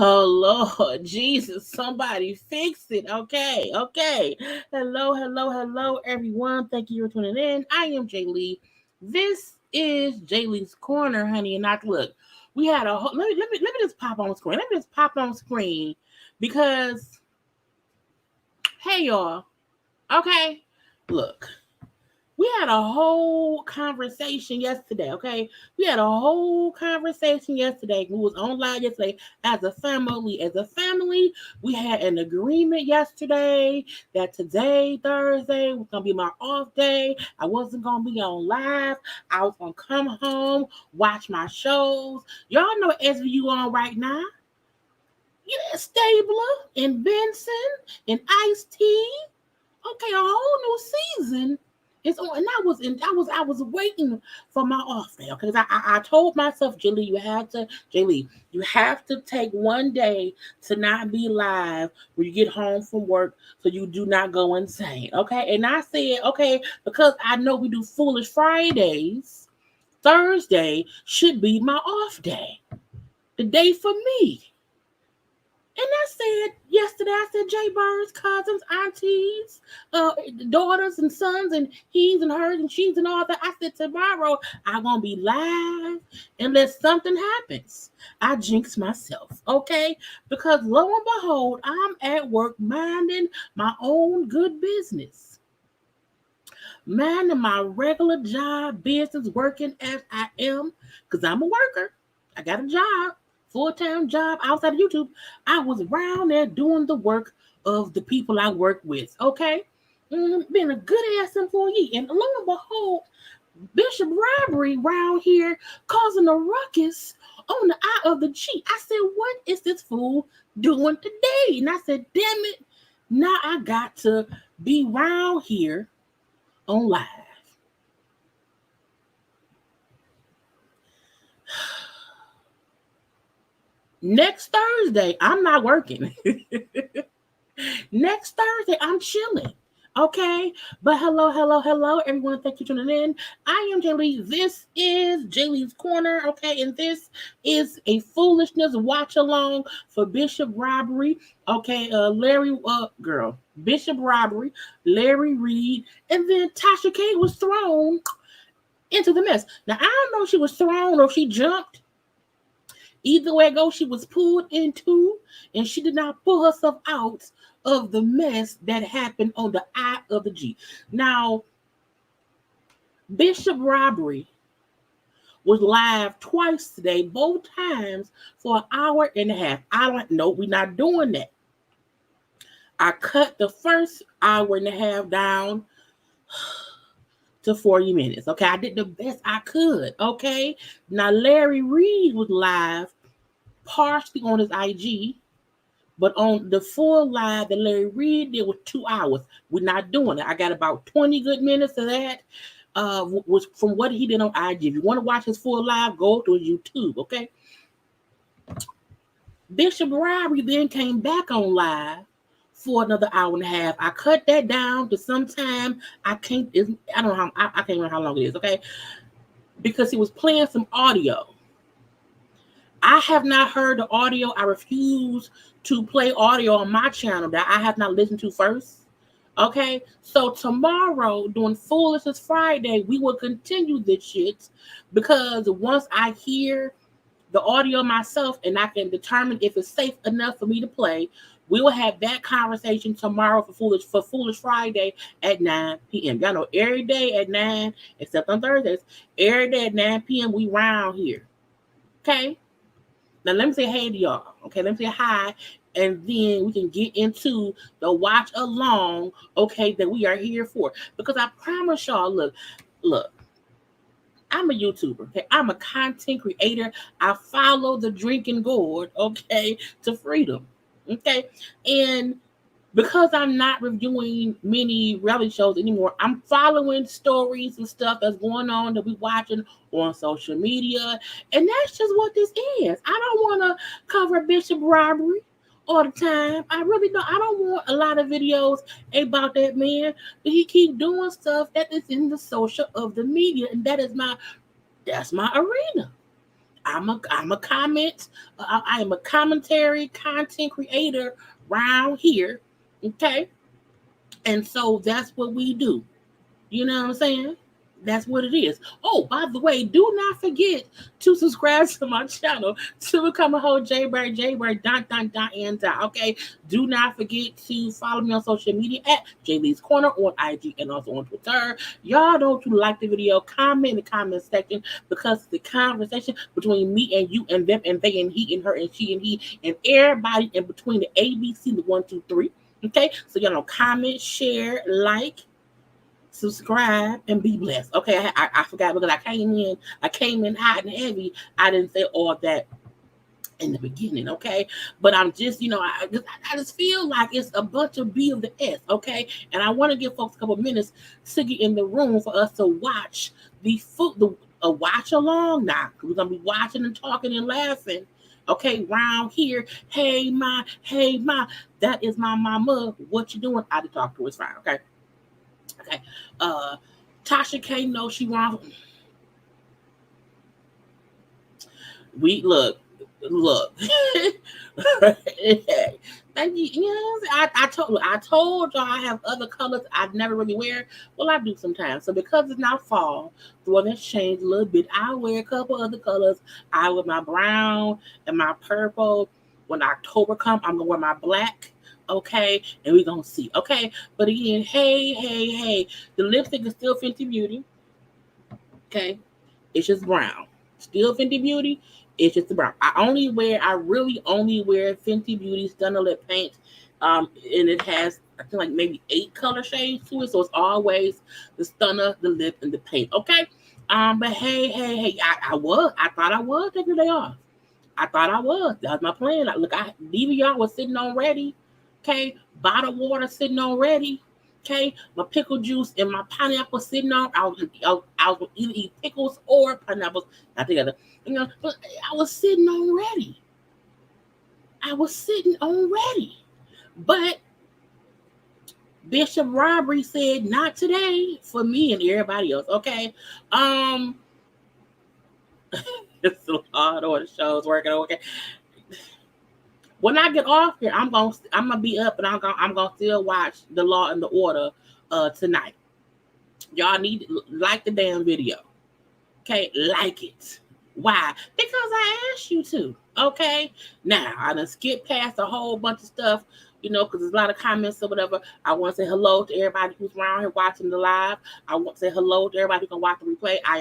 Oh, Lord Jesus, somebody fix it. Okay. Hello, everyone. Thank you for tuning in. I am Jaylee. This is Jaylee's Corner, honey. And not look, we had a whole, let me just pop on screen. Let me just pop on screen because, hey, y'all. Okay, look. We had a whole conversation yesterday, okay? We had a whole conversation yesterday. We was online yesterday as a family. As a family, we had an agreement yesterday that today, Thursday, was going to be my off day. I wasn't going to be on live. I was going to come home, watch my shows. Y'all know SVU on right now. Yeah, Stabler and Benson and Ice-T. Okay, a whole new season. It's on, and I was waiting for my off day, because I told myself, Jaylee, you have to take one day to not be live when you get home from work, so you do not go insane, okay? And I said, okay, because I know we do Foolish Fridays, Thursday should be my off day, the day for me. And I said yesterday, I said, JayBirds, cousins, aunties, daughters and sons, and he's and hers and she's and all that. I said, tomorrow I'm going to be live unless something happens. I jinx myself, okay? Because lo and behold, I'm at work minding my own good business. Minding my regular job business, working as I am, because I'm a worker. I got a job. Full-time job outside of YouTube. I was around there doing the work of the people I work with, okay? Being a good-ass employee. And lo and behold, Bishop Robbery around here causing a ruckus on the eye of the G. I said, what is this fool doing today? And I said, damn it, now I got to be around here on live. Next Thursday, I'm not working. Next Thursday, I'm chilling. Okay, but hello, everyone. Thank you for tuning in. I am Jaylee. This is Jaylee's Corner. Okay, and this is a foolishness watch along for Bishop Robbery. Okay, Bishop Robbery, Larry Reid, and then Tasha K was thrown into the mess. Now I don't know if she was thrown or if she jumped. Either way it goes, she was pulled into, and she did not pull herself out of the mess that happened on the eye of the G. Now, Bishop Robbery was live twice today, both times for an hour and a half. I don't know, we're not doing that. I cut the first hour and a half down to 40 minutes. Okay, I did the best I could. Okay, now Larry Reid was live partially on his IG, but on the full live that Larry Reid did was 2 hours. We're not doing it. I got about 20 good minutes of that. Was from what he did on IG. If you want to watch his full live, go to YouTube. Okay. Bishop Robbery then came back on live for another hour and a half. I cut that down to sometime. I don't know how. I can't remember how long it is. Okay, because he was playing some audio. I have not heard the audio. I refuse to play audio on my channel that I have not listened to first. Okay, so tomorrow, during Foolishness Friday, we will continue this shit because once I hear the audio myself and I can determine if it's safe enough for me to play, we will have that conversation tomorrow for Foolish Friday at 9 p.m. Y'all know every day at 9, except on Thursdays, every day at 9 p.m. we round here. Okay? Now let me say hey to y'all. Okay, let me say hi, and then we can get into the watch along, okay, that we are here for. Because I promise y'all, look, I'm a YouTuber, okay? I'm a content creator. I follow the drinking gourd, okay, to freedom. Okay. And because I'm not reviewing many reality shows anymore, I'm following stories and stuff that's going on that we watching on social media. And that's just what this is. I don't want to cover Bishop Robbery all the time. I really don't. I don't want a lot of videos about that man, but he keep doing stuff that is in the social of the media, and that's my arena. I'm a comment. I am a commentary content creator around here. Okay. And so that's what we do. You know what I'm saying? That's what it is. Oh, by the way, do not forget to subscribe to my channel to become a whole JayBird, okay? Do not forget to follow me on social media at JayLeesCorner on IG and also on Twitter. Y'all don't you like the video? Comment in the comment section because the conversation between me and you and them and they and he and her and she and he and everybody in between the ABC, the 1, 2, 3. Okay, so y'all know comment, share, like, subscribe, and be blessed. Okay, I forgot because I came in hot and heavy. I didn't say all that in the beginning, okay? But I'm just, I just feel like it's a bunch of B of the S, okay? And I want to give folks a couple minutes to get in the room for us to watch the watch along now. We're gonna be watching and talking and laughing. Okay, round here, hey ma, that is my mama. What you doing? I to talk to her, it's fine, okay? Okay. Tasha K knows she wrong. We look. Thank you. Yes, I told y'all I have other colors I never really wear. Well, I do sometimes. So because it's not fall, the weather has changed a little bit. I wear a couple other colors. I wear my brown and my purple. When October comes, I'm gonna wear my black. Okay, and we're gonna see. Okay, but again, hey, the lipstick is still Fenty Beauty. Okay, it's just brown. Still Fenty Beauty. It's just the brown. I really only wear Fenty Beauty Stunner Lip Paint. And it has, I think, like maybe 8 color shades to it. So it's always the stunner, the lip, and the paint. Okay. But hey, I thought I was taking the day off. I thought I was. That was my plan. Look, DVR was sitting on ready. Okay. Bottled water sitting on ready. Okay, my pickle juice and my pineapple sitting on. I was either eat pickles or pineapples, not together. But I was sitting on ready. But Bishop Robbery said not today for me and everybody else. Okay, it's a lot of the shows working. Okay. When I get off here, I'm gonna be up and I'm gonna still watch The Law and the Order tonight. Y'all need to like the damn video. Okay, like it. Why? Because I asked you to. Okay. Now I done skip past a whole bunch of stuff, because there's a lot of comments or whatever. I want to say hello to everybody who's around here watching the live. I want to say hello to everybody who can watch the replay. I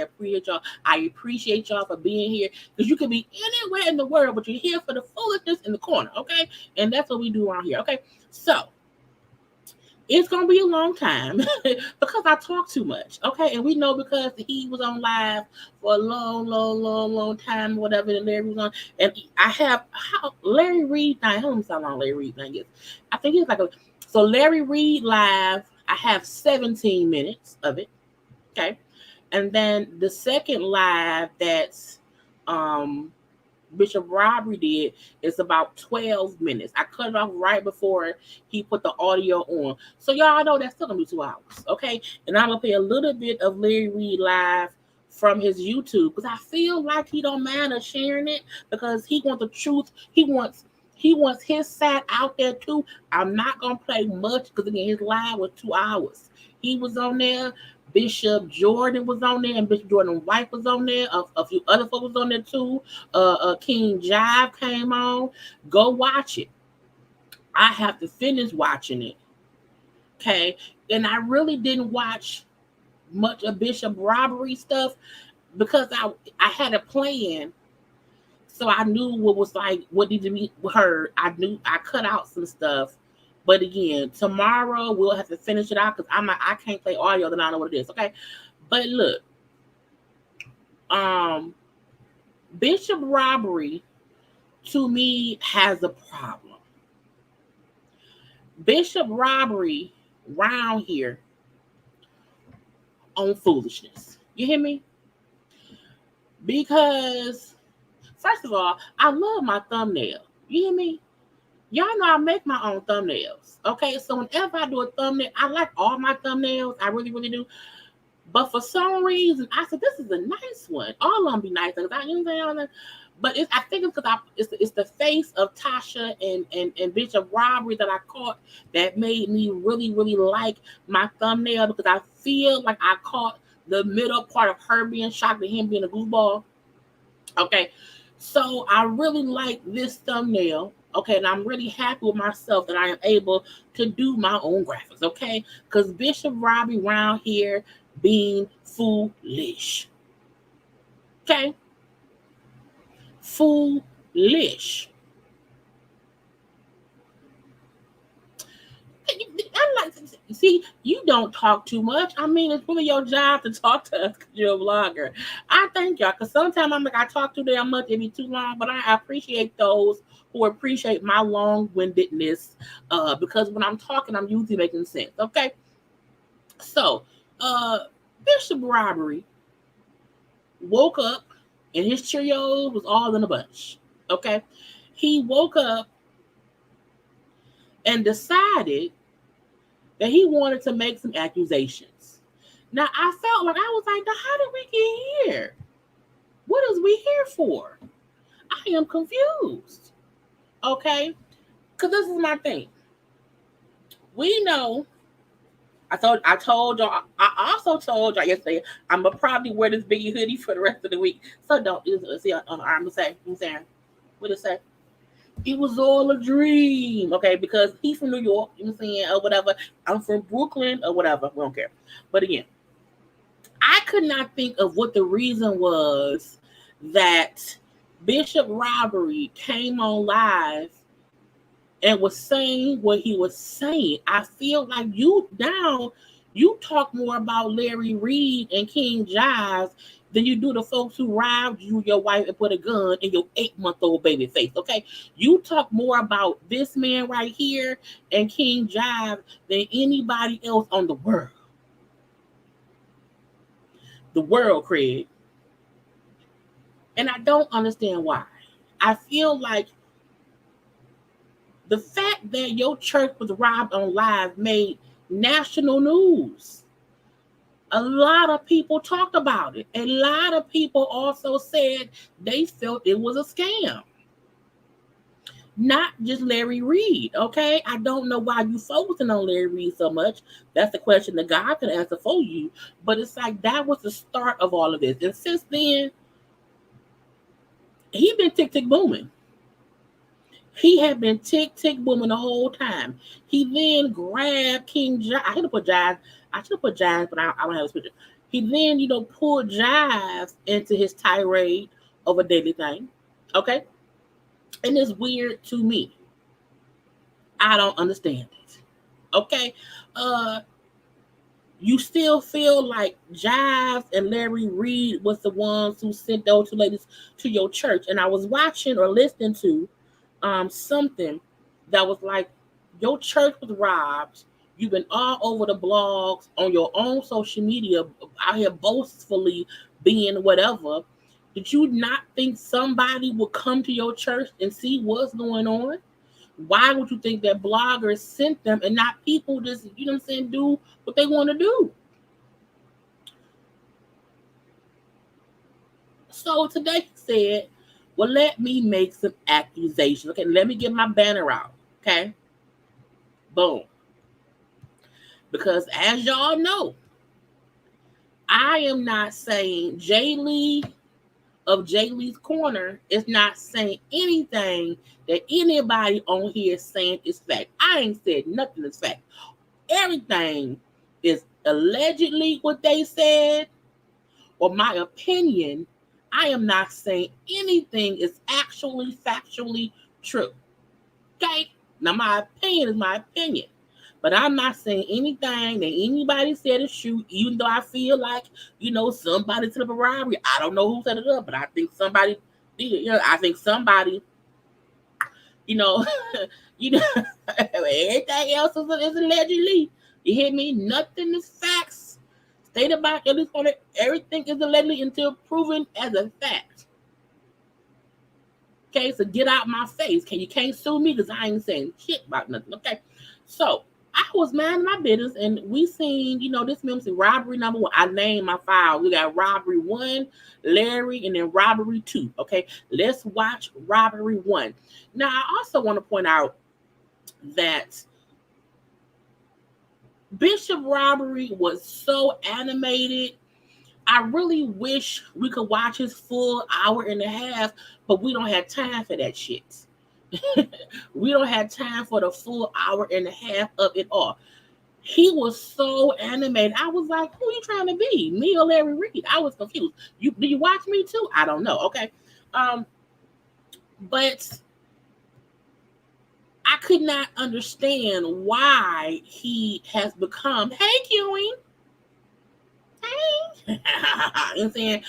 appreciate y'all for being here because you can be anywhere in the world, but you're here for the foolishness in the corner. Okay, and that's what we do around here. Okay, so It's gonna be a long time because I talk too much. Okay, and we know because he was on live for a long time, whatever. And Larry was on, and I have how Larry Reid. I don't know how long Larry Reid thing is. I think it's like a so Larry Reid live. I have 17 minutes of it. Okay, and then the second live that's Bishop Robbery did is about 12 minutes. I cut it off right before he put the audio on. So y'all know that's still gonna be 2 hours. Okay. And I'm gonna play a little bit of Larry Reid live from his YouTube because I feel like he don't mind us sharing it because he wants the truth. He wants his side out there too. I'm not gonna play much because again his live was 2 hours. He was on there. Bishop Jordan was on there, and Bishop Jordan White was on there. A few other folks was on there too. King Jive came on. Go watch it. I have to finish watching it. Okay, and I really didn't watch much of Bishop Robbery stuff because I had a plan, so I knew what was like what needed to be heard. I knew I cut out some stuff. But again, tomorrow we'll have to finish it out because I can't play audio, then I know what it is. Okay. But look, Bishop Robbery to me has a problem. Bishop Robbery round here on foolishness. You hear me? Because first of all, I love my thumbnail. You hear me? Y'all know I make my own thumbnails. Okay, so whenever I do a thumbnail, I like all my thumbnails. I really, really do. But for some reason, I said this is a nice one. All of them be nice. But I think it's because it's the face of Tasha and Bishop Robbery that I caught that made me really, really like my thumbnail because I feel like I caught the middle part of her being shocked and him being a goofball. Okay, so I really like this thumbnail. Okay, and I'm really happy with myself that I am able to do my own graphics. Okay, because Bishop Robbery around here being foolish. Okay, foolish. I'm like, see, you don't talk too much. I mean, it's really your job to talk to us because you're a vlogger. I thank y'all because sometimes I'm like, I talk too damn much, it'd be too long, but I appreciate those who appreciate my long-windedness because when I'm talking, I'm usually making sense. Okay. So, Bishop Robbery woke up and his Cheerios was all in a bunch. Okay. He woke up and decided that he wanted to make some accusations. Now, I felt like I was like, now, how did we get here? What is we here for? I am confused. Okay? Because this is my thing. We know, I told y'all, I also told y'all yesterday, I'm going to probably wear this biggie hoodie for the rest of the week. So don't, see on the arm, I'm saying, what it say? It was all a dream, okay? Because he's from New York, you know what I'm saying, or whatever. I'm from Brooklyn, or whatever. We don't care. But again, I could not think of what the reason was that Bishop Robbery came on live and was saying what he was saying. I feel like you talk more about Larry Reid and King Jive than you do the folks who robbed you, your wife, and put a gun in your 8-month-old baby face. Okay, you talk more about this man right here and King Jive than anybody else on the world. The world, Craig. And I don't understand why. I feel like the fact that your church was robbed on live made national news. A lot of people talked about it. A lot of people also said they felt it was a scam. Not just Larry Reid, okay? I don't know why you focusing on Larry Reid so much. That's the question that God can answer for you. But it's like that was the start of all of this. And since then, he been tick booming. He had been tick booming the whole time. He then grabbed King Jive. I should have put Jive, but I don't have a picture. He then, pulled Jive into his tirade over daily thing. Okay? And it's weird to me. I don't understand it. Okay? You still feel like Jive and Larry Reid was the ones who sent those two ladies to your church. And I was watching or listening to something that was like, your church was robbed. You've been all over the blogs, on your own social media, out here boastfully being whatever. Did you not think somebody would come to your church and see what's going on? Why would you think that bloggers sent them and not people just, you know what I'm saying, do what they want to do? So today he said, well, let me make some accusations. Okay, let me get my banner out. Okay. Boom. Because as y'all know, I am not saying Jaylee of JayLeesCorner is not saying anything that anybody on here is saying is fact. I ain't said nothing is fact. Everything is allegedly what they said or my opinion. I am not saying anything is actually factually true. Okay? Now, my opinion is my opinion. But I'm not saying anything that anybody said is true, even though I feel like, somebody set up a robbery. I don't know who set it up, but I think somebody did. I think somebody, you know, everything else is allegedly. You hear me? Nothing is facts. Stated by JayLeesCorner, everything is allegedly until proven as a fact. Okay, so get out my face. Okay, you can't sue me because I ain't saying shit about nothing. Okay, so I was minding my business, and we seen, this means robbery number 1. I named my file. We got robbery 1, Larry, and then robbery 2. Okay, let's watch robbery 1. Now, I also want to point out that Bishop Robbery was so animated. I really wish we could watch his full hour and a half, but we don't have time for that shit. We don't have time for the full hour and a half of it all. He was so animated. I was like, who are you trying to be? Me or Larry Reid? I was confused. Do you watch me too? I don't know. Okay. But I could not understand why he has become, hey, Queuing. Hey. You know what I'm saying?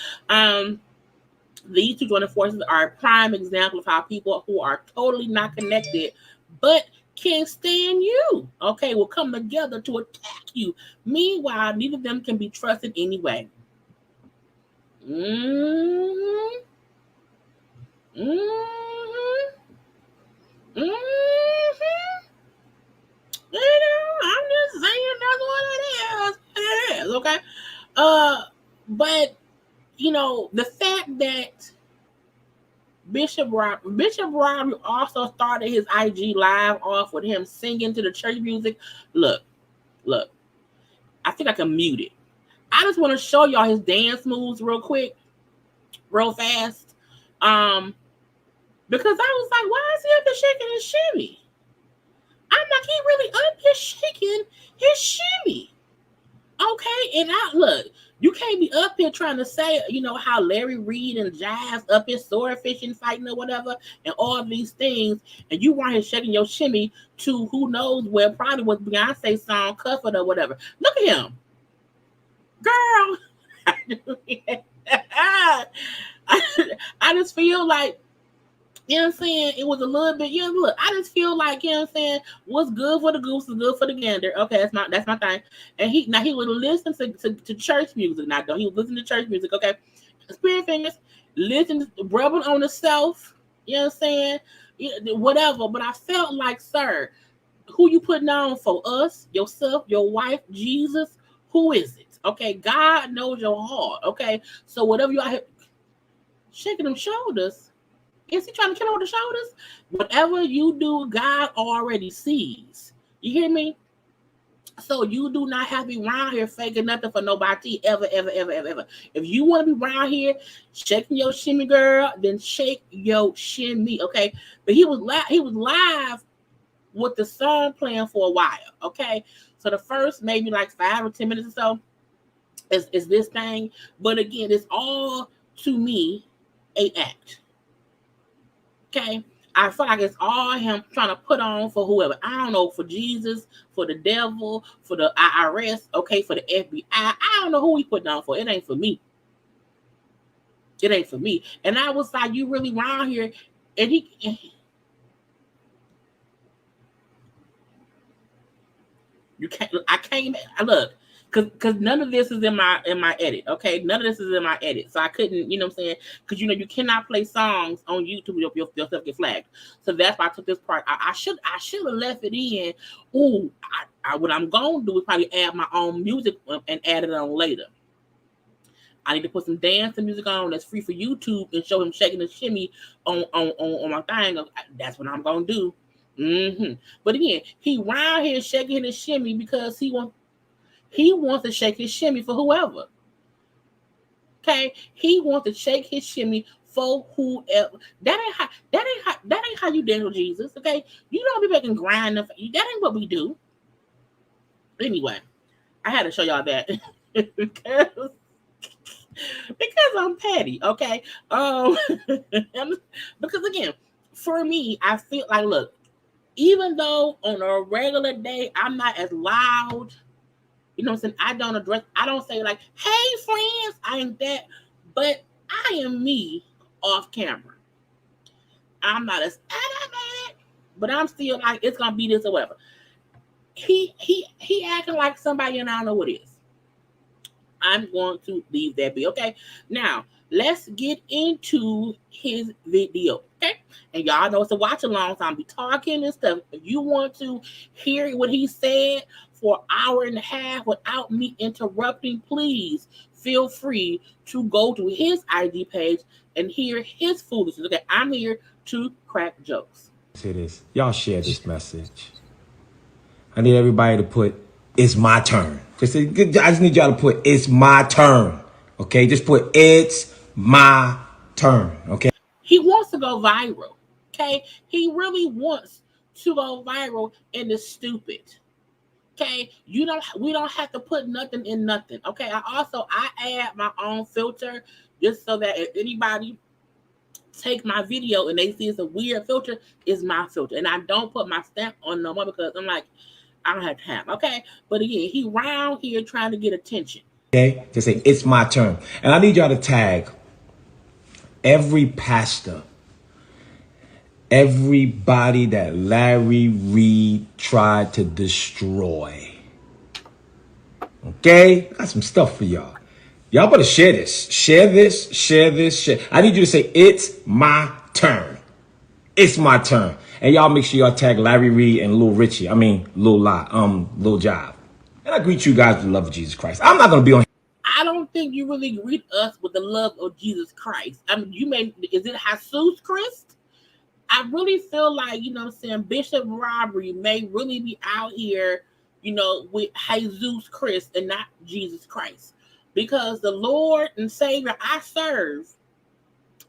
These two joining forces are a prime example of how people who are totally not connected but can't stand you, okay, will come together to attack you. Meanwhile, neither of them can be trusted anyway. Mm-hmm. Mm-hmm. Mm-hmm. I'm just saying that's what it is. It is, okay? But, the fact that Bishop Robert also started his IG live off with him singing to the church music. Look. I think I can mute it. I just want to show y'all his dance moves real quick, real fast. Because I was like, why is he up there shaking his shimmy? I'm like, he really up here shaking his shimmy. Okay, and look, you can't be up here trying to say, how Larry Reid and Jive up here sword fishing, fighting or whatever, and all these things, and you weren't here shaking your shimmy to who knows where, probably was Beyonce's song, Cuff It or whatever. Look at him. Girl. I just feel like, you know what I'm saying? It was a little bit, look, I just feel like, you know what I'm saying, what's good for the goose is good for the gander. Okay, that's my thing. And he would listen to church music. Now, don't he was listening to church music, okay? Spirit fingers, listen, rubbing on himself, you know what I'm saying? Whatever. But I felt like, sir, who you putting on for? Us, yourself, your wife, Jesus? Who is it? Okay, God knows your heart, okay? So whatever you out here shaking them shoulders, is he trying to kill over the shoulders? Whatever you do, God already sees. You hear me? So you do not have to be around here faking nothing for nobody ever. If you want to be around here shaking your shimmy, girl, then shake your shimmy, okay? But he was live with the song playing for a while, okay? So the first maybe like 5 or 10 minutes or so is this thing. But again, it's all, to me, a act. Okay, I feel like it's all him trying to put on for whoever. I don't know, for Jesus, for the devil, for the IRS, okay, for the FBI. I don't know who he putting on for. It ain't for me. It ain't for me. And I was like, you really around here? And you can't. I can't. Look. Cause none of this is in my edit, okay? None of this is in my edit, so I couldn't, you know what I'm saying? Because you cannot play songs on YouTube, your stuff get flagged. So that's why I took this part. I should have left it in. Ooh, what I'm gonna do is probably add my own music and add it on later. I need to put some dancing music on that's free for YouTube and show him shaking the shimmy on my thing. That's what I'm gonna do. But again, he round here shaking his shimmy because he wants to shake his shimmy for whoever. Okay, he wants to shake his shimmy for whoever. That ain't how you dance with Jesus. Okay, you don't be making grind. That ain't what we do. Anyway, I had to show y'all that because I'm petty. Okay, because again, for me, I feel like, look, even though on a regular day I'm not as loud. You know what I'm saying? I don't say like, hey friends, I ain't that, but I am me off camera. I'm not as animated, but I'm still like, it's gonna be this or whatever. He acting like somebody and I don't know what it is. I'm going to leave that be. Okay. Now let's get into his video. Okay. And y'all know it's a watch along, so I'll be talking and stuff. If you want to hear what he said for an hour and a half without me interrupting, please feel free to go to his IG page and hear his foolishness. Okay. I'm here to crack jokes. Say this. Y'all share this message. I need everybody to put, it's my turn. I just need y'all to put, it's my turn. Okay? Just put, it's my turn. Okay? He wants to go viral. Okay? He really wants to go viral, and it's stupid. Okay? We don't have to put nothing in nothing. Okay? I add my own filter just so that if anybody take my video and they see it's a weird filter, it's my filter. And I don't put my stamp on no more because I'm like, I don't have time. Okay? But again, he round here trying to get attention. Okay? Just say, it's my turn. And I need y'all to tag every pastor, everybody that Larry Reid tried to destroy. Okay? I got some stuff for y'all. Y'all better share this. Share this, share this, share. I need you to say, it's my turn. It's my turn. And y'all make sure y'all tag Larry Reid and Lil Richie. I mean, Lil Job. And I greet you guys with the love of Jesus Christ. I'm not going to be on. I don't think you really greet us with the love of Jesus Christ. I mean, is it Jesus Christ? I really feel like, you know what I'm saying, Bishop Robbery may really be out here, with Jesus Christ and not Jesus Christ. Because the Lord and Savior I serve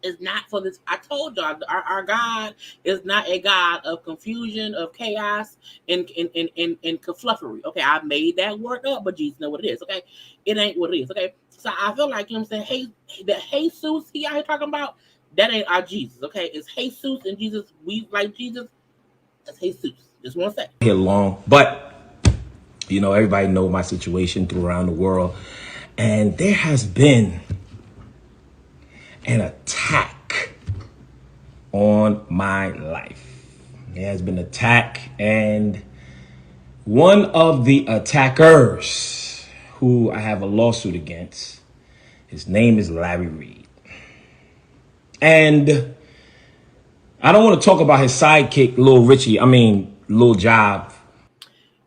is not for this. I told y'all, our God is not a God of confusion, of chaos, and kerflufflery. Okay, I made that word up, but Jesus know what it is. Okay, it ain't what it is. Okay, so I feel like, you know what I'm saying, hey, the Jesus he out here talking about, that ain't our Jesus. Okay, it's Jesus and Jesus. We like Jesus. That's Jesus. Just want to say. Here long, but everybody know my situation through around the world, and there has been an attack on my life. There has been an attack, and one of the attackers who I have a lawsuit against, his name is Larry Reid. And I don't want to talk about his sidekick, Lil Job.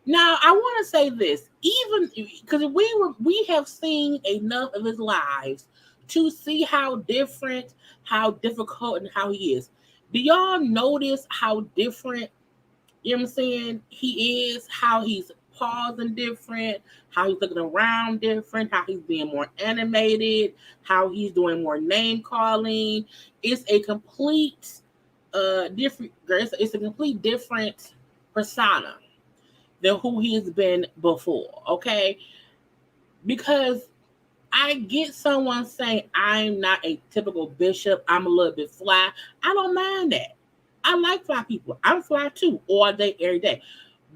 Now, I want to say this, even because we have seen enough of his lives to see how different, how difficult, and how he is. Do y'all notice how different, you know what I'm saying, he is, how he's pausing different, how he's looking around different, how he's being more animated, how he's doing more name calling? It's a complete different, it's a complete different persona than who he has been before, okay? Because I get someone saying I'm not a typical bishop, I'm a little bit fly. I don't mind that. I like fly people. I'm fly too, all day, every day.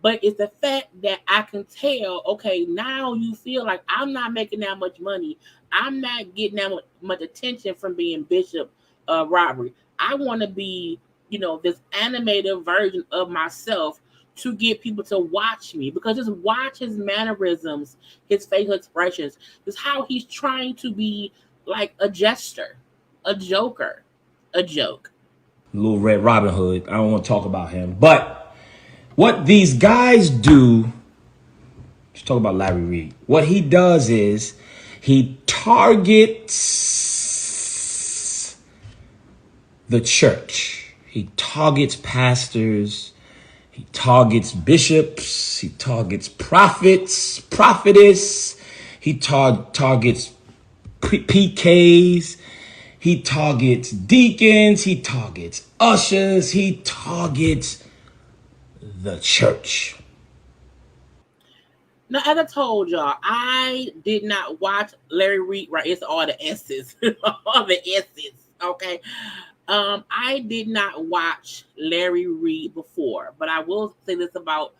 But it's the fact that I can tell, okay, now you feel like I'm not making that much money. I'm not getting that much attention from being Bishop Robbery. I want to be, this animated version of myself to get people to watch me because just watch his mannerisms, his facial expressions, just how he's trying to be like a jester, a joker, a joke. Little Red Robin Hood. I don't want to talk about him. But what these guys do, let's talk about Larry Reid. What he does is he targets the church. He targets pastors. He targets bishops. He targets prophets, prophetess. He targets PKs. He targets deacons. He targets ushers. He targets the church. Now, as I told y'all, I did not watch Larry Reid. Right, it's all the S's, all the S's. Okay, I did not watch Larry Reid before, but I will say this about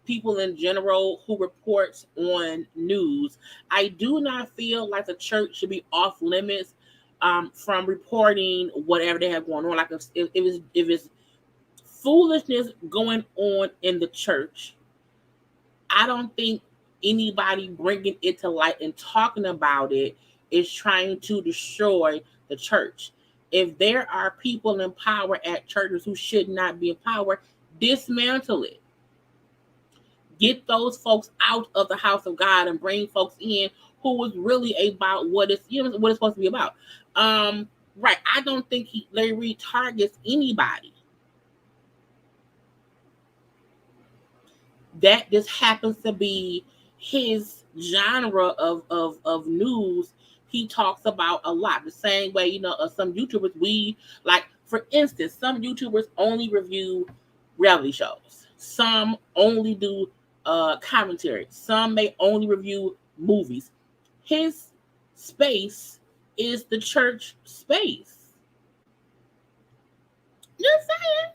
people in general who report on news. I do not feel like the church should be off limits from reporting whatever they have going on. Like if it's foolishness going on in the church, I don't think anybody bringing it to light and talking about it is trying to destroy the church. If there are people in power at churches who should not be in power, dismantle it. Get those folks out of the house of God and bring folks in who is really about what it's supposed to be about. Right. I don't think Larry Reid targets anybody. That just happens to be his genre of news he talks about a lot. The same way, some YouTubers for instance, some YouTubers only review reality shows. Some only do commentary. Some may only review movies. His space is the church space. Just saying.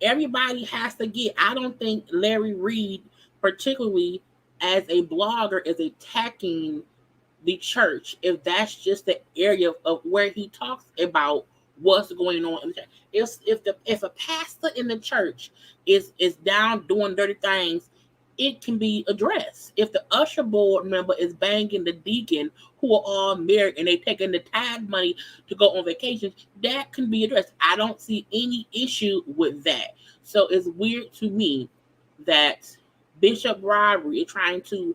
Everybody has to get. I don't think Larry Reid, particularly as a blogger, is attacking the church if that's just the area of where he talks about what's going on in the church. If a pastor in the church is down doing dirty things, it can be addressed. If the usher board member is banging the deacon who are all married and they taking the tithe money to go on vacation, that can be addressed. I don't see any issue with that. So it's weird to me that Bishop Robbery is trying to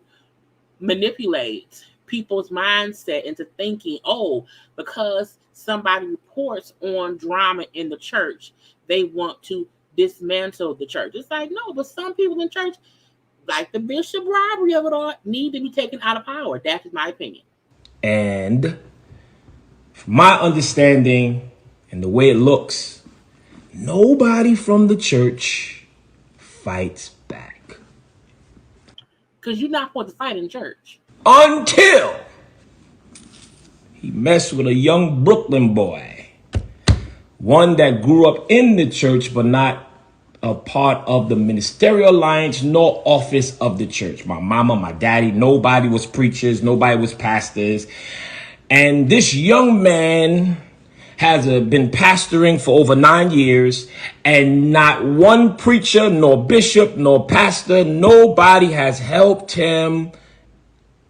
manipulate people's mindset into thinking, oh, because somebody reports on drama in the church, they want to dismantle the church. It's like, no, but some people in church, like the Bishop Robbery of it all, need to be taken out of power. That is my opinion. And from my understanding and the way it looks, nobody from the church fights back. Because you're not supposed to fight in church. Until he messed with a young Brooklyn boy. One that grew up in the church but not a part of the ministerial alliance nor office of the church. My mama, my daddy, nobody was preachers, nobody was pastors. And this young man has been pastoring for over 9 years, and not one preacher, nor bishop, nor pastor, nobody has helped him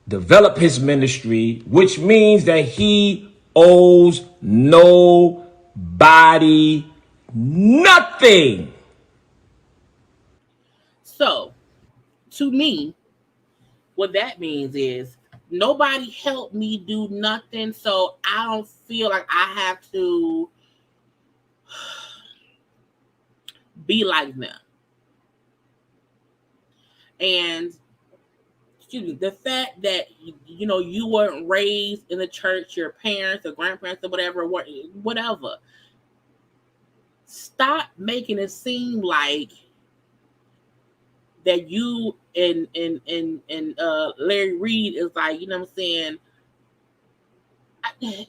develop his ministry, which means that he owes nobody nothing. So, to me, what that means is nobody helped me do nothing, so I don't feel like I have to be like them. And the fact that you weren't raised in the church, your parents or grandparents or whatever, stop making it seem like that you and Larry Reid is like, you know what I'm saying,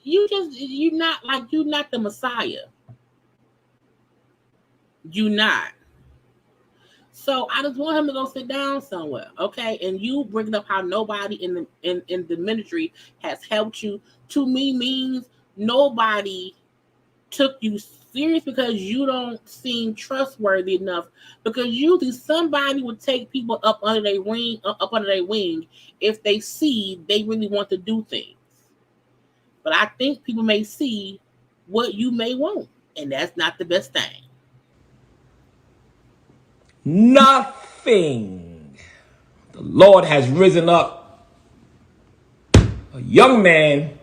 you're not the Messiah. You not. So I just want him to go sit down somewhere, okay? And you bringing up how nobody in the ministry has helped you, to me means nobody took you serious because you don't seem trustworthy enough. Because usually somebody would take people up under their wing if they see they really want to do things. But I think people may see what you may want, and that's not the best thing. Nothing. The Lord has risen up a young man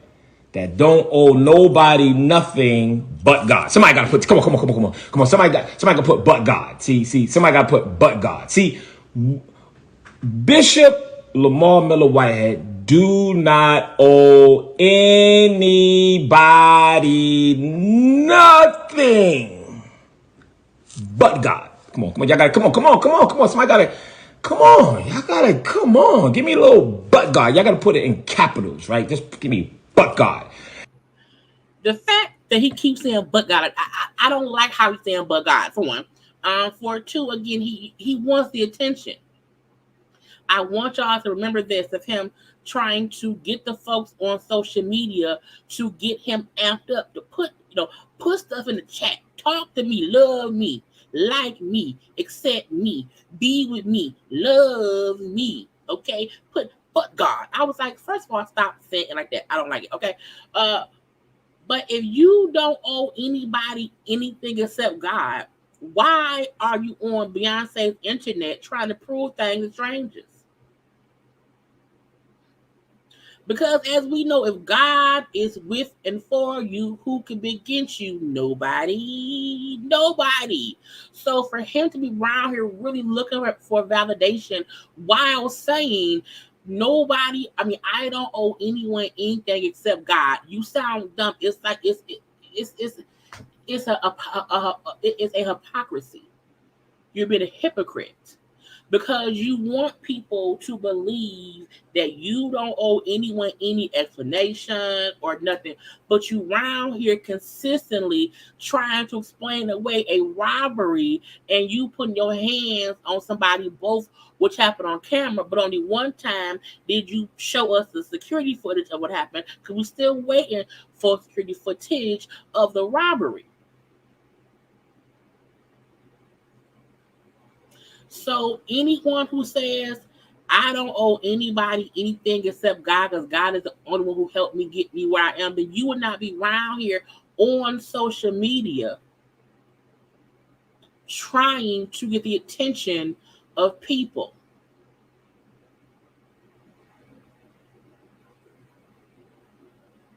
that don't owe nobody nothing but God. Somebody got to put, come on. Somebody got to put but God. See, somebody got to put but God. See, Bishop Lamar Miller Whitehead do not owe anybody nothing but God. Come on, y'all gotta, come on. Somebody gotta, y'all gotta, come on. Give me a little but God. Y'all gotta put it in capitals, right? Just give me but God. The fact that he keeps saying "but God," I don't like how he's saying "but God." For one, for two, again, he wants the attention. I want y'all to remember this of him trying to get the folks on social media to get him amped up to put stuff in the chat, talk to me, love me, like me, accept me, be with me, love me. Okay, put but God. I was like, first of all, stop saying it like that. I don't like it. Okay, but if you don't owe anybody anything except God, why are you on Beyonce's internet trying to prove things to strangers? Because as we know, if God is with and for you, who can be against you? Nobody. Nobody. So for him to be around here really looking for validation while saying nobody, I mean, I don't owe anyone anything except God. You sound dumb. It's like it's a hypocrisy. You're being a hypocrite because you want people to believe that you don't owe anyone any explanation or nothing, but you round here consistently trying to explain away a robbery and you putting your hands on somebody, both which happened on camera, but only one time did you show us the security footage of what happened because we're still waiting for security footage of the robbery. So anyone who says I don't owe anybody anything except God, because God is the only one who helped me get me where I am, then you would not be around here on social media trying to get the attention of people.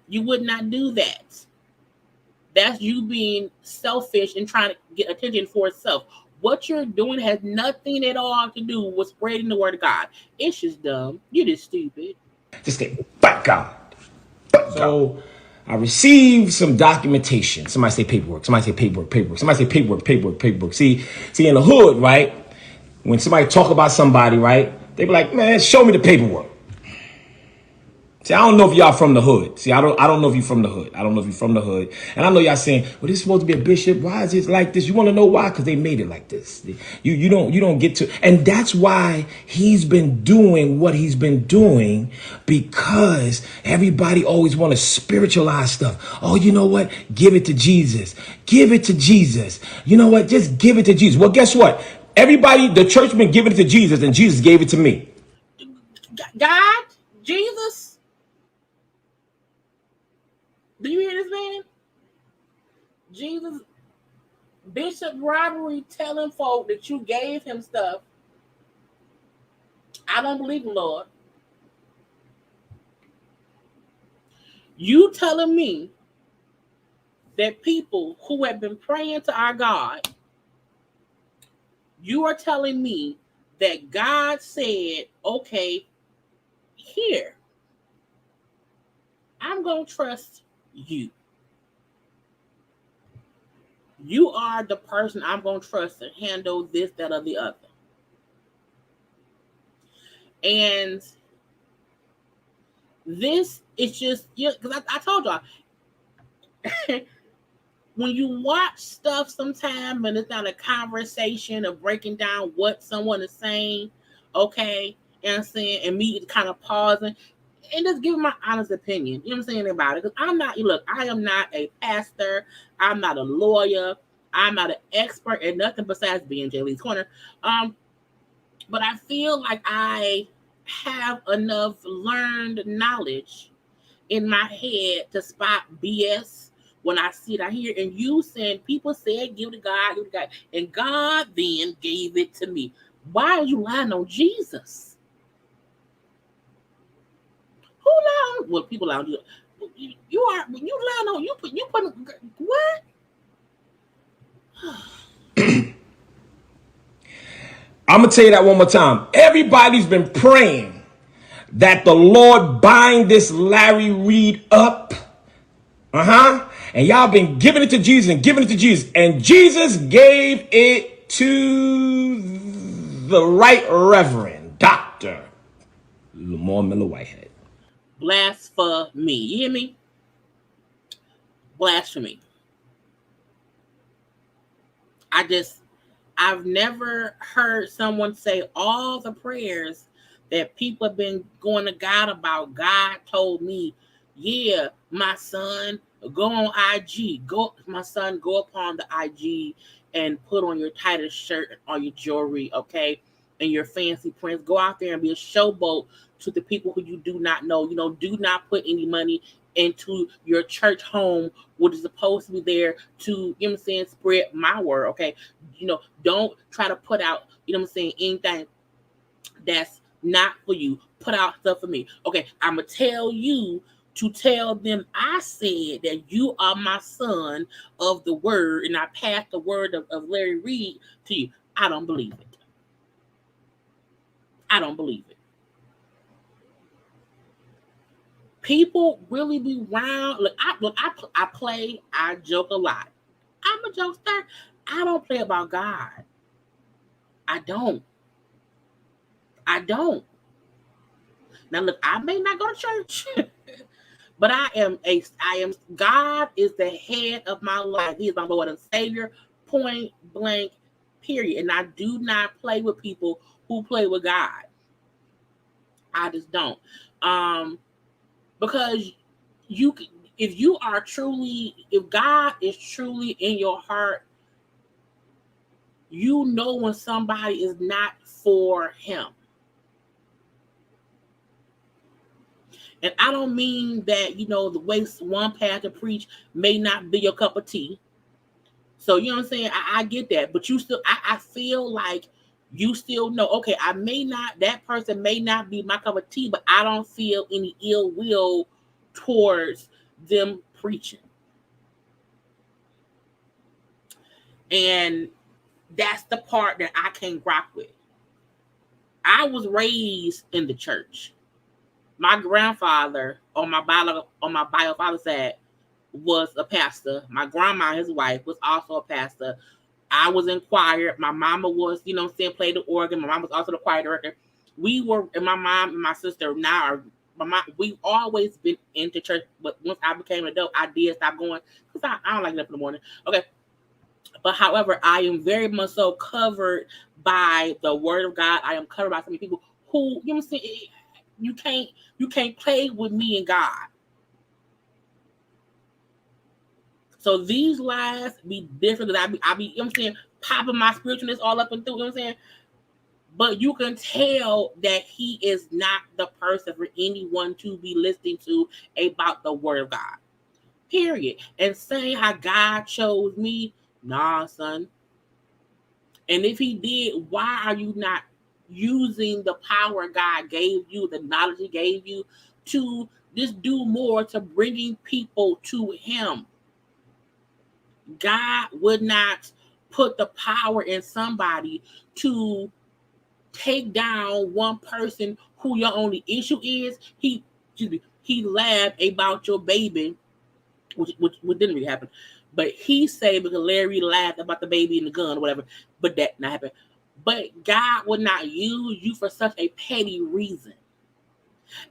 You would not do that. That's you being selfish and trying to get attention for itself. What you're doing has nothing at all to do with spreading the word of God. It's just dumb. You're just stupid. Just say but God. So I received some documentation. Somebody say paperwork. Somebody say paperwork. Somebody say paperwork. See, in the hood, right? When somebody talk about somebody, right? They be like, man, show me the paperwork. See, I don't know if y'all from the hood. See, I don't know if you're from the hood. I don't know if you're from the hood. And I know y'all saying, well, this is supposed to be a bishop. Why is it like this? You want to know why? Because they made it like this. You don't get to, and that's why he's been doing what he's been doing, because everybody always want to spiritualize stuff. Oh, you know what? Give it to Jesus. Give it to Jesus. You know what? Just give it to Jesus. Well, guess what? Everybody, the church been giving it to Jesus, and Jesus gave it to me. God, Jesus, do you hear this man? Jesus, Bishop Robbery telling folk that you gave him stuff. I don't believe in Lord. You telling me that people who have been praying to our God, you are telling me that God said, okay, here, I'm going to trust you. You are the person I'm going to trust to handle this, that, or the other. And this is just, because I told y'all, when you watch stuff sometime and it's not a conversation of breaking down what someone is saying, okay, you know what I'm saying, and me kind of pausing and just giving my honest opinion, you know what I'm saying, about it. Because I am not a pastor, I'm not a lawyer, I'm not an expert in nothing besides being Jaylee's Corner. But I feel like I have enough learned knowledge in my head to spot BS when I see it out here. And you saying people said give it to God, give it to God, and God then gave it to me. Why are you lying on Jesus? Who lied on? Well, people lie on you. You are when you lying on you put what? I'm going to tell you that one more time. Everybody's been praying that the Lord bind this Larry Reid up. And y'all been giving it to Jesus and giving it to Jesus. And Jesus gave it to the right Reverend Dr. Lamar Miller Whitehead. Blasphemy. You hear me? Blasphemy. I've never heard someone say all the prayers that people have been going to God about. God told me, yeah, my son, go on IG. My son, go upon the IG and put on your tightest shirt or your jewelry, okay? And your fancy prints. Go out there and be a showboat to the people who you do not know. You know, do not put any money into your church home, which is supposed to be there to, you know what I'm saying, spread my word, okay? You know, don't try to put out, you know what I'm saying, anything that's not for you. Put out stuff for me. Okay, I'm going to tell you to tell them I said that you are my son of the word, and I passed the word of Larry Reid to you. I don't believe it. I don't believe it. People really be round. Look, I play, I joke a lot. I'm a jokester. I don't play about God. I don't. Now look, I may not go to church, but God is the head of my life. He is my Lord and Savior, point blank, period. And I do not play with people who play with God. I just don't. Because if God is truly in your heart, you know when somebody is not for him. And I don't mean that, you know, the way one pastor preach may not be your cup of tea. So, you know what I'm saying? I get that. But you still, I feel like you still know, okay, that person may not be my cup of tea, but I don't feel any ill will towards them preaching. And that's the part that I can't rock with. I was raised in the church. My grandfather on my bio father's side was a pastor. My grandma, his wife, was also a pastor. I was in choir. My mama was, you know what I'm saying, played the organ. My mom was also the choir director. And my mom and my sister we've always been into church, but once I became an adult, I did stop going because I don't like it up in the morning. Okay. But however, I am very much so covered by the word of God. I am covered by so many people who, you know what I'm saying, you can't play with me and God. So these lies be different because I be, you know what I'm saying, popping my spiritualness all up and through, you know what I'm saying? But you can tell that he is not the person for anyone to be listening to about the word of God. Period. And saying how God chose me, nah, son. And if he did, why are you not using the power God gave you, the knowledge he gave you, to just do more to bringing people to him? God would not put the power in somebody to take down one person who your only issue is. He laughed about your baby, which didn't really happen. But he said because Larry laughed about the baby and the gun or whatever, but that not happened. But God would not use you for such a petty reason.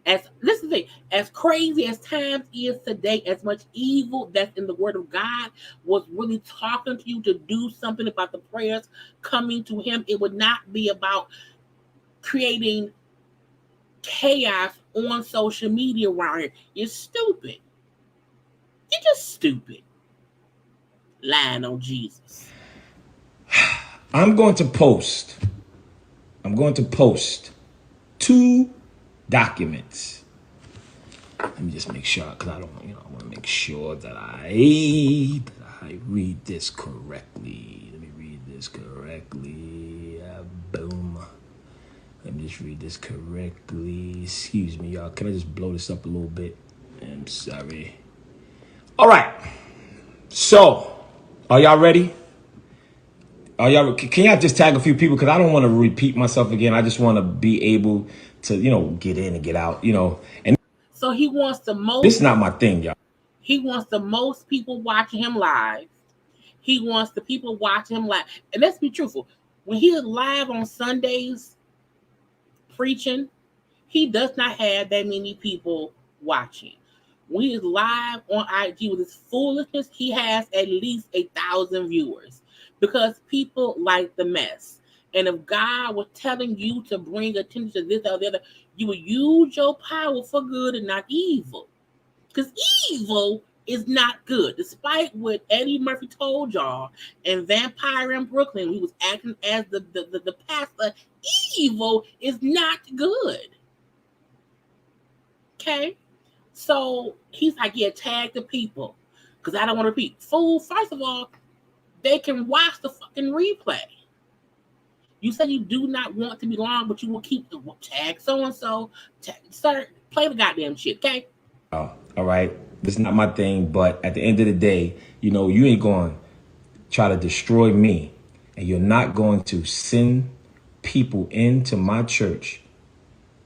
This is the thing, as crazy as times is today, as much evil that's in the word of God was really talking to you to do something about the prayers coming to him, it would not be about creating chaos on social media around here. You're stupid. You're just stupid. Lying on Jesus. I'm going to post 2 documents. Let me just make sure, because I want to make sure that I read this correctly. Let me read this correctly. Boom. Let me just read this correctly. Excuse me, y'all. Can I just blow this up a little bit? I'm sorry. All right. So, are y'all ready? Can y'all just tag a few people? Because I don't want to repeat myself again. I just want to be able to, get in and get out, And so he wants the most. This is not my thing, y'all. He wants the most people watching him live. He wants the people watching him live. And let's be truthful. When he is live on Sundays preaching, he does not have that many people watching. When he is live on IG with his foolishness, he has at least 1,000 viewers because people like the mess. And if God was telling you to bring attention to this or the other, you would use your power for good and not evil. Because evil is not good. Despite what Eddie Murphy told y'all in Vampire in Brooklyn, he was acting as the pastor, evil is not good. Okay? So he's like, yeah, tag the people. Because I don't want to repeat. Fool, first of all, they can watch the fucking replay. You said you do not want to be long, but you will keep the tag so-and-so. Sir, play the goddamn shit, okay? All right. This is not my thing, but at the end of the day, you ain't going to try to destroy me, and you're not going to send people into my church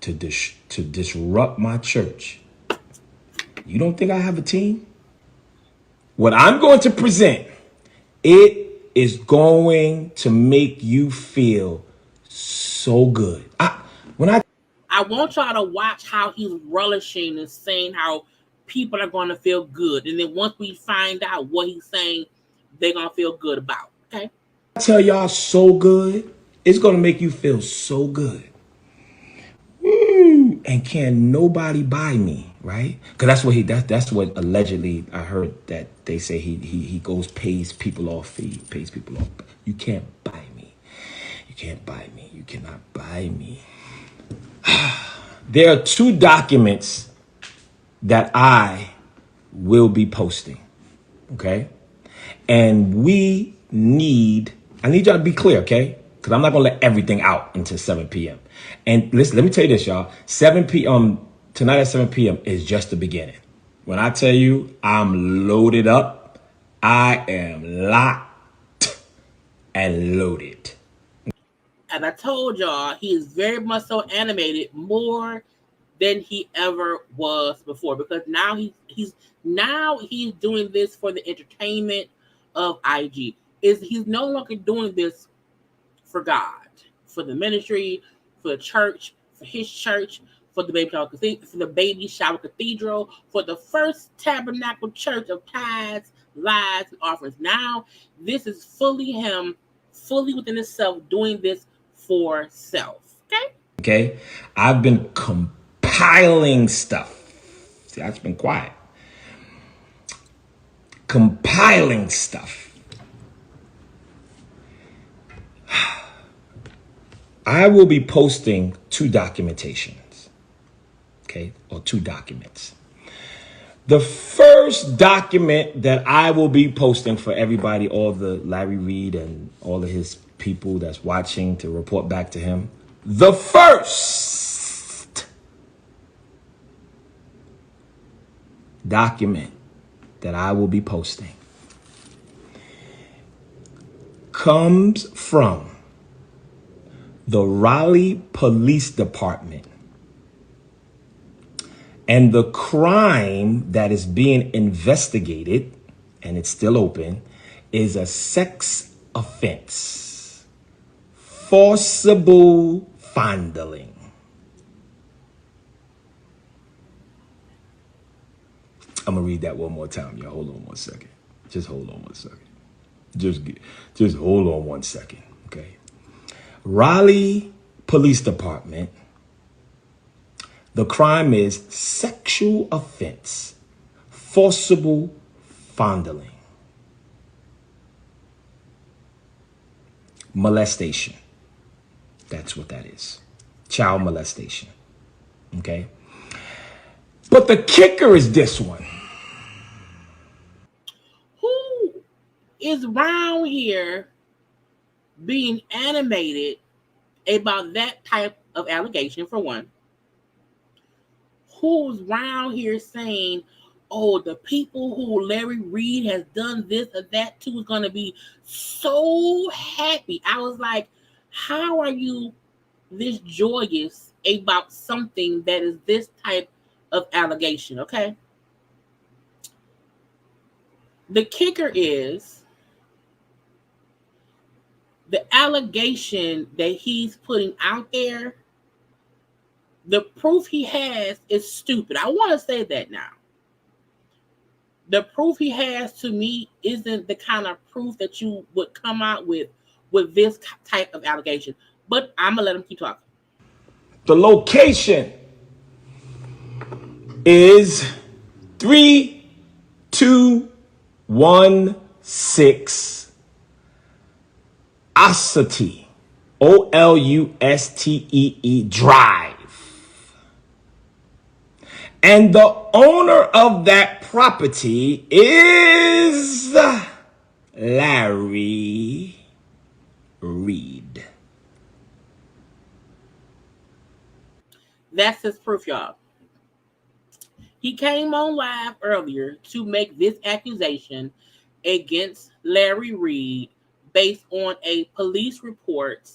to disrupt my church. You don't think I have a team? What I'm going to present, it is going to make you feel so good. I want y'all to watch how he's relishing and saying how people are going to feel good. And then once we find out what he's saying, they're going to feel good about. Okay? I tell y'all so good, it's going to make you feel so good. And can nobody buy me, right? Because that's what allegedly I heard that they say he pays people off. You can't buy me. You can't buy me. You cannot buy me. There are 2 documents that I will be posting. Okay? And I need y'all to be clear, okay? Because I'm not going to let everything out until 7 p.m. And listen, let me tell you this, y'all. 7 p.m. Tonight at 7 p.m. is just the beginning. When I tell you I'm loaded up, I am locked and loaded. And I told y'all, he is very much so animated, more than he ever was before, because now he's doing this for the entertainment of IG. He's no longer doing this for God, for the ministry, for the church, for his church, for the baby shower cathedral, for the first tabernacle church of tithes, lives, and offerings. Now this is fully him, fully within himself, doing this for self. Okay? I've been compiling stuff. See, I've been quiet. Compiling stuff. I will be posting 2 documentations. Okay? Or 2 documents. The first document that I will be posting for everybody, all the Larry Reid and all of his people that's watching to report back to him. The first document that I will be posting comes from the Raleigh Police Department. And the crime that is being investigated, and it's still open, is a sex offense. Forcible fondling. I'm gonna read that one more time, y'all. Hold on one second. Just hold on one second. Just hold on one second, okay? Raleigh Police Department. The crime is sexual offense, forcible fondling, molestation. That's what that is. Child molestation. Okay. But the kicker is this one. Who is around here being animated about that type of allegation, for one? Who's around here saying, oh, the people who Larry Reid has done this or that to is going to be so happy? I was like, how are you this joyous about something that is this type of allegation? Okay. The kicker is the allegation that he's putting out there, the proof he has is stupid. I want to say that now. The proof he has, to me, isn't the kind of proof that you would come out with this type of allegation. But I'm going to let him keep talking. The location is 3216 Olustie, Olustee Drive. And the owner of that property is Larry Reid. That's his proof, y'all. He came on live earlier to make this accusation against Larry Reid based on a police report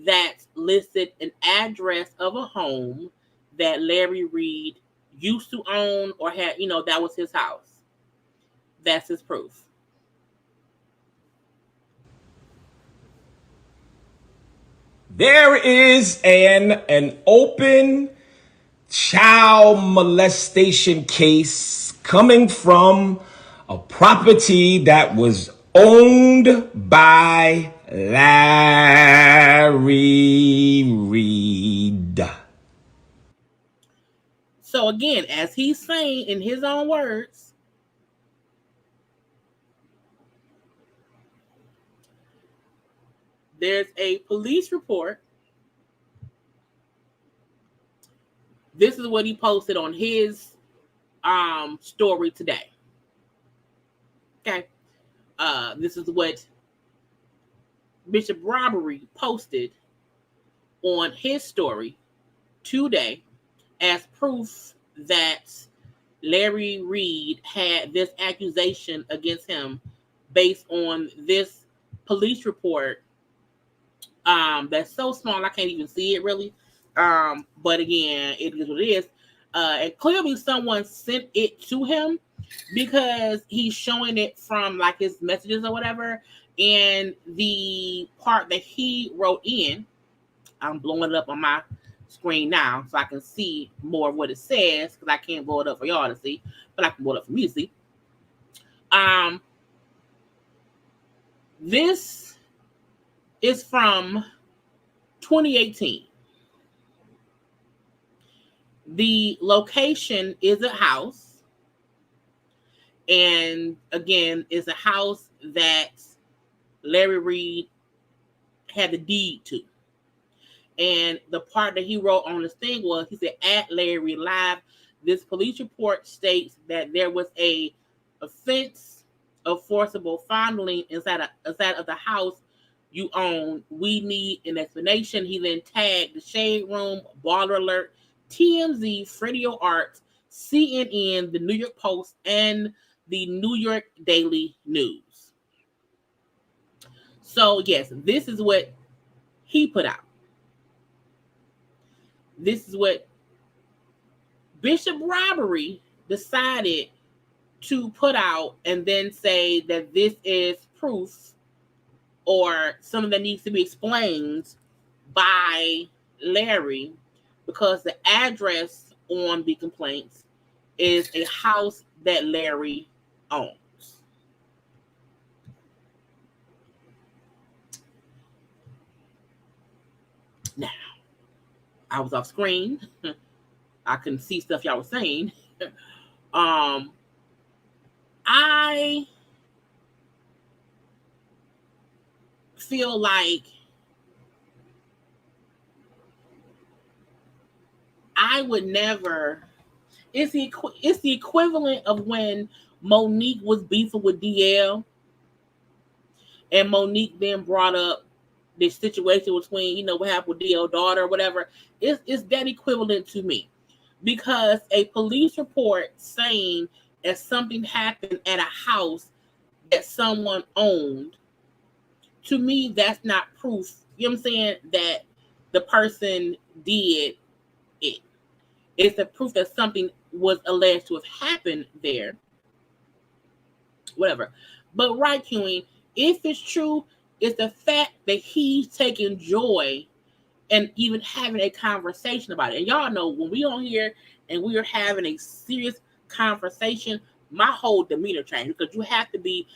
that listed an address of a home that Larry Reid used to own or had, that was his house. That's his proof. There is an open child molestation case coming from a property that was owned by Larry Reid. So again, as he's saying in his own words, there's a police report. This is what he posted on his story today. Okay. This is what Bishop Robbery posted on his story today as proof that Larry Reid had this accusation against him based on this police report that's so small I can't even see it really. But again, it is what it is. And clearly someone sent it to him because he's showing it from like his messages or whatever. And the part that he wrote in, I'm blowing it up on my screen now so I can see more of what it says because I can't blow it up for y'all to see, but I can blow it up for me to see. This is from 2018. The location is a house. And again, it's a house that Larry Reid had the deed to. And the part that he wrote on this thing was, he said, at Larry Reid Live, this police report states that there was a offense of forcible fondling inside of the house you own. We need an explanation. He then tagged the Shade Room, Baller Alert, TMZ, Fredio Arts, CNN, the New York Post, and the New York Daily News. So yes, this is what he put out. This is what Bishop Robbery decided to put out and then say that this is proof or something that needs to be explained by Larry because the address on the complaints is a house that Larry owns. Now, I was off screen. I couldn't see stuff y'all was saying. I feel like I would never. It's the equivalent of when Monique was beefing with DL, and Monique then brought up this situation between, what happened with DL daughter or whatever. It's that equivalent to me, because a police report saying that something happened at a house that someone owned, to me, that's not proof. You know what I'm saying? That the person did it. It's a proof that something was alleged to have happened there. Whatever. But right, Queen, if it's true, it's the fact that he's taking joy and even having a conversation about it. And y'all know when we on here and we are having a serious conversation, my whole demeanor changed, because you have to be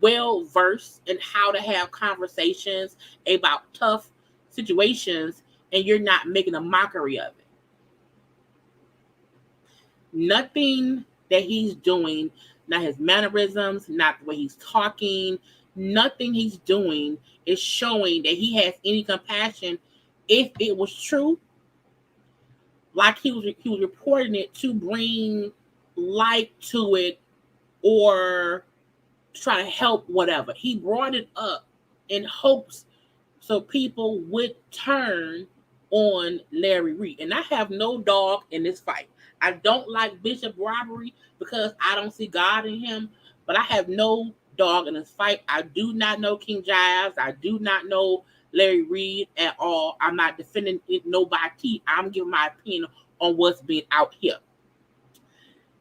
well versed in how to have conversations about tough situations, and you're not making a mockery of it. Nothing that he's doing, not his mannerisms, not the way he's talking, nothing he's doing is showing that he has any compassion. If it was true, like he was reporting it to bring light to it or try to help, whatever. He brought it up in hopes so people would turn on Larry Reid. And I have no dog in this fight. I don't like Bishop Robbery because I don't see God in him, but I have no dog in this fight. I do not know King Jives. I do not know Larry Reid at all. I'm not defending nobody. I'm giving my opinion on what's being out here.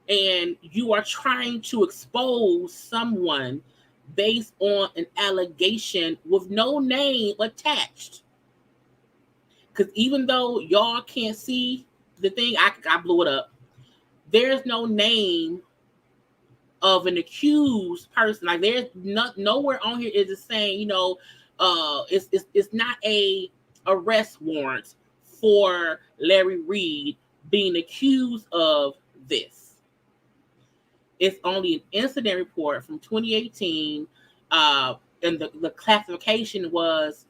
And you are trying to expose someone based on an allegation with no name attached. Because even though y'all can't see the thing, I blew it up. There's no name of an accused person. Like, there's nowhere on here is it saying, it's not a arrest warrant for Larry Reid being accused of this. It's only an incident report from 2018, and the classification was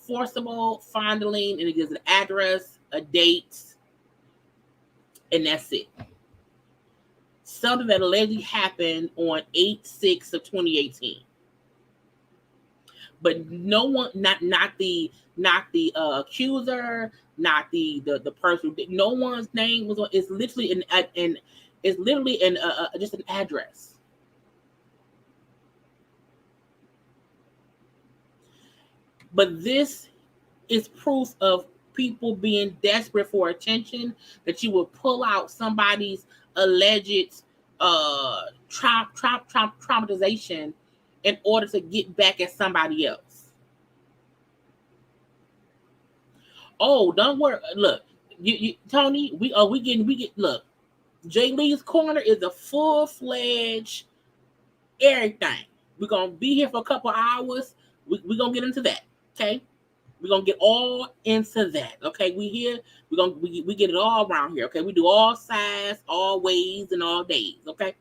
forcible fondling, and it gives an address, a date, and that's it. Something that allegedly happened on 8/6 of 2018. But no one, not the accuser, not the person. No one's name was on. It's literally just an address. But this is proof of people being desperate for attention, that you will pull out somebody's alleged traumatization in order to get back at somebody else. Oh, don't worry. Look, you Tony, we get look. JayLeesCorner is a full-fledged everything. We're gonna be here for a couple hours. We're gonna get into that. Okay. We're gonna get all into that. Okay. We get it all around here. Okay. We do all sides, all ways, and all days. Okay.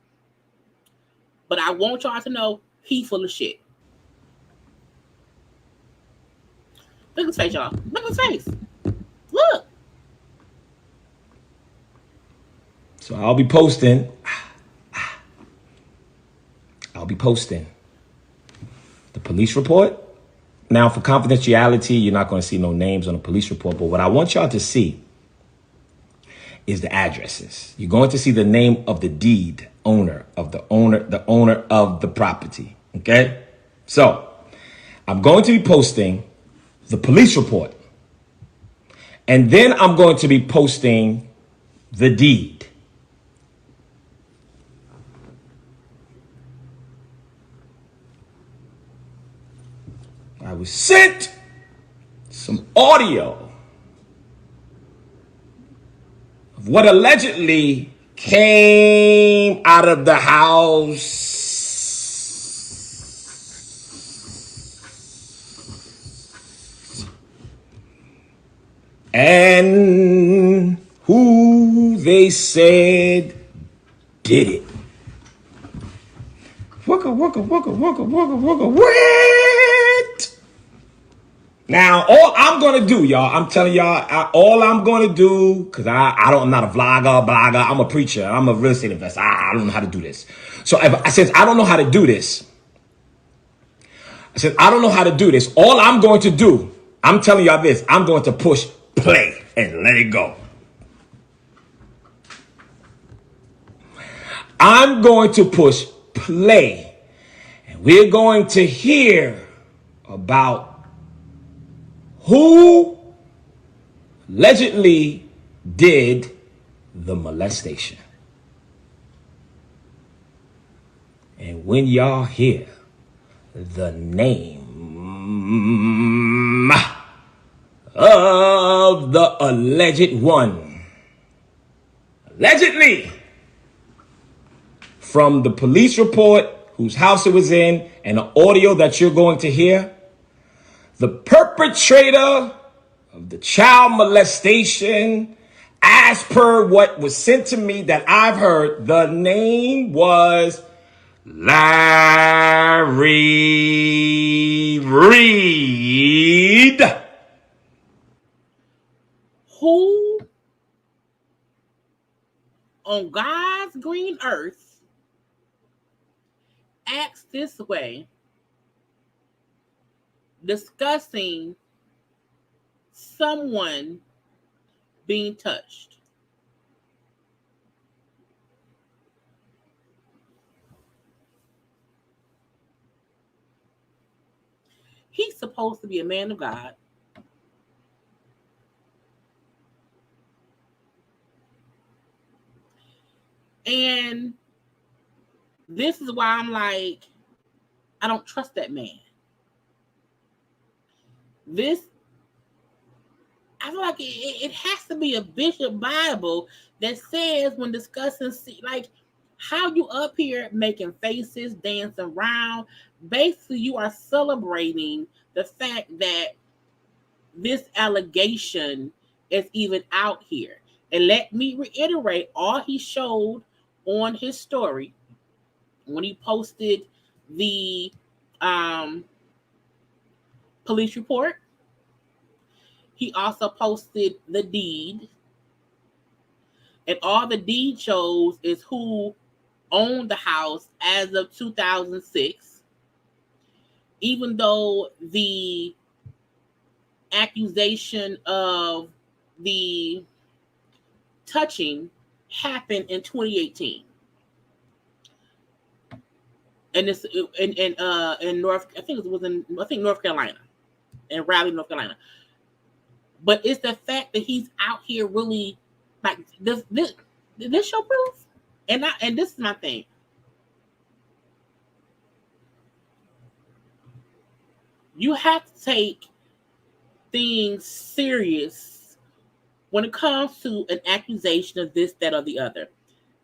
But I want y'all to know he full of shit. Look at his face, y'all. Look at his face. Look. So I'll be posting the police report. Now, for confidentiality, you're not going to see no names on the police report. But what I want y'all to see is the addresses. You're going to see the name of the deed owner of the owner of the property. Okay? So I'm going to be posting the police report. And then I'm going to be posting the deed. I was sent some audio of what allegedly came out of the house and who they said did it. Wooka, wooka, wooka, wooka, wooka, wooka, what? Now, all I'm going to do, y'all, I'm telling y'all, all I'm going to do, because I'm not a blogger, I'm a preacher, I'm a real estate investor. I don't know how to do this. So since I don't know how to do this, all I'm going to do, I'm telling y'all this, I'm going to push play and let it go. I'm going to push play, and we're going to hear about who allegedly did the molestation. And when y'all hear the name of the alleged one, allegedly, from the police report, whose house it was in, and the audio that you're going to hear, the perpetrator of the child molestation, as per what was sent to me that I've heard, the name was Larry Reid. Who on God's green earth acts this way, discussing someone being touched? He's supposed to be a man of God. And this is why I'm like, I don't trust that man. I feel like it has to be a Bishop Bible that says when discussing, like, how you up here making faces, dancing around. Basically, you are celebrating the fact that this allegation is even out here. And let me reiterate, all he showed on his story when he posted the police report, he also posted the deed. And all the deed shows is who owned the house as of 2006. Even though the accusation of the touching happened in 2018. And this in North, I think North Carolina, in Raleigh, North Carolina. But it's the fact that he's out here really, like, this show proof. And this is my thing. You have to take things serious when it comes to an accusation of this, that, or the other.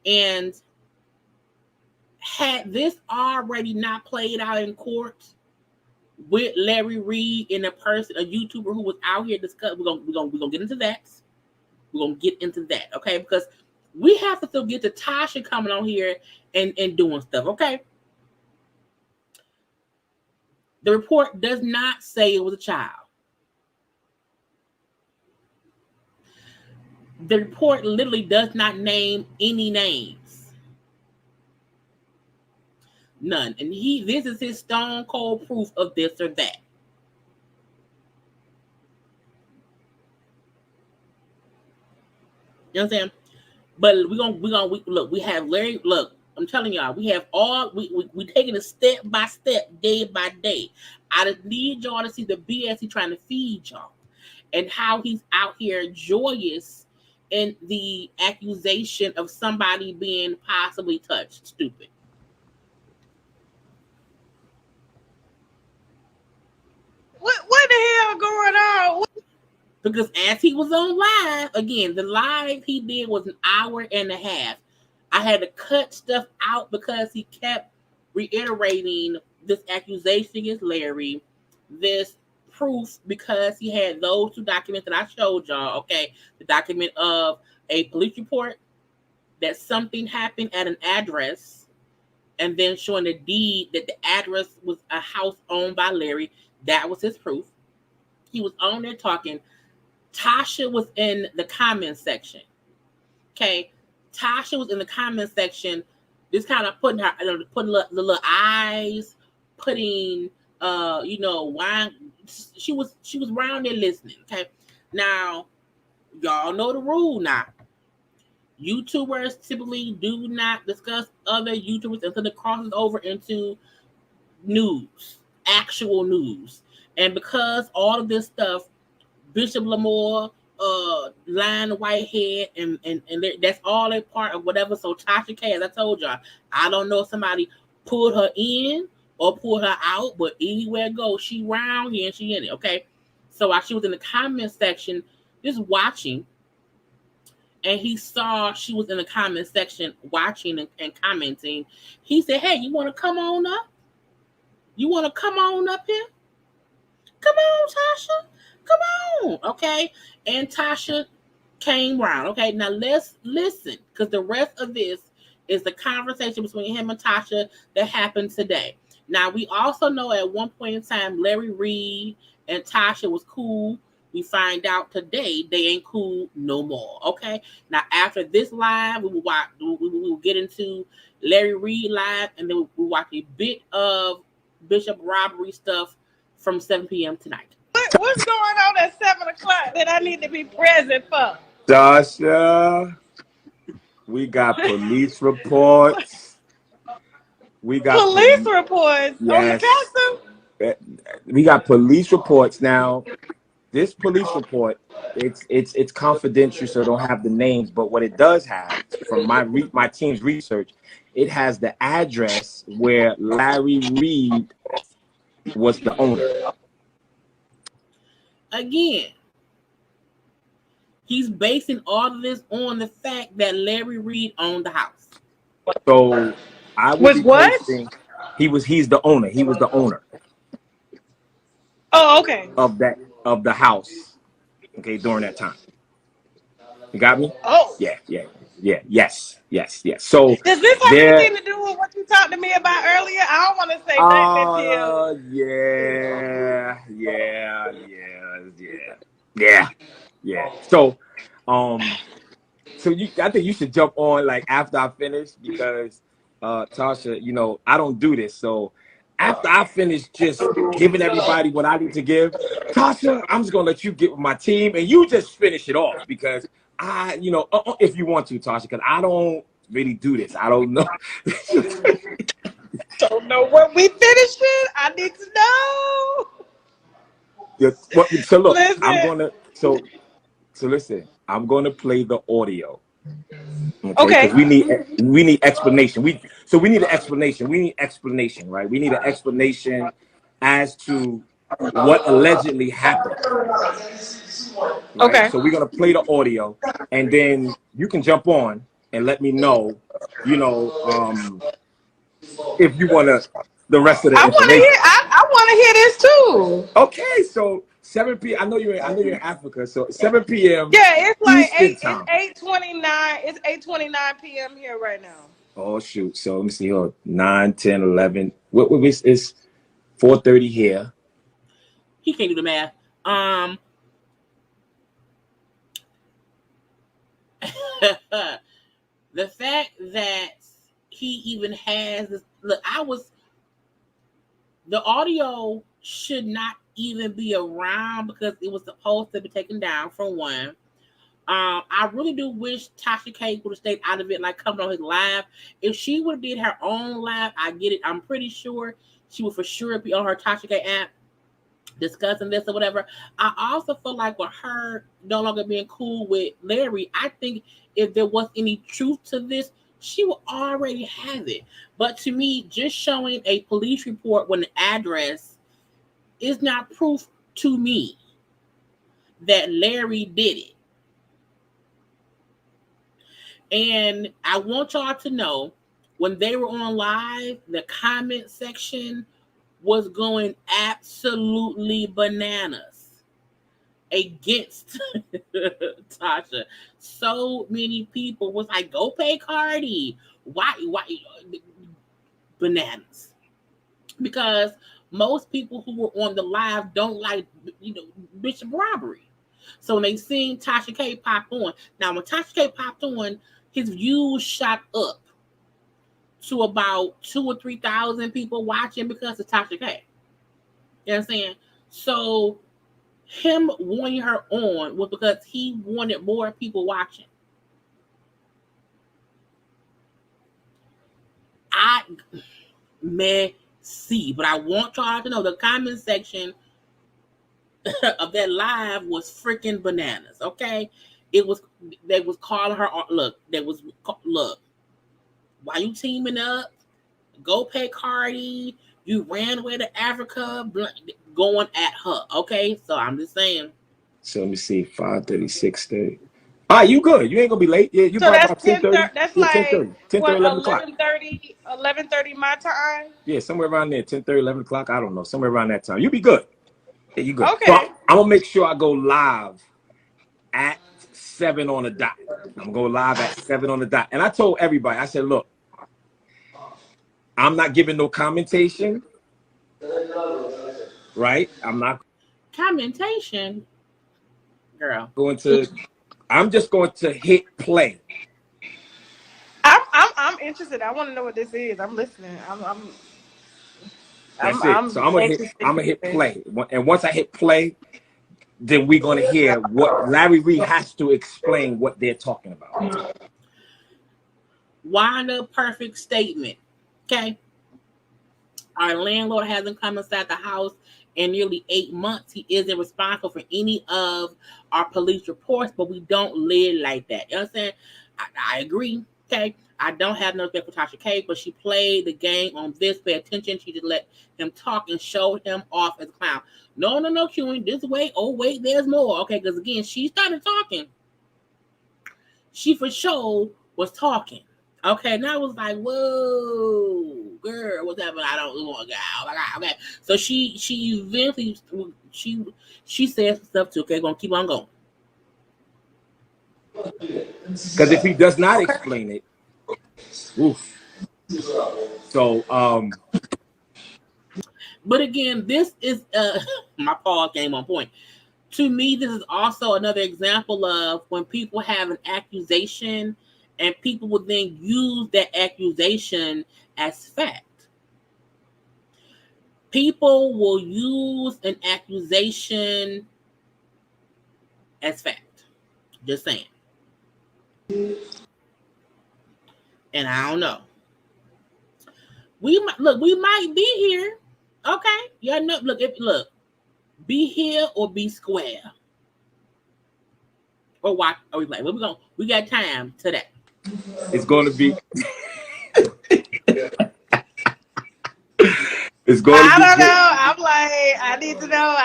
And had this already not played out in court with Larry Reid and a YouTuber who was out here discussing, we're gonna get into that. We're gonna get into that, okay? Because we have to still get to Tasha coming on here and doing stuff, okay? The report does not say it was a child. The report literally does not name any names. None. And this is his stone cold proof of this or that. You know what I'm saying? But look, we have Larry, look, I'm telling y'all, we have we taking it step by step, day by day. I just need y'all to see the BS he's trying to feed y'all and how he's out here joyous in the accusation of somebody being possibly touched. Stupid. What the hell going on? Because as he was on live, again, the live he did was an hour and a half. I had to cut stuff out because he kept reiterating this accusation against Larry, this proof because he had those two documents that I showed y'all. Okay, the document of a police report that something happened at an address, and then showing the deed that the address was a house owned by Larry. That was his proof. He was on there talking. Tasha was in the comments section. Okay, Tasha was in the comments section, just kind of putting the little eyes, putting why she was around there listening. Okay, now y'all know the rule now. YouTubers typically do not discuss other YouTubers until it crosses over into news, actual news. And because all of this stuff, Bishop Lamore, Lion Whitehead, and that's all a part of whatever. So Tasha K, as I told y'all, I don't know if somebody pulled her in or pulled her out, but anywhere it goes, she round here and she in it. Okay, so while she was in the comment section, just watching, and he saw she was in the comment section watching and commenting, he said, "Hey, you want to come on up? You want to come on up here? Come on, Tasha. Come on." Okay. And Tasha came round. Okay. Now let's listen, because the rest of this is the conversation between him and Tasha that happened today. Now, we also know at one point in time, Larry Reid and Tasha was cool. We find out today they ain't cool no more. Okay. Now, after this live, we will get into Larry Reid live, and then we'll watch a bit of Bishop Robbery stuff from 7 p.m. tonight. What's going on at 7 o'clock that I need to be present for? Tasha, we got police reports. We got Police reports on the yes. castle? We got police reports now. This police report, it's confidential, so I don't have the names. But what it does have, from my team's research, it has the address where Larry Reid was the owner. Again, he's basing all of this on the fact that Larry Reid owned the house. So I would be placing. He's the owner. He was the owner. Oh, okay. Of the house. Okay, during that time. You got me? Oh. Yeah. Yes. So does this have anything to do with what you talked to me about earlier? I don't want to say nothing until yeah. So I think you should jump on like after I finish, because Tasha, I don't do this. So after I finish just giving everybody what I need to give, Tasha, I'm just gonna let you get with my team and you just finish it off, because if you want to, Tasha, because I don't really do this. I don't know. Don't know when we finish it. I need to know. So look, listen. listen. I'm gonna play the audio. Okay. Because we need explanation. We need an explanation. We need explanation, right? We need an explanation as to what allegedly happened. Right? Okay. So we're gonna play the audio, and then you can jump on and let me know, if you wanna the rest of the information. I wanna hear this too. Okay, so 7 p.m. I know you're in Africa, so 7 p.m. Yeah, it's like Eastern time. It's 8:29. It's 8:29 p.m. here right now. Oh shoot! So let me see here. 9, 10, 11. What is 4:30 here? He can't do the math. The fact that he even has this. Look, the audio should not even be around because it was supposed to be taken down, for one. I really do wish Tasha K would have stayed out of it, like coming on his live. If she would have did her own live, I get it. I'm pretty sure she would for sure be on her Tasha K app discussing this or whatever. I also feel like with her no longer being cool with Larry, I think if there was any truth to this, she would already have it. But to me, just showing a police report with an address is not proof to me that Larry did it. And I want y'all to know, when they were on live, the comment section was going absolutely bananas against Tasha. So many people was like, "Go pay Cardi." Why? Bananas? Because most people who were on the live don't like, Bishop Robbery. So when they seen Tasha K pop on, now when Tasha K popped on, his views shot up to about 2,000 or 3,000 people watching because of Tasha K. You know what I'm saying? So him wanting her on was because he wanted more people watching. I may see, but I want y'all to know the comment section of that live was freaking bananas. Okay, they was calling her. Look, why you teaming up? Go pay Cardi. You ran away to Africa, going at her. Okay, so I'm just saying. So let me see, 5:30, 6:30. All right, you good. You ain't gonna be late. Yeah, you So probably that's about 10:30. That's Yeah, like 10:30. 10:30, what, 11 o'clock. 11:30 my time. Yeah, somewhere around there, 10:30, 11 o'clock. I don't know, somewhere around that time. You be good. Yeah, you good. So Okay. I'm gonna make sure I go live at 7 on the dot. I'm gonna go live at 7 on the dot. And I told everybody, I said, look, I'm not giving no commentation. Right? I'm not Commentation, girl. I'm just going to hit play. I'm interested. I want to know what this is. I'm listening. That's it. I'm So I'm anxious to gonna hear hit this. play. And once I hit play, then we're gonna hear what Larry Reid has to explain what they're talking about. Wind up perfect statement. Okay. Our landlord hasn't come inside the house in nearly 8 months. He isn't responsible for any of our police reports, but we don't live like that. You know what I'm saying? I agree. Okay. I don't have no respect for Tasha K, but she played the game on this. Pay attention. She just let him talk and showed him off as a clown. No, queuing this way. Oh, wait, there's more. Okay, because again, she started talking. She for sure was talking. Okay, and I was like, whoa, girl, what's happening? I don't want to go. Oh my God, okay. So she eventually she said some stuff too. Okay, gonna keep on going. Because if he does not explain it, oof. So but again, this is my pause game on point. To me, this is also another example of when people have an accusation and people will then use that accusation as fact. People will use an accusation as fact. Just saying. And I don't know. We might be here. Okay. Yeah, no, look, be here or be square. Or watch or replay. We got time today. it's gonna be it's going to I be don't good. know. I'm like, I need to know.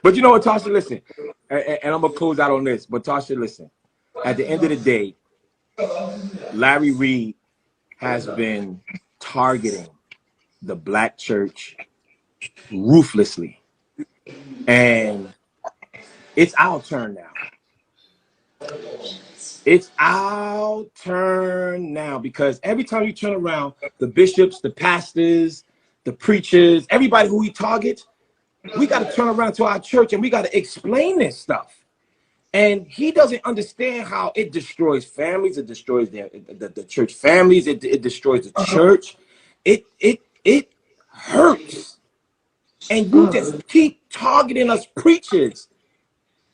But you know what, Tasha, listen. And I'm gonna close out on this. But Tasha, listen. At the end of the day, Larry Reid has been targeting the black church ruthlessly. And it's our turn now. It's our turn now, because every time you turn around, the bishops, the pastors, the preachers, everybody who he targets, we got to turn around to our church and we got to explain this stuff. And he doesn't understand how it destroys families. It destroys the church families. It destroys the church. It hurts. And you just keep targeting us preachers.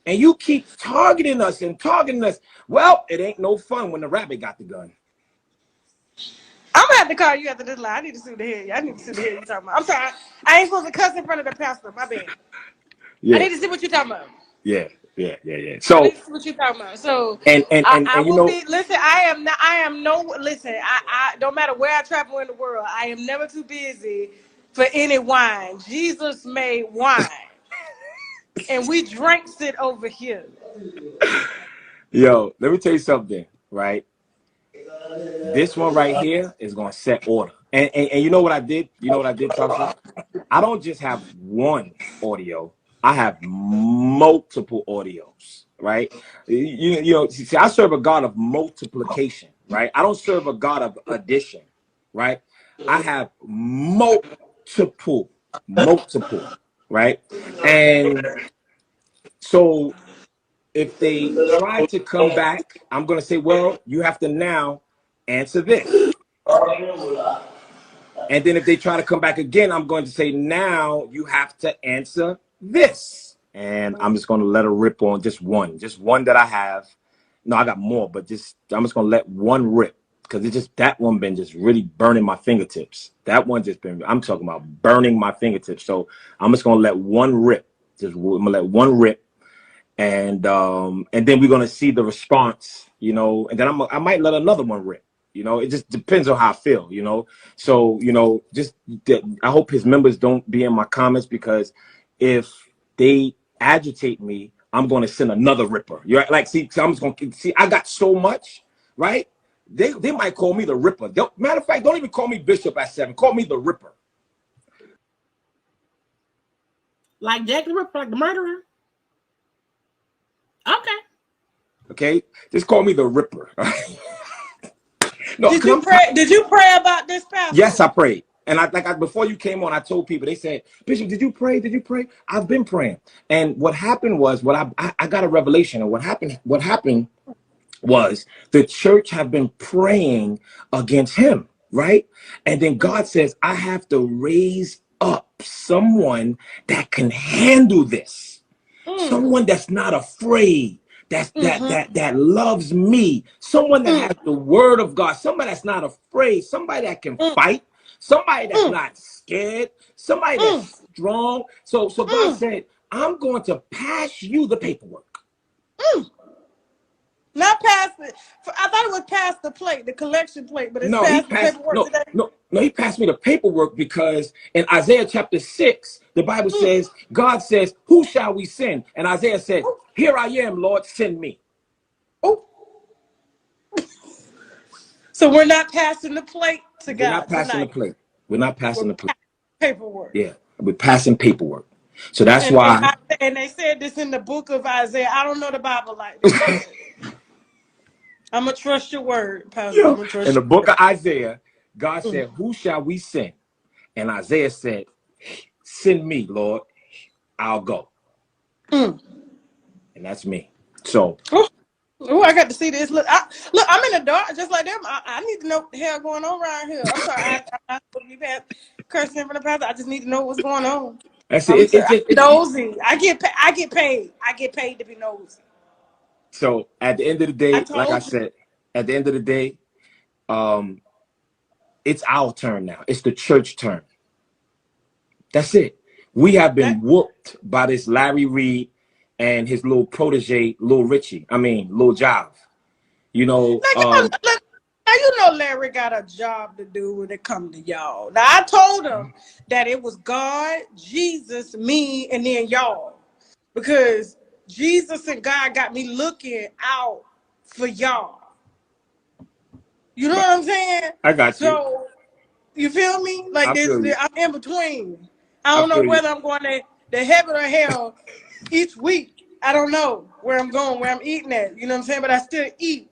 And you keep targeting us and targeting us. Well, it ain't no fun when the rabbit got the gun. I'm gonna have to call you after this line. I need to see the head. I need to see the head you talking about. I'm sorry. I ain't supposed to cuss in front of the pastor. My bad. Yeah. I need to see what you're talking about. Yeah. So So this is what you're talking about. So and I you will know, be. Listen, I am no. Listen, I don't matter where I travel in the world. I am never too busy for any wine. Jesus made wine, and we drinks it over here. Yo, let me tell you something, right? This one right here is gonna set order. And you know what I did? You know what I did, Tasha? I don't just have one audio. I have multiple audios, right? You know, see, I serve a God of multiplication, right? I don't serve a God of addition, right? I have multiple, right? And so if they try to come back, I'm going to say, well, you have to now answer this. And then if they try to come back again, I'm going to say, now you have to answer this. And I'm just going to let her rip on just one that I have. No, I got more, but I'm just going to let one rip because it's just that one been just really burning my fingertips. That one just been, I'm talking about burning my fingertips. So I'm just going to let one rip. I'm going to let one rip. And then we're gonna see the response, you know, and then I might let another one rip, you know. It just depends on how I feel, you know. So, you know, I hope his members don't be in my comments because if they agitate me, I'm gonna send another ripper. You're like, see, I'm just gonna see. I got so much, right? They might call me the Ripper. Matter of fact, don't even call me Bishop at 7. Call me the Ripper. Like Jack the Ripper, like the murderer. Okay, just call me the Ripper. No, did you pray? Did you pray about this, Pastor? Yes, I prayed. And before you came on, I told people, they said, Bishop, did you pray? Did you pray? I've been praying. And what happened was, I got a revelation. And what happened was the church have been praying against him, right? And then God says, I have to raise up someone that can handle this. Someone that's not afraid. That loves me, someone that has the word of God, somebody that's not afraid, somebody that can fight, somebody that's not scared, somebody that's strong. So God said, I'm going to pass you the paperwork. Not past it. I thought it was past the plate, the collection plate, but it's past the paperwork today. No, he passed me the paperwork because in Isaiah chapter 6, the Bible says, God says, who shall we send? And Isaiah said, here I am, Lord, send me. Oh. So we're not passing the plate to God. We're not passing the plate. We're not passing the plate. Paperwork. Yeah, we're passing paperwork. So that's why. And they said this in the book of Isaiah. I don't know the Bible like this. I'm going to trust your word, Pastor. I'm gonna trust in the book of Isaiah, God said, who shall we send? And Isaiah said, send me, Lord. I'll go. And that's me. So. Oh, I got to see this. Look, I'm in the dark just like them. I need to know what the hell going on around here. I'm sorry. I'm not supposed to be cursing in front of the pastor. I just need to know what's going on. That's it. It's nosy. I get paid. I get paid to be nosy. So at the end of the day, like I said, at the end of the day, it's our turn now. It's the church turn. That's it. We have been whooped by this Larry Reid and his little protege, Lil Jive. You know, now you know Larry got a job to do when it comes to y'all. Now I told him that it was God, Jesus, me, and then y'all. Because Jesus and God got me looking out for y'all. You know what I'm saying? I got you. So you feel me? Like I'm in between. I don't know whether I'm going to heaven or hell each week. I don't know where I'm going, where I'm eating at. You know what I'm saying? But I still eat.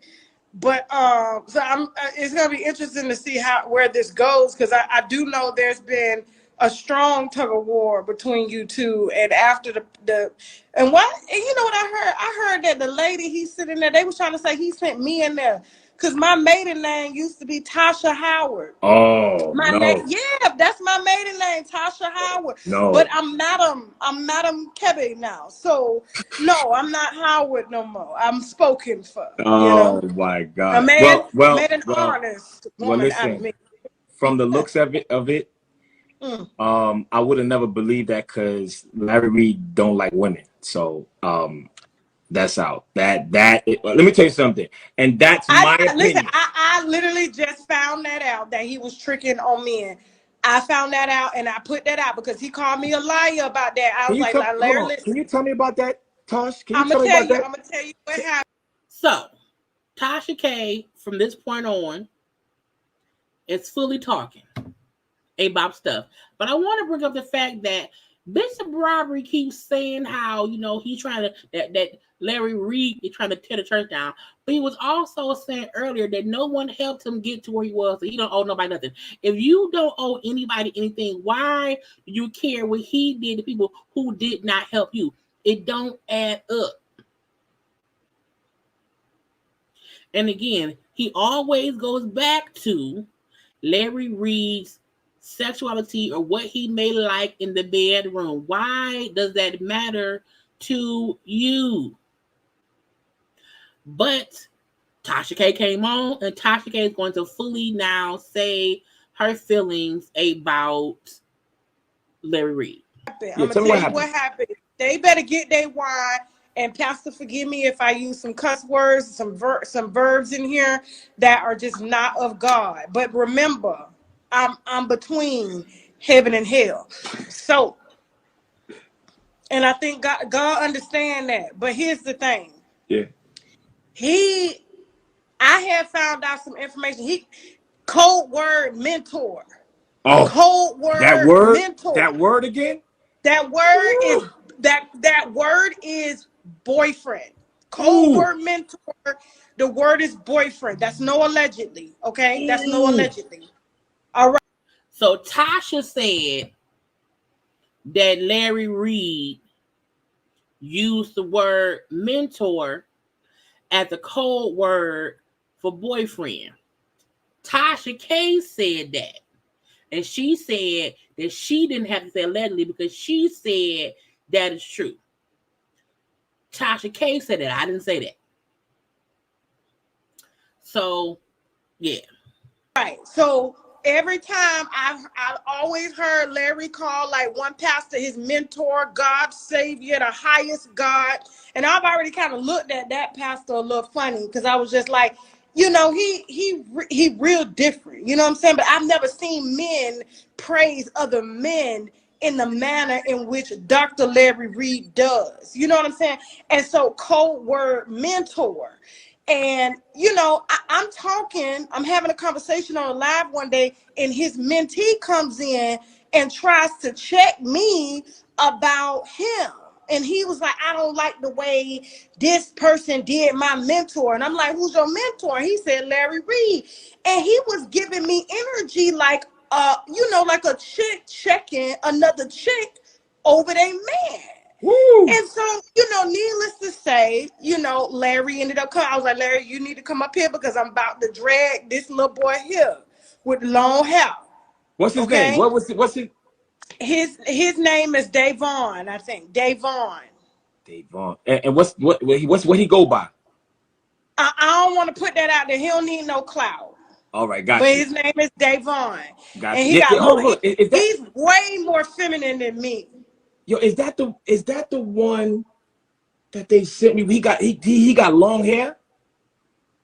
But so it's gonna be interesting to see where this goes, because I do know there's been a strong tug of war between you two, and after the and what, and you know what I heard that the lady he's sitting there, they was trying to say he sent me in there because my maiden name used to be Tasha Howard. Oh, my name, yeah, that's my maiden name, Tasha Howard. No, but I'm Madam Kebe now, so no, I'm not Howard no more. I'm spoken for. Oh, you know? My God! A man made an honest woman listen, out of me. From the looks of it, I would have never believed that because Larry Reid don't like women. So that's out. Let me tell you something, and that's my opinion. Listen, I literally just found that out, that he was tricking on men. I found that out, and I put that out because he called me a liar about that. I was like, Larry, listen. Can you tell me about that? Tosh, can you tell me about that? I'm gonna tell you what happened. So, Tasha K, from this point on, is fully talking about stuff. But I want to bring up the fact that Bishop Robbery keeps saying how, he's trying to, that Larry Reid is trying to tear the church down. But he was also saying earlier that no one helped him get to where he was. So he don't owe nobody nothing. If you don't owe anybody anything, why do you care what he did to people who did not help you? It don't add up. And again, he always goes back to Larry Reid's sexuality or what he may like in the bedroom. Why does that matter to you? But Tasha K came on, and Tasha K is going to fully now say her feelings about Larry Reid. I'm gonna tell you what happened. They better get their wine. And Pastor, forgive me if I use some cuss words, some verbs in here that are just not of God. But remember, I'm between heaven and hell. So, and I think God understand that. But here's the thing. Yeah. I have found out some information. Code word mentor. Oh, code word mentor. That word again? That word is that word is boyfriend. Code word mentor. The word is boyfriend. That's no allegedly. Okay, that's no allegedly. All right. So Tasha said that Larry Reid used the word mentor as a code word for boyfriend. Tasha K said that. And she said that she didn't have to say allegedly because she said that is true. Tasha K said that. I didn't say that. So, yeah. Right. So every time I've always heard Larry call like one pastor his mentor, God, Savior, the highest God. And I've already kind of looked at that pastor a little funny because I was just like, he real different. You know what I'm saying? But I've never seen men praise other men in the manner in which Dr. Larry Reid does. You know what I'm saying? And so code word mentor. And, I'm having a conversation on a live one day, and his mentee comes in and tries to check me about him. And he was like, I don't like the way this person did my mentor. And I'm like, who's your mentor? And he said, Larry Reid. And he was giving me energy like a chick checking another chick over their man. Woo. And so, needless to say, Larry ended up coming. I was like, Larry, you need to come up here because I'm about to drag this little boy here with long hair. What's his name? What's his name is Davon, I think. Davon. And what he go by? I don't want to put that out there. He don't need no clout. All right, got but you. His name is Davon. Gotcha. And Hold on. He's way more feminine than me. Yo, is that the one that they sent me? He got long hair?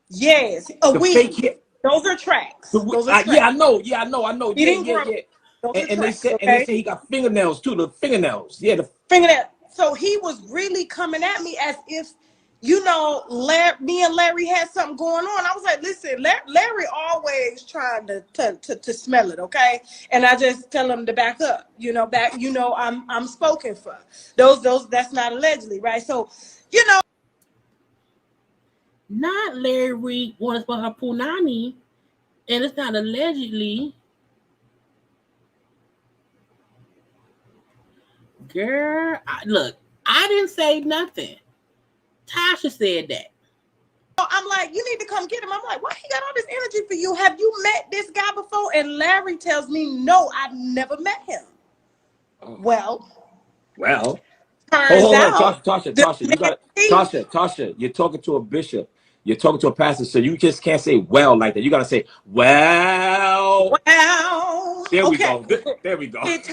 Yes. Fake hair. Those are tracks. Those are tracks. Yeah, I know. He didn't grow. Those are tracks, and they say he got fingernails too. The fingernails. Yeah, the fingernails. So he was really coming at me as if, me and Larry had something going on. I was like, listen, Larry always trying to smell it, okay? And I just tell him to back up, I'm spoken for. Those that's not allegedly, right? So, not Larry Reid wants for her punani, and it's not allegedly. Girl, look, I didn't say nothing. Tasha said that. I'm like, you need to come get him. I'm like, why he got all this energy for you? Have you met this guy before? And Larry tells me, no, I've never met him. Oh. Well. Hold on, Tasha, you got Tasha, you're talking to a bishop. You're talking to a pastor, so you just can't say well like that. You got to say, well. There we go. There we go. It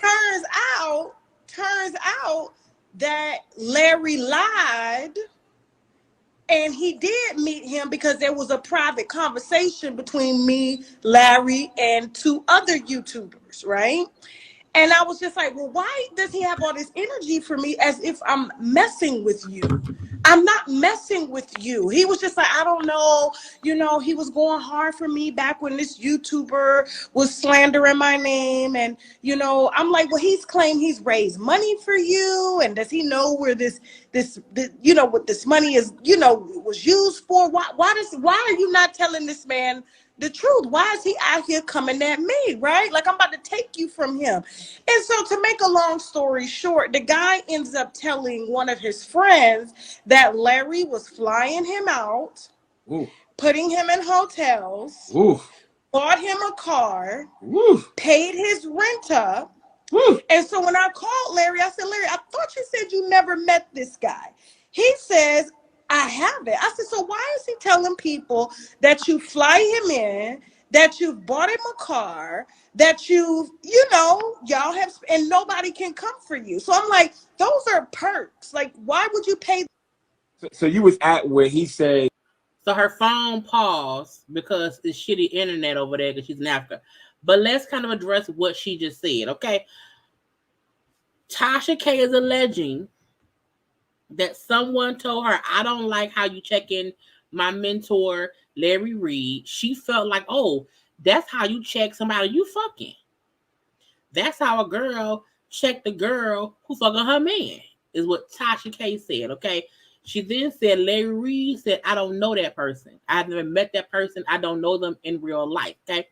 turns out that Larry lied. And he did meet him because there was a private conversation between me, Larry, and two other YouTubers, right? And I was just like, well, why does he have all this energy for me as if I'm messing with you? I'm not messing with you. He was just like, I don't know. You know, he was going hard for me back when this YouTuber was slandering my name. And, you know, I'm like, well, he's claimed he's raised money for you. And does he know where this you know, what this money is, you know, was used for? Why are you not telling this man the truth? Why is he out here coming at me, right? Like, I'm about to take you from him. And so, to make a long story short, the guy ends up telling one of his friends that Larry was flying him out, putting him in hotels, bought him a car, paid his rent up. And so when I called Larry, I said, Larry, I thought you said you never met this guy. He says, I haven't. I said, so why is he telling people that you fly him in, that you've bought him a car, that you know, y'all have, and nobody can come for you? So I'm like, those are perks. Like, why would you pay? So you was at where he said. So her phone paused because it's shitty internet over there because she's in Africa. But let's kind of address what she just said, okay? Tasha K is alleging that someone told her, I don't like how you check in my mentor, Larry Reid. She felt like, oh, that's how you check somebody you fucking. That's how a girl checked the girl who fucking her man, is what Tasha K said, okay? She then said, Larry Reid said, I don't know that person. I've never met that person. I don't know them in real life, okay?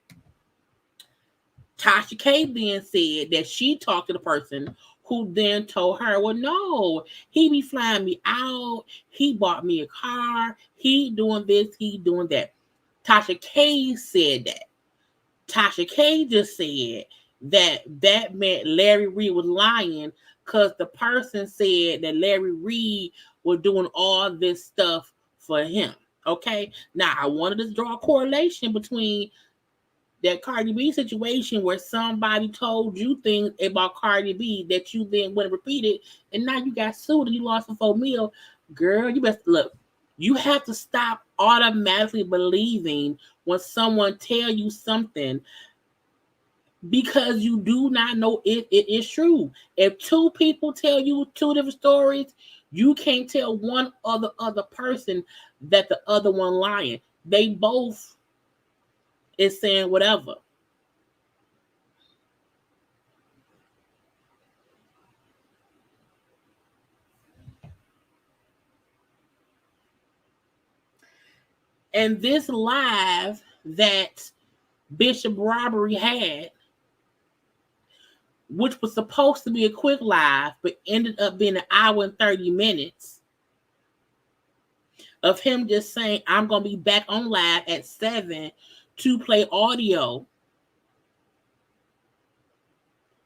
Tasha K then said that she talked to the person who then told her, well, no, he be flying me out. He bought me a car. He doing this. He doing that. Tasha K said that. Tasha K just said that meant Larry Reid was lying because the person said that Larry Reid was doing all this stuff for him. Okay? Now, I wanted to draw a correlation between that Cardi B situation where somebody told you things about Cardi B that you then went and repeated, and now you got sued and you lost for $4 million. Girl, you best look. You have to stop automatically believing when someone tell you something because you do not know if it is true. If two people tell you two different stories, you can't tell one other person that the other one lying. They both is saying whatever. And this live that Bishop Robbery had, which was supposed to be a quick live, but ended up being an hour and 30 minutes of him just saying, I'm going to be back on live at 7 to play audio,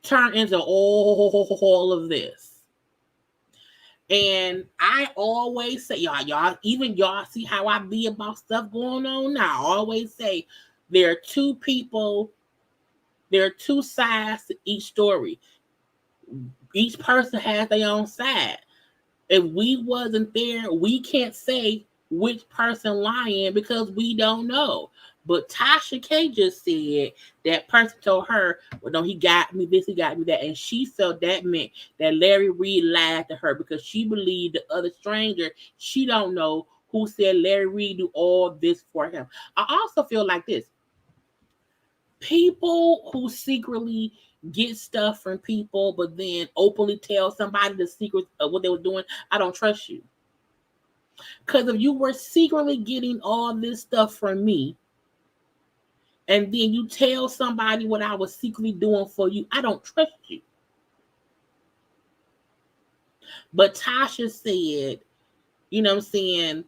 turned into all of this. And I always say, y'all see how I be about stuff going on now. I always say there are two people, there are two sides to each story. Each person has their own side. If we wasn't there, we can't say which person lying because we don't know. But Tasha K just said that person told her, well, no, he got me this, he got me that. And she felt that meant that Larry Reid lied to her because she believed the other stranger she don't know who said Larry Reid do all this for him. I also feel like this. People who secretly get stuff from people, but then openly tell somebody the secrets of what they were doing, I don't trust you. Because if you were secretly getting all this stuff from me, and then you tell somebody what I was secretly doing for you, I don't trust you. But Tasha said, you know what I'm saying,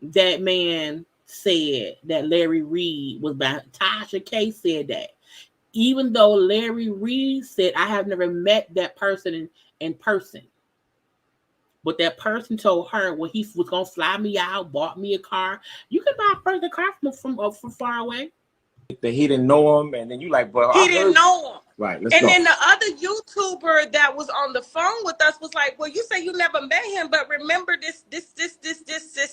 that man said that Larry Reid was bad. Tasha K said that. Even though Larry Reid said, I have never met that person in person. But that person told her when he was going to fly me out, bought me a car. You can buy a person car from far away. That he didn't know him, and then you like, bro, he didn't know him. Right, let's and go. Then the other YouTuber that was on the phone with us was like, well, you say you never met him, but remember this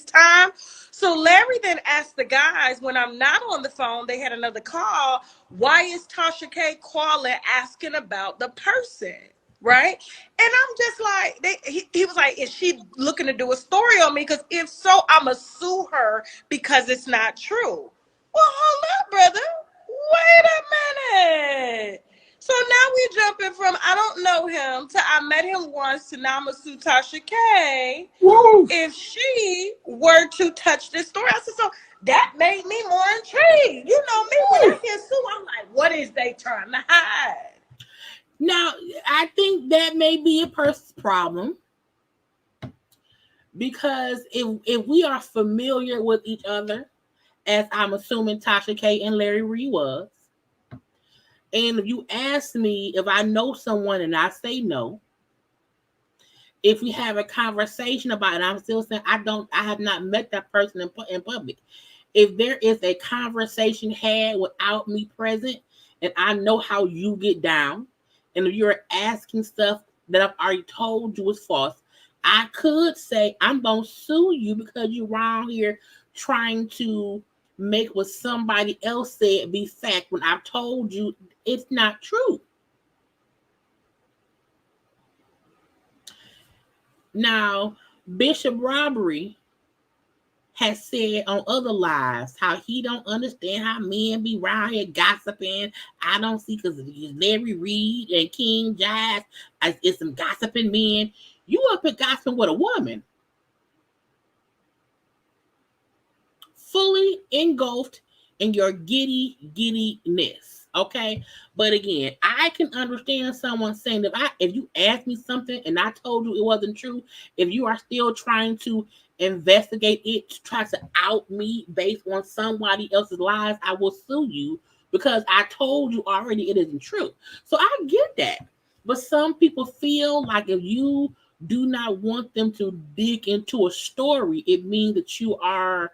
time? So Larry Larry then asked the guys, when I'm not on the phone, they had another call, why is Tasha K calling asking about the person? Right? And I'm just like, he was like, is she looking to do a story on me? Because if so, I'm going to sue her because it's not true. Well, hold up, brother. Wait a minute. So now we're jumping from I don't know him to I met him once to now I'm going to sue Tasha K. Woo. If she were to touch this story. I said, so that made me more intrigued. You know me, when I hear sue, I'm like, what is they trying to hide? Now, I think that may be a person's problem, because if we are familiar with each other, as I'm assuming Tasha K and Larry Reid was, and if you ask me if I know someone and I say no, if we have a conversation about it, I'm still saying I have not met that person in public. If there is a conversation had without me present, and I know how you get down, and if you're asking stuff that I've already told you is false, I could say I'm going to sue you because you're around here trying to make what somebody else said be fact when I've told you it's not true. Now, Bishop Robbery has said on other lives how he don't understand how men be around here gossiping. I don't see, because Larry Reid and King Jive is some gossiping men. You up here gossiping with a woman, fully engulfed in your giddiness. Okay, but again, I can understand someone saying that if you asked me something and I told you it wasn't true, if you are still trying to investigate it to try to out me based on somebody else's lies, I will sue you because I told you already it isn't true. So I get that. But some people feel like if you do not want them to dig into a story, it means that you are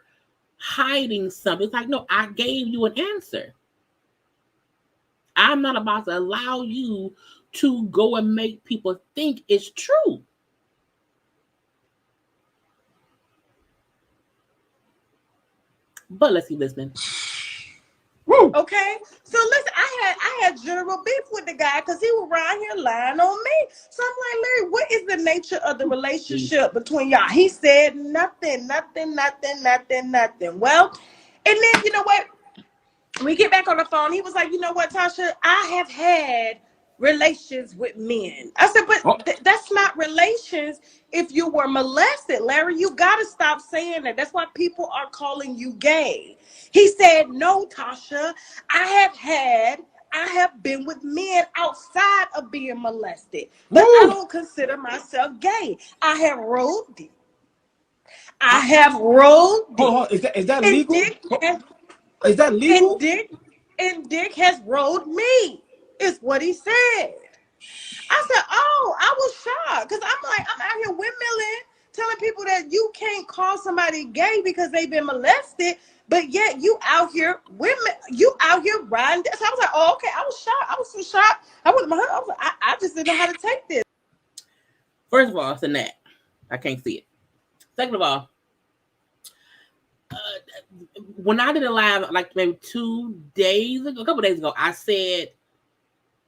hiding something. It's like, no, I gave you an answer. I'm not about to allow you to go and make people think it's true. But let's keep listening. Woo. Okay, so listen, I had general beef with the guy because he was around here lying on me. So I'm like, Larry, what is the nature of the relationship between y'all? He said nothing. Well, and then you know what? When we get back on the phone, he was like, you know what, Tasha, I have had relations with men. I said, but that's not relations if you were molested, Larry. You got to stop saying that. That's why people are calling you gay. He said, no, Tasha, I have been with men outside of being molested, but I don't consider myself gay. I have rolled deep. Hold on. Is that legal? Is that legal? And Dick has rolled me, is what he said. I said, oh, I was shocked because I'm like, I'm out here windmilling, telling people that you can't call somebody gay because they've been molested, but yet you out here riding. So I was like, oh, okay. I was shocked. I was so shocked. I just didn't know how to take this. First of all, it's a gnat. I can't see it. Second of all, when I did a live like maybe 2 days ago, a couple days ago, I said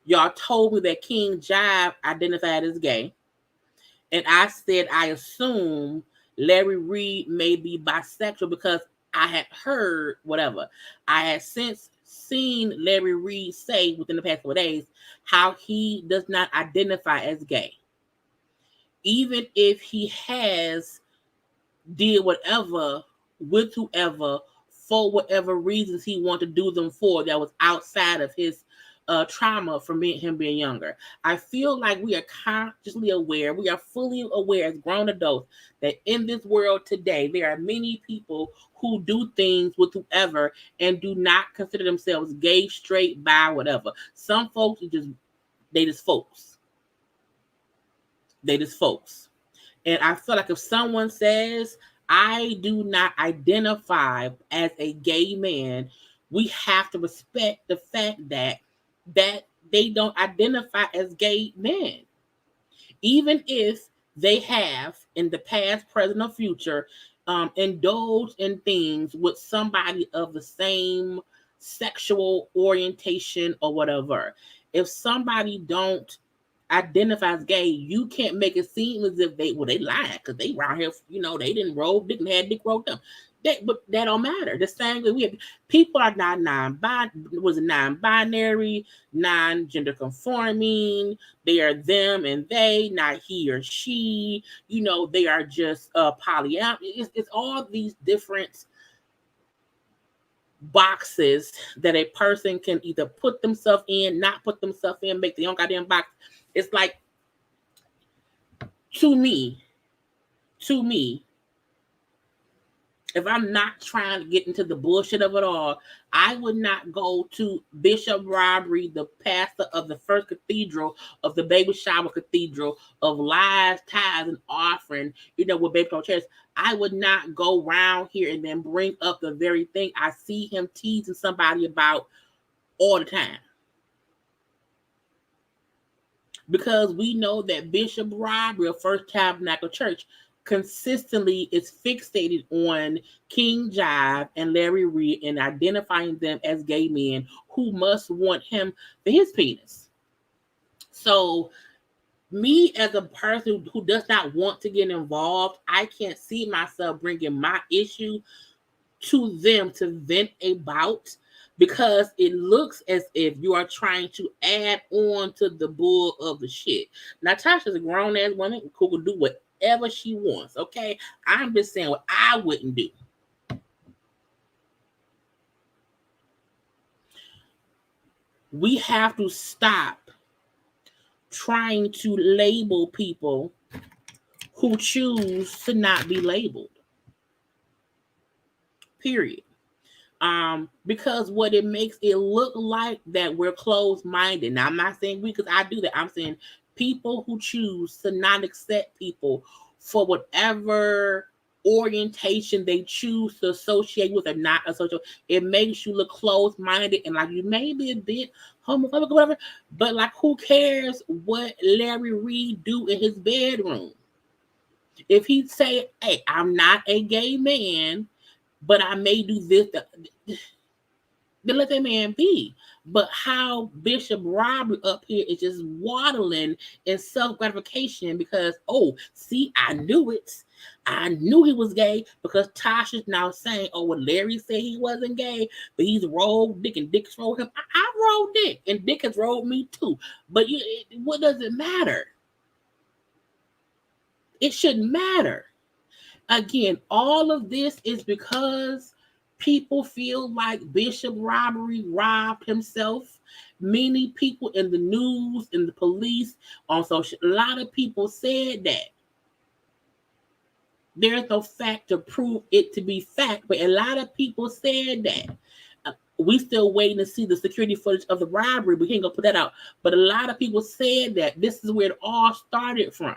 y'all told me that King Jive identified as gay, and I said I assume Larry Reid may be bisexual because I had heard whatever. I had since seen Larry Reid say within the past couple of days how he does not identify as gay, even if he has did whatever with whoever for whatever reasons he wanted to do them for that was outside of his trauma from him being younger. I feel like we are consciously aware, we are fully aware as grown adults that in this world today, there are many people who do things with whoever and do not consider themselves gay, straight, bi, whatever. Some folks they just folks. And I feel like if someone says, I do not identify as a gay man, we have to respect the fact that they don't identify as gay men. Even if they have, in the past, present, or future, indulge in things with somebody of the same sexual orientation or whatever. If somebody don't identify as gay, you can't make it seem as if they lying because they around here, they didn't roll, didn't have dick rolled up. But that don't matter. The same way we have people are not non-binary, non-gender conforming. They are them and they, not he or she. They are just polyamorous. It's all these different boxes that a person can either put themselves in, not put themselves in, make their own goddamn box. It's like, to me, if I'm not trying to get into the bullshit of it all, I would not go to Bishop Robbery, the pastor of the First Cathedral of the Baby Shower Cathedral of lives, tithes, and offering, with Baby Shower Church. I would not go around here and then bring up the very thing I see him teasing somebody about all the time. Because we know that Bishop Robbery of First Tabernacle Church consistently is fixated on King Jive and Larry Reid and identifying them as gay men who must want him for his penis. So me as a person who does not want to get involved, I can't see myself bringing my issue to them to vent about, because it looks as if you are trying to add on to the bull of the shit. Now, Tasha's a grown-ass woman who can do whatever she wants, okay? I'm just saying what I wouldn't do. We have to stop trying to label people who choose to not be labeled. Period. Because what it makes it look like that we're closed-minded. Now, I'm not saying we, because I do that. I'm saying people who choose to not accept people for whatever orientation they choose to associate with or not associate. It makes you look closed-minded and like you may be a bit homophobic or whatever, but like who cares what Larry Reid do in his bedroom? If he say, hey, I'm not a gay man, but I may do this, then let that man be. But how Bishop Robbery up here is just waddling in self-gratification because, oh, see, I knew it. I knew he was gay because Tasha's now saying, oh, well, Larry said he wasn't gay, but he's rolled dick and Dick's rolled him. I rolled dick and Dick has rolled me too. But what does it matter? It shouldn't matter. Again, all of this is because people feel like Bishop Robbery robbed himself. Many people in the news, in the police, on social, a lot of people said that. There's no fact to prove it to be fact, but a lot of people said that. We still waiting to see the security footage of the robbery. We can't go put that out. But a lot of people said that this is where it all started from.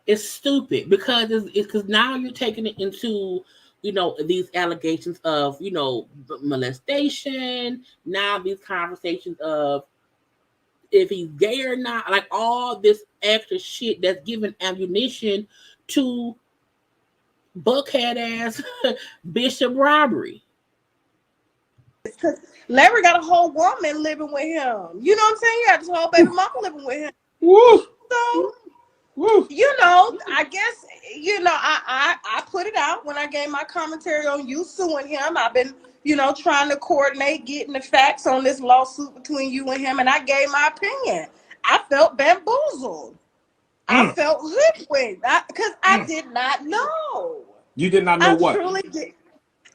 It's stupid because it's because now you're taking it into, these allegations of, molestation. Now these conversations of if he's gay or not, like all this extra shit that's giving ammunition to buckhead ass Bishop Robbery. Because Larry got a whole woman living with him. You know what I'm saying? He got this whole baby mama living with him. Woo. So, woo. I guess, I put it out when I gave my commentary on you suing him. I've been, trying to coordinate getting the facts on this lawsuit between you and him, and I gave my opinion. I felt bamboozled. I felt hoodwinked because I did not know. You did not know I what? Truly did.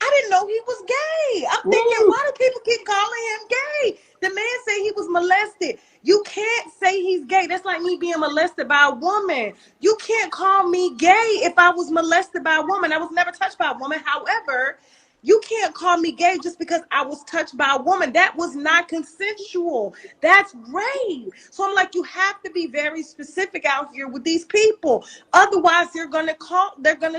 I didn't know he was gay. I'm thinking, why do people keep calling him gay? The man said he was molested. You can't say he's gay. That's like me being molested by a woman. You can't call me gay if I was molested by a woman. I was never touched by a woman. However, you can't call me gay just because I was touched by a woman. That was not consensual. That's rape. So I'm like, you have to be very specific out here with these people. Otherwise, they're gonna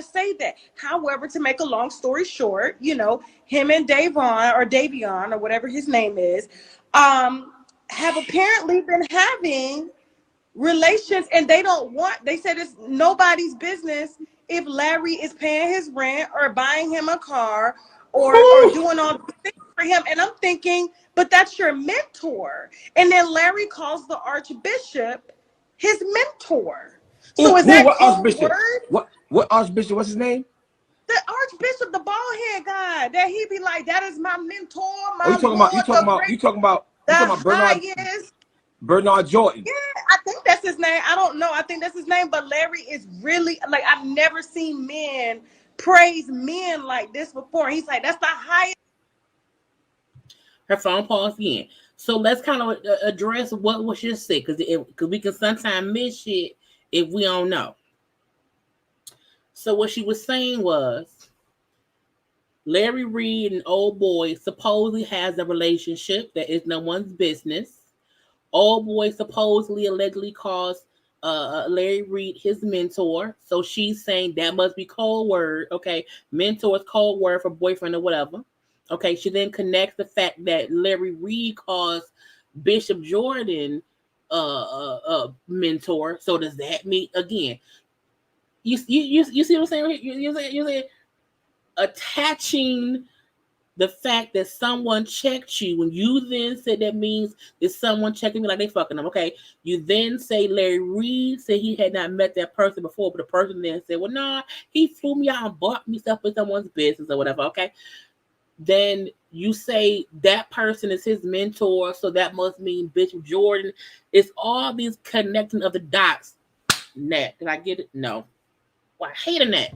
say that. However, to make a long story short, him and Davion, or whatever his name is, have apparently been having relations, and they said it's nobody's business if Larry is paying his rent or buying him a car or doing all these things for him. And I'm thinking, but that's your mentor. And then Larry calls the Archbishop his mentor. So is that What cold Archbishop? word? What Archbishop? What's his name? The Archbishop, the bald head guy, that he be like, that is my mentor, Oh, my Lord, you the talking about highest. Bernard Jordan. Yeah, I think that's his name. I don't know. I think that's his name. But Larry is really, like, I've never seen men praise men like this before. He's like, that's the highest. Her phone paused again. So let's kind of address what was just said, because we can sometimes miss shit if we don't know. So what she was saying was, Larry Reid and old boy supposedly has a relationship that is no one's business. Old boy supposedly allegedly calls Larry Reid his mentor. So she's saying that must be code word. Okay, mentor is code word for boyfriend or whatever. Okay, she then connects the fact that Larry Reid calls Bishop Jordan mentor. So does that mean, again? You see what I'm saying? You saying attaching the fact that someone checked you, when you then said that means that someone checking me like they fucking them. Okay, you then say Larry Reid said he had not met that person before, but the person then said, well, nah, he flew me out and bought me stuff with someone's business or whatever. Okay, then you say that person is his mentor, so that must mean Bishop Jordan. It's all these connecting of the dots. Nat, did I get it? No. Well, I hate a Nat.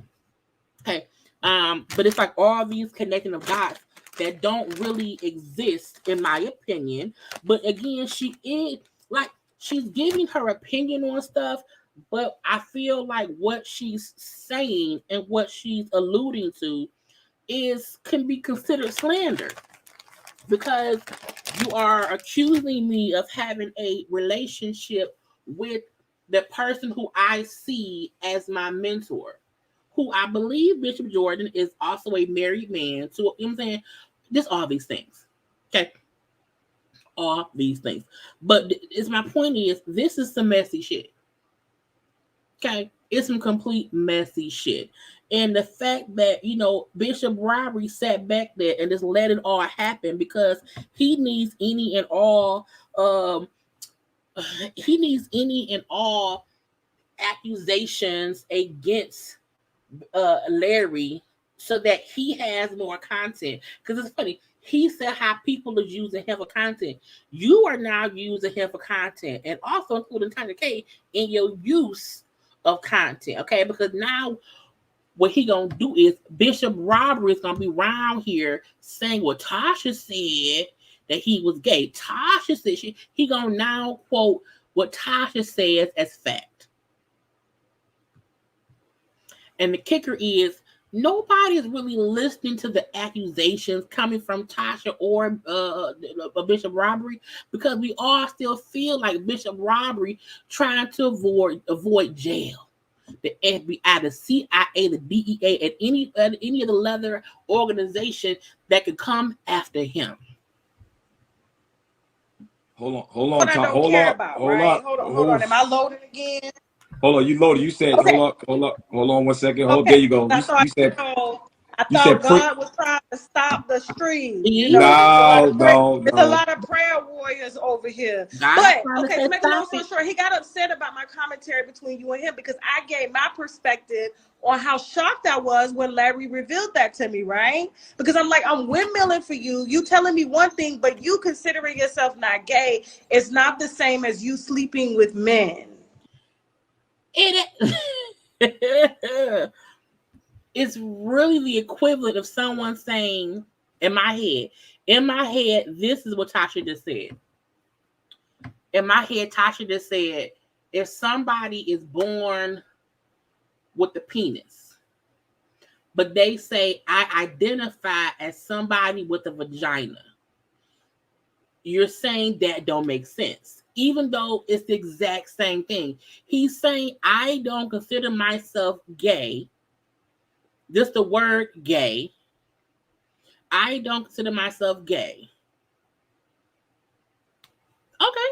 Okay. But it's like all these connecting of dots that don't really exist, in my opinion. But again, she is like, she's giving her opinion on stuff, but I feel like what she's saying and what she's alluding to can be considered slander, because you are accusing me of having a relationship with the person who I see as my mentor, who I believe Bishop Jordan is also a married man. So, you know what I'm saying? Just all these things. Okay. All these things. But my point is, this is some messy shit. Okay. It's some complete messy shit. And the fact that, Bishop Robbery sat back there and just let it all happen because he needs any and all accusations against Larry so that he has more content. Because it's funny, he said how people are using him for content. You are now using him for content, and also including Tasha K in your use of content. Okay, because now what he gonna do is Bishop Robbery is gonna be around here saying what Tasha said, that he was gay. Tasha said he gonna now quote what Tasha says as fact. And the kicker is, nobody is really listening to the accusations coming from Tasha or Bishop Robbery, because we all still feel like Bishop Robbery trying to avoid jail. The FBI, the CIA, the DEA, and any of the leather organization that could come after him. Hold on, What I don't care about, right? Hold on. Am I loading again? Hold on, you loaded. You said, Okay. hold on 1 second. Okay. There you go. I thought, I you said thought God was trying to stop the stream. no. There's a lot of prayer warriors over here. But okay, to make a long story short, he got upset about my commentary between you and him because I gave my perspective on how shocked I was when Larry revealed that to me, right? Because I'm like, I'm windmilling for you. You telling me one thing, but you considering yourself not gay is not the same as you sleeping with men. It's really the equivalent of someone saying, in my head, this is what Tasha just said. In my head, Tasha just said, if somebody is born with the penis, but they say, I identify as somebody with a vagina, you're saying that don't make sense, even though it's the exact same thing. He's saying, I don't consider myself gay. Just the word gay. I don't consider myself gay. Okay.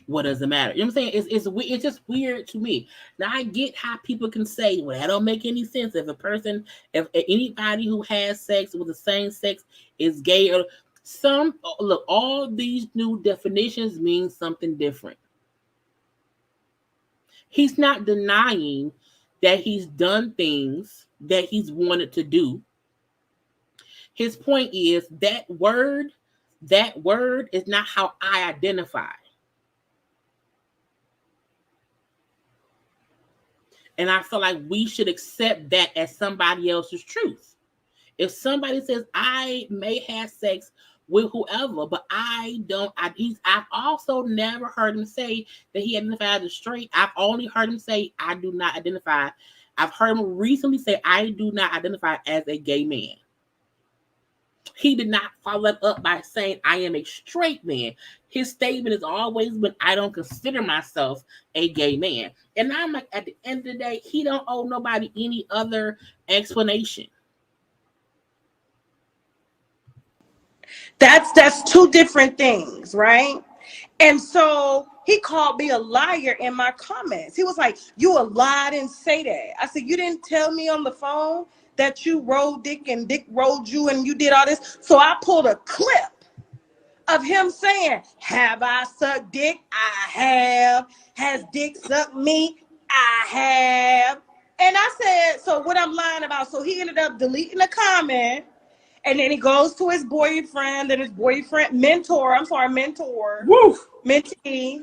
what does it matter? You know what I'm saying? It's just weird to me. Now I get how people can say, well, that don't make any sense. If anybody who has sex with the same sex is gay, or look, all these new definitions mean something different. He's not denying that he's done things that he's wanted to do. His point is that word is not how I identify. And I feel like we should accept that as somebody else's truth. If somebody says I may have sex with whoever, but I've also never heard him say that he identifies as straight. I've only heard him say I do not identify. I've heard him recently say I do not identify as a gay man. He did not follow that up by saying I am a straight man. His statement has always been I don't consider myself a gay man. And I'm like, at the end of the day, he don't owe nobody any other explanation. That's two different things, right? And so he called me a liar in my comments. He was like, you a lie, I didn't say that. I said, you didn't tell me on the phone that you rode Dick and Dick rode you and you did all this. So I pulled a clip of him saying, have I sucked dick? I have. Has Dick sucked me? I have. And I said, so what I'm lying about? So he ended up deleting the comment. And then he goes to his boyfriend and his boyfriend mentor, Woof. mentee,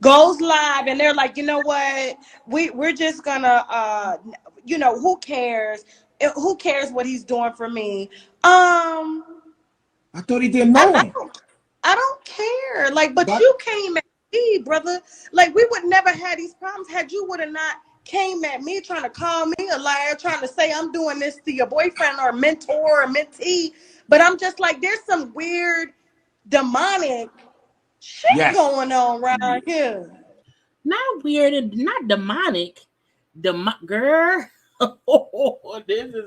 goes live, and they're like, you know what? We're just gonna who cares? Who cares what he's doing for me? I thought he didn't know him. I don't care. Like, but you came at me, brother. Like, we would never have these problems had you would have not came at me trying to call me a liar, trying to say I'm doing this to your boyfriend or mentor or mentee. But I'm just like, there's some weird demonic shit going on around here. Not weird and not demonic. Girl. This is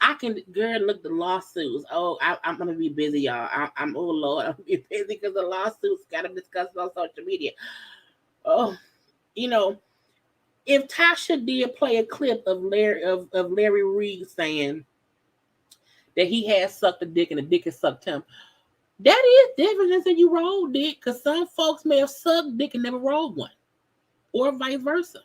I can girl look the lawsuits. Oh, I'm gonna be busy, y'all. I'm oh Lord, I'm gonna be busy because the lawsuits gotta discuss on social media. Oh, you know, if Tasha did play a clip of Larry Reid saying that he had sucked a dick and the dick had sucked him, that is different than saying you rolled dick, because some folks may have sucked dick and never rolled one, or vice versa.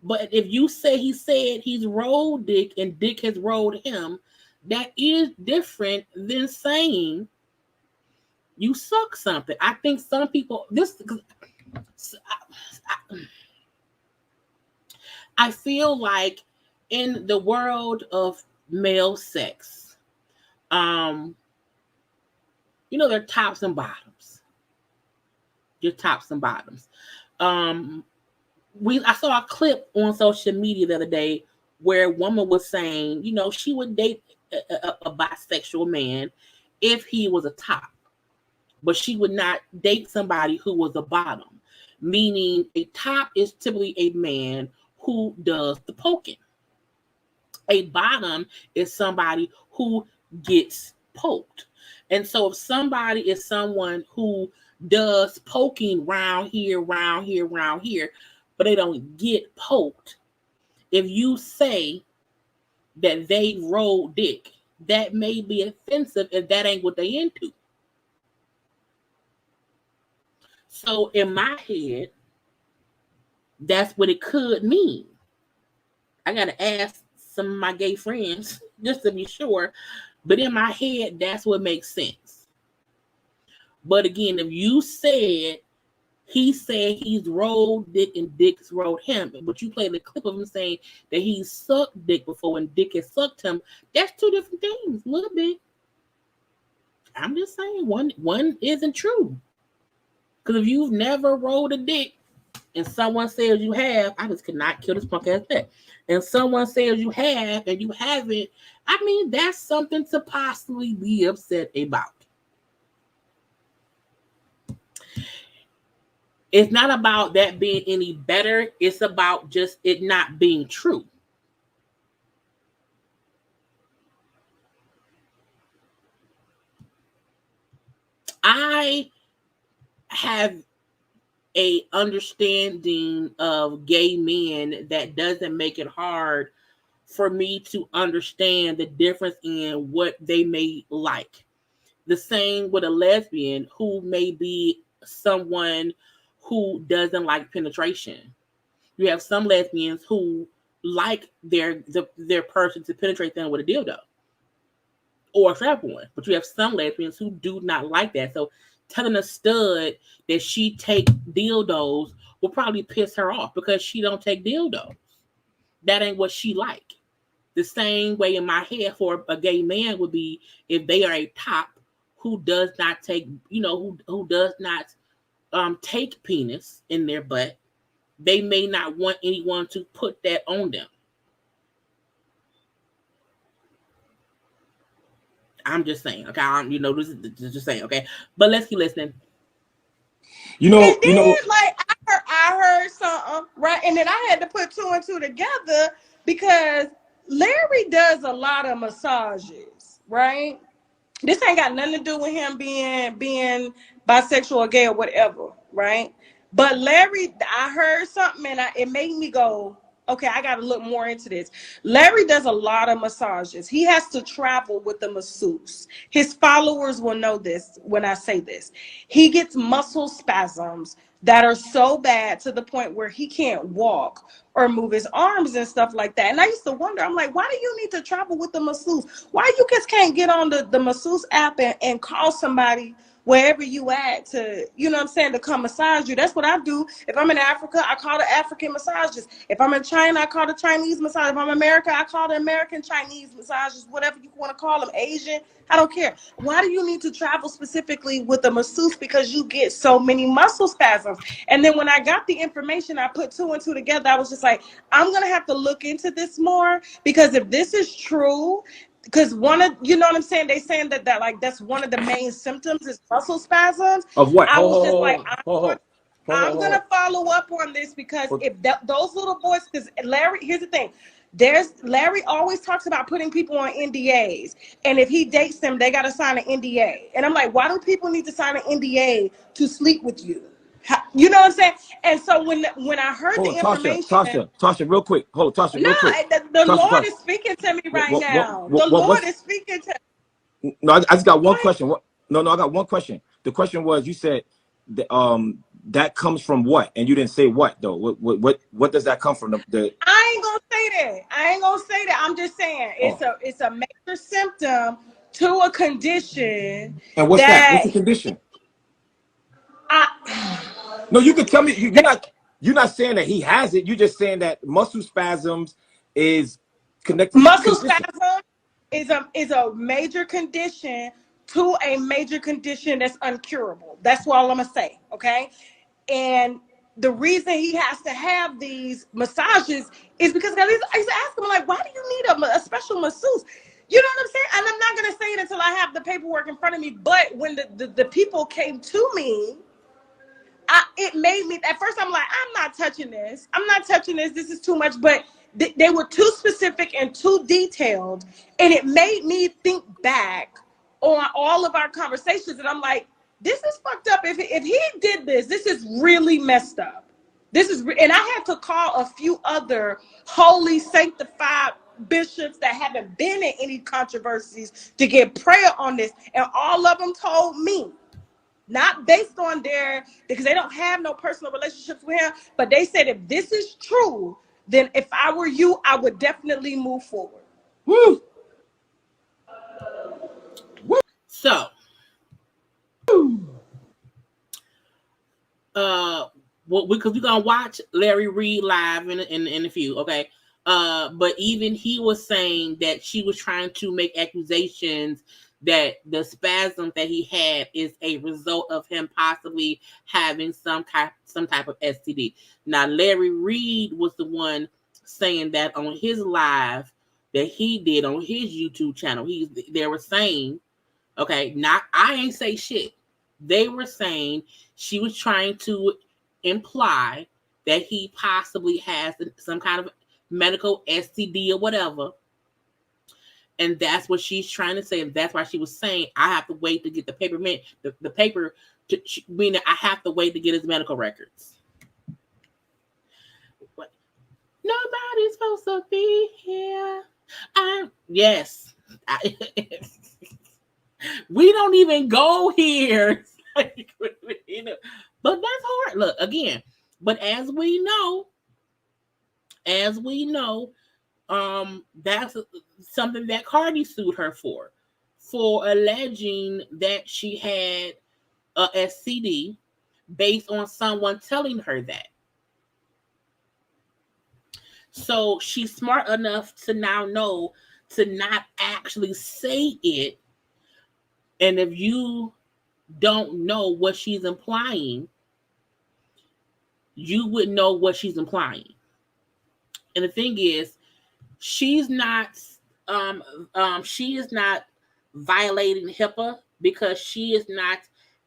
But if you say he said he's rolled dick and dick has rolled him, that is different than saying you suck something. I think some people I feel like in the world of male sex, there are tops and bottoms. Your tops and bottoms. I saw a clip on social media the other day where a woman was saying, she would date a bisexual man if he was a top, but she would not date somebody who was a bottom, meaning a top is typically a man who does the poking. A bottom is somebody who gets poked. And so if somebody is someone who does poking round here, but they don't get poked, if you say that they roll dick, that may be offensive if that ain't what they into. So in my head, that's what it could mean. I gotta ask some of my gay friends just to be sure. But in my head, that's what makes sense. But again, if you said he said he's rolled dick and dick's rolled him, but you played the clip of him saying that he's sucked dick before and dick has sucked him, that's two different things, a little bit. I'm just saying one isn't true. Because if you've never rolled a dick and someone says you have, I just could not kill this punk ass dick. And someone says you have and you haven't, I mean, that's something to possibly be upset about. It's not about that being any better. It's about just it not being true. I have a understanding of gay men that doesn't make it hard for me to understand the difference in what they may like. The same with a lesbian who may be someone who doesn't like penetration. You have some lesbians who like their person to penetrate them with a dildo or a strap on, but you have some lesbians who do not like that. So telling a stud that she take dildos will probably piss her off because she don't take dildos. That ain't what she like. The same way in my head for a gay man would be if they are a top who does not take, who does not take penis in their butt, they may not want anyone to put that on them. I'm just saying, okay. This is just saying, okay. But let's keep listening. And then, like, I heard something, right? And then I had to put two and two together because Larry does a lot of massages, right? This ain't got nothing to do with him being bisexual or gay or whatever, right? But Larry, I heard something and it made me go, okay, I got to look more into this. Larry does a lot of massages. He has to travel with the masseuse. His followers will know this when I say this. He gets muscle spasms that are so bad to the point where he can't walk or move his arms and stuff like that. And I used to wonder, I'm like, why do you need to travel with the masseuse? Why you just can't get on the masseuse app and call somebody wherever you at to, to come massage you? That's what I do. If I'm in Africa, I call the African massages. If I'm in China, I call the Chinese massage. If I'm in America, I call the American Chinese massages, whatever you want to call them, Asian. I don't care. Why do you need to travel specifically with a masseuse? Because you get so many muscle spasms. And then when I got the information, I put two and two together. I was just like, I'm going to have to look into this more, because if this is true, because one of, you know what I'm saying, they saying that like that's one of the main symptoms is muscle spasms. Of what? I was just like, I'm gonna follow up on this, because if those little boys, because Larry, here's the thing, Larry always talks about putting people on NDAs, and if he dates them, they got to sign an NDA. And I'm like, why do people need to sign an NDA to sleep with you? You know what I'm saying? And so when I heard the information, Tasha, real quick. Tasha, real quick. The Lord is speaking to me right now. The Lord is speaking to. No, I just got one question. No, I got one question. The question was, you said that comes from what, and you didn't say what though. What does that come from? I ain't gonna say that. I'm just saying it's a major symptom to a condition. And what's that? What's the condition? No, you could tell me. You're not saying that he has it. You're just saying that muscle spasms is connected. Muscle spasm is a major condition to a major condition that's uncurable. That's all I'm gonna say. Okay, and the reason he has to have these massages is because I used to ask him, like, why do you need a special masseuse? You know what I'm saying? And I'm not gonna say it until I have the paperwork in front of me. But when the people came to me, it made me, at first I'm like, I'm not touching this. This is too much. But they were too specific and too detailed. And it made me think back on all of our conversations. And I'm like, this is fucked up. If he did this is really messed up. And I had to call a few other holy, sanctified bishops that haven't been in any controversies to get prayer on this. And all of them told me, not based on because they don't have no personal relationships with him, but they said, if this is true, then if I were you, I would definitely move forward. Woo. So, because we're gonna watch Larry Reid live in a few, okay? But even he was saying that she was trying to make accusations that the spasm that he had is a result of him possibly having some type of STD. Now, Larry Reid was the one saying that on his live that he did on his YouTube channel. They were saying, okay, I ain't say shit. They were saying she was trying to imply that he possibly has some kind of medical STD or whatever. And that's what she's trying to say. And that's why she was saying, I have to wait to get the paper, the paper, meaning I have to wait to get his medical records. What? Nobody's supposed to be here. Yes. We don't even go here. But that's hard. Look, again, but as we know, that's something that Cardi sued her for alleging that she had a STD based on someone telling her that. So she's smart enough to now know to not actually say it. And if you don't know what she's implying, you would know what she's implying. And the thing is, she is not violating HIPAA because she is not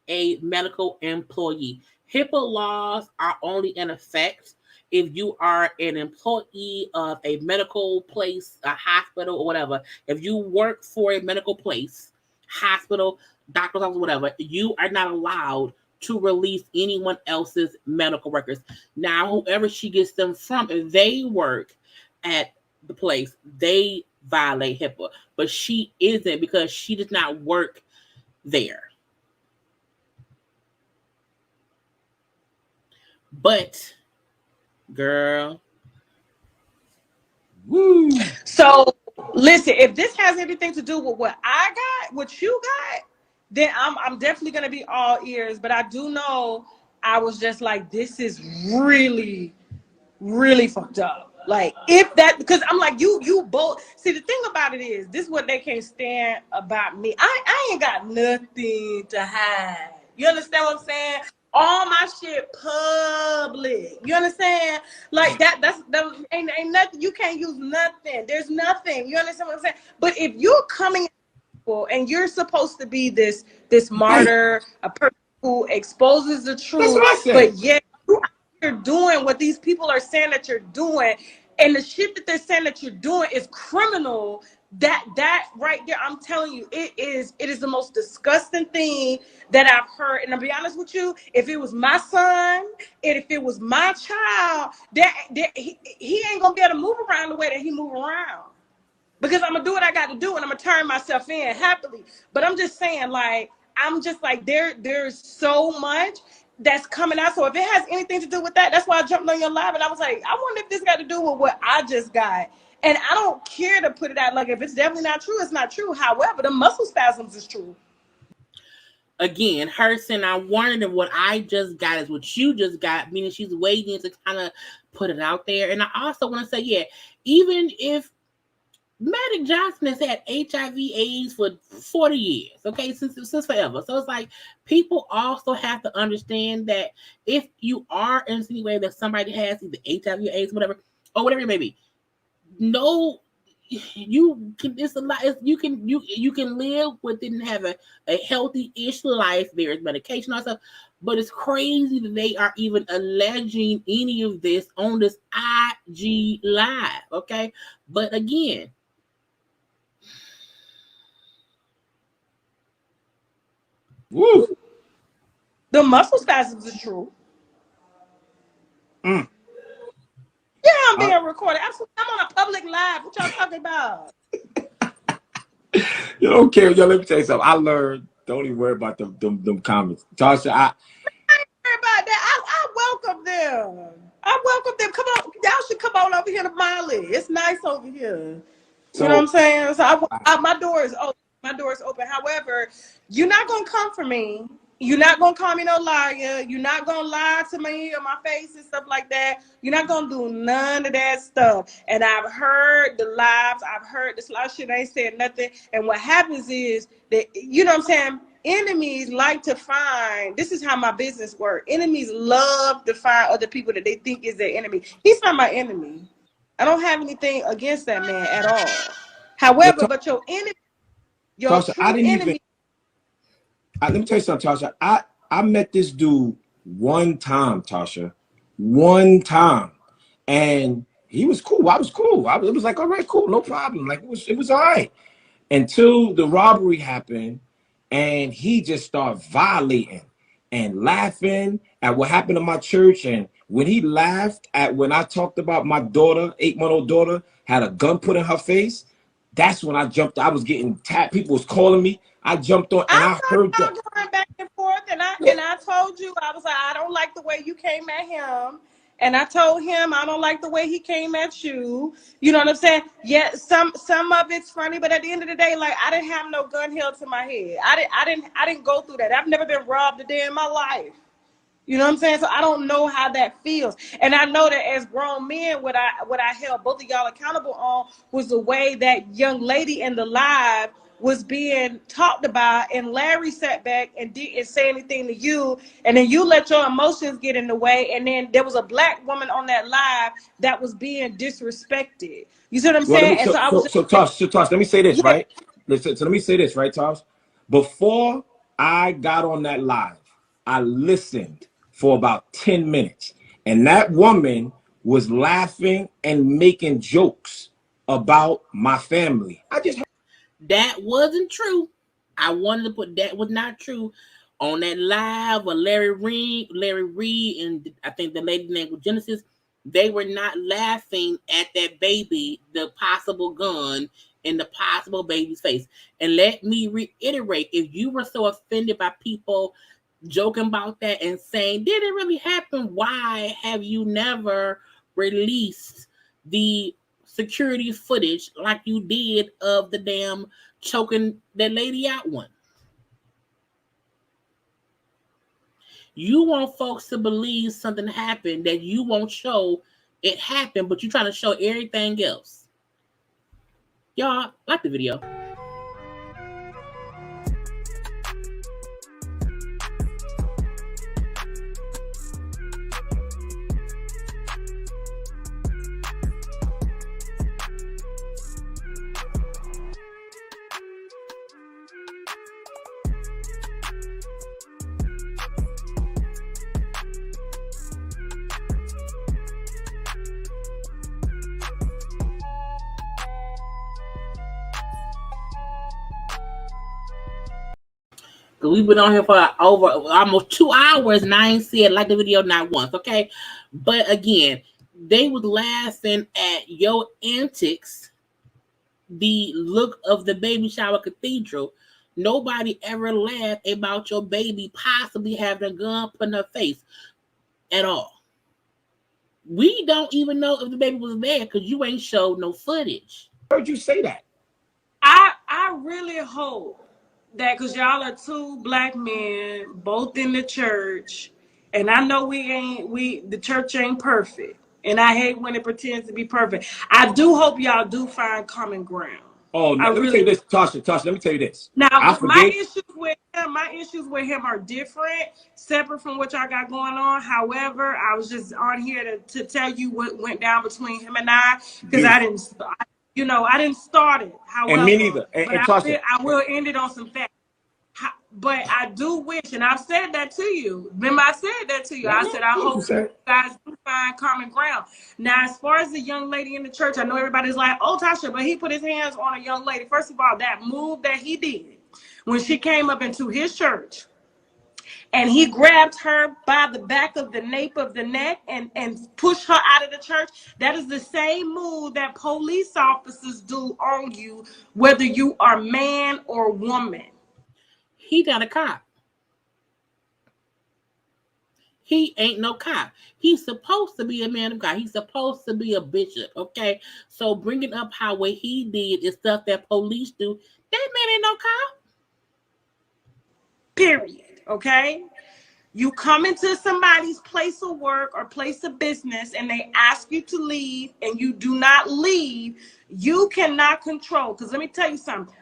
a medical employee. HIPAA laws are only in effect if you are an employee of a medical place, a hospital, or whatever. If you work for a medical place, hospital, doctor's office, whatever, you are not allowed to release anyone else's medical records. Now, whoever she gets them from, if they work at the place, they violate HIPAA. But she isn't because she does not work there. But, girl. Woo. So, listen, if this has anything to do with what I got, what you got, then I'm definitely going to be all ears. But I do know I was just like, this is really, really fucked up. Like, if that, because I'm like, you both, see, the thing about it is, this is what they can't stand about me. I ain't got nothing to hide. You understand what I'm saying? All my shit public. You understand? Like that ain't nothing. You can't use nothing. There's nothing. You understand what I'm saying? But if you're coming and you're supposed to be this martyr, a person who exposes the truth, but yet you're doing what these people are saying that you're doing, and the shit that they're saying that you're doing is criminal. That right there, I'm telling you, it is the most disgusting thing that I've heard. And to be honest with you, if it was my son, and if it was my child, he ain't gonna be able to move around the way that he move around. Because I'm gonna do what I got to do, and I'm gonna turn myself in happily. But I'm just saying, like, I'm just like, there's so much that's coming out. So if it has anything to do with that, that's why I jumped on your live, and I was like, I wonder if this got to do with what I just got. And I don't care to put it out. Like, if it's definitely not true, it's not true. However, the muscle spasms is true. Again, her saying, I wondered if what I just got is what you just got, meaning she's waiting to kind of put it out there. And I also want to say, yeah, even if Magic Johnson has had HIV/AIDS for 40 years, okay, since forever. So it's like, people also have to understand that if you are insinuating that somebody has either HIV/AIDS, whatever, or whatever it may be, no, you can. It's a lot. You can live within have a healthy-ish life. There's medication and stuff, but it's crazy that they are even alleging any of this on this IG live. Okay, but again. Woo. The muscle spasms is true. Yeah, I'm being recorded. I'm on a public live. What y'all talking about? You don't care. Yo, let me tell you something. I learned. Don't even worry about them comments. Tasha, I ain't worry about that. I welcome them. I welcome them. Come on. Y'all should come on over here to Miley. It's nice over here. You know what I'm saying? So my door is open. My door is open. However, you're not going to come for me. You're not going to call me no liar. You're not going to lie to me or my face and stuff like that. You're not going to do none of that stuff. And I've heard the lives. I've heard this lot of shit. I ain't said nothing. And what happens is that, you know what I'm saying? Enemies like to find, this is how my business works. Enemies love to find other people that they think is their enemy. He's not my enemy. I don't have anything against that man at all. However, but your enemy, your Tasha, true enemy. Let me tell you something, Tasha. I met this dude one time, Tasha. One time. And he was cool. I was cool. It was like, all right, cool, no problem. Like, it was all right. until the robbery happened, and he just started violating and laughing at what happened to my church. And when he laughed at when I talked about my daughter, 8-month-old daughter, had a gun put in her face, that's when I jumped. I was getting tapped. People was calling me. I jumped on, and I heard that. Going back and forth, and I told you, I was like, I don't like the way you came at him. And I told him I don't like the way he came at you. You know what I'm saying? Yeah, some of it's funny, but at the end of the day, like, I didn't have no gun held to my head. I didn't go through that. I've never been robbed a day in my life. You know what I'm saying? So I don't know how that feels. And I know that as grown men, what I held both of y'all accountable on was the way that young lady in the live was being talked about, and Larry sat back and didn't say anything to you, and then you let your emotions get in the way, and then there was a black woman on that live that was being disrespected. You see what I'm saying? And so I was Tosh, let me say this, yeah. Right? So let me say this, right, Tosh? Before I got on that live, I listened for about 10 minutes, and that woman was laughing and making jokes about my family. That wasn't true. I wanted to put that was not true on that live with Larry Reid, and I think the lady name was Genesis. They were not laughing at that baby, the possible gun in the possible baby's face. And let me reiterate, if you were so offended by people joking about that and saying, did it really happen? Why have you never released the security footage like you did of the damn choking that lady out one? You want folks to believe something happened that you won't show it happened, but you're trying to show everything else. Y'all, like the video. We've been on here for over almost 2 hours, and I ain't said like the video not once, okay? But again, they was laughing at your antics, the look of the baby shower cathedral. Nobody ever laughed about your baby possibly having a gun put in her face at all. We don't even know if the baby was there because you ain't showed no footage. I heard you say that. I really hope that, because y'all are two black men, both in the church, and I know the church ain't perfect, and I hate when it pretends to be perfect. I do hope y'all do find common ground. Oh, let me tell you this, Tasha, let me tell you this. Now, my issues with him are different, separate from what y'all got going on. However, I was just on here to tell you what went down between him and I, because I didn't start it. However, and me neither. I will end it on some facts. But I do wish, and I've said that to you. Remember, I said that to you. I said, I hope you guys do find common ground. Now, as far as the young lady in the church, I know everybody's like, oh, Tasha, but he put his hands on a young lady. First of all, that move that he did when she came up into his church, and he grabbed her by the back of the nape of the neck and pushed her out of the church. That is the same move that police officers do on you, whether you are man or woman. He not a cop. He ain't no cop. He's supposed to be a man of God. He's supposed to be a bishop, okay? So bringing up how what he did is stuff that police do, that man ain't no cop. Period, okay? You come into somebody's place of work or place of business and they ask you to leave and you do not leave, you cannot control. Because let me tell you something.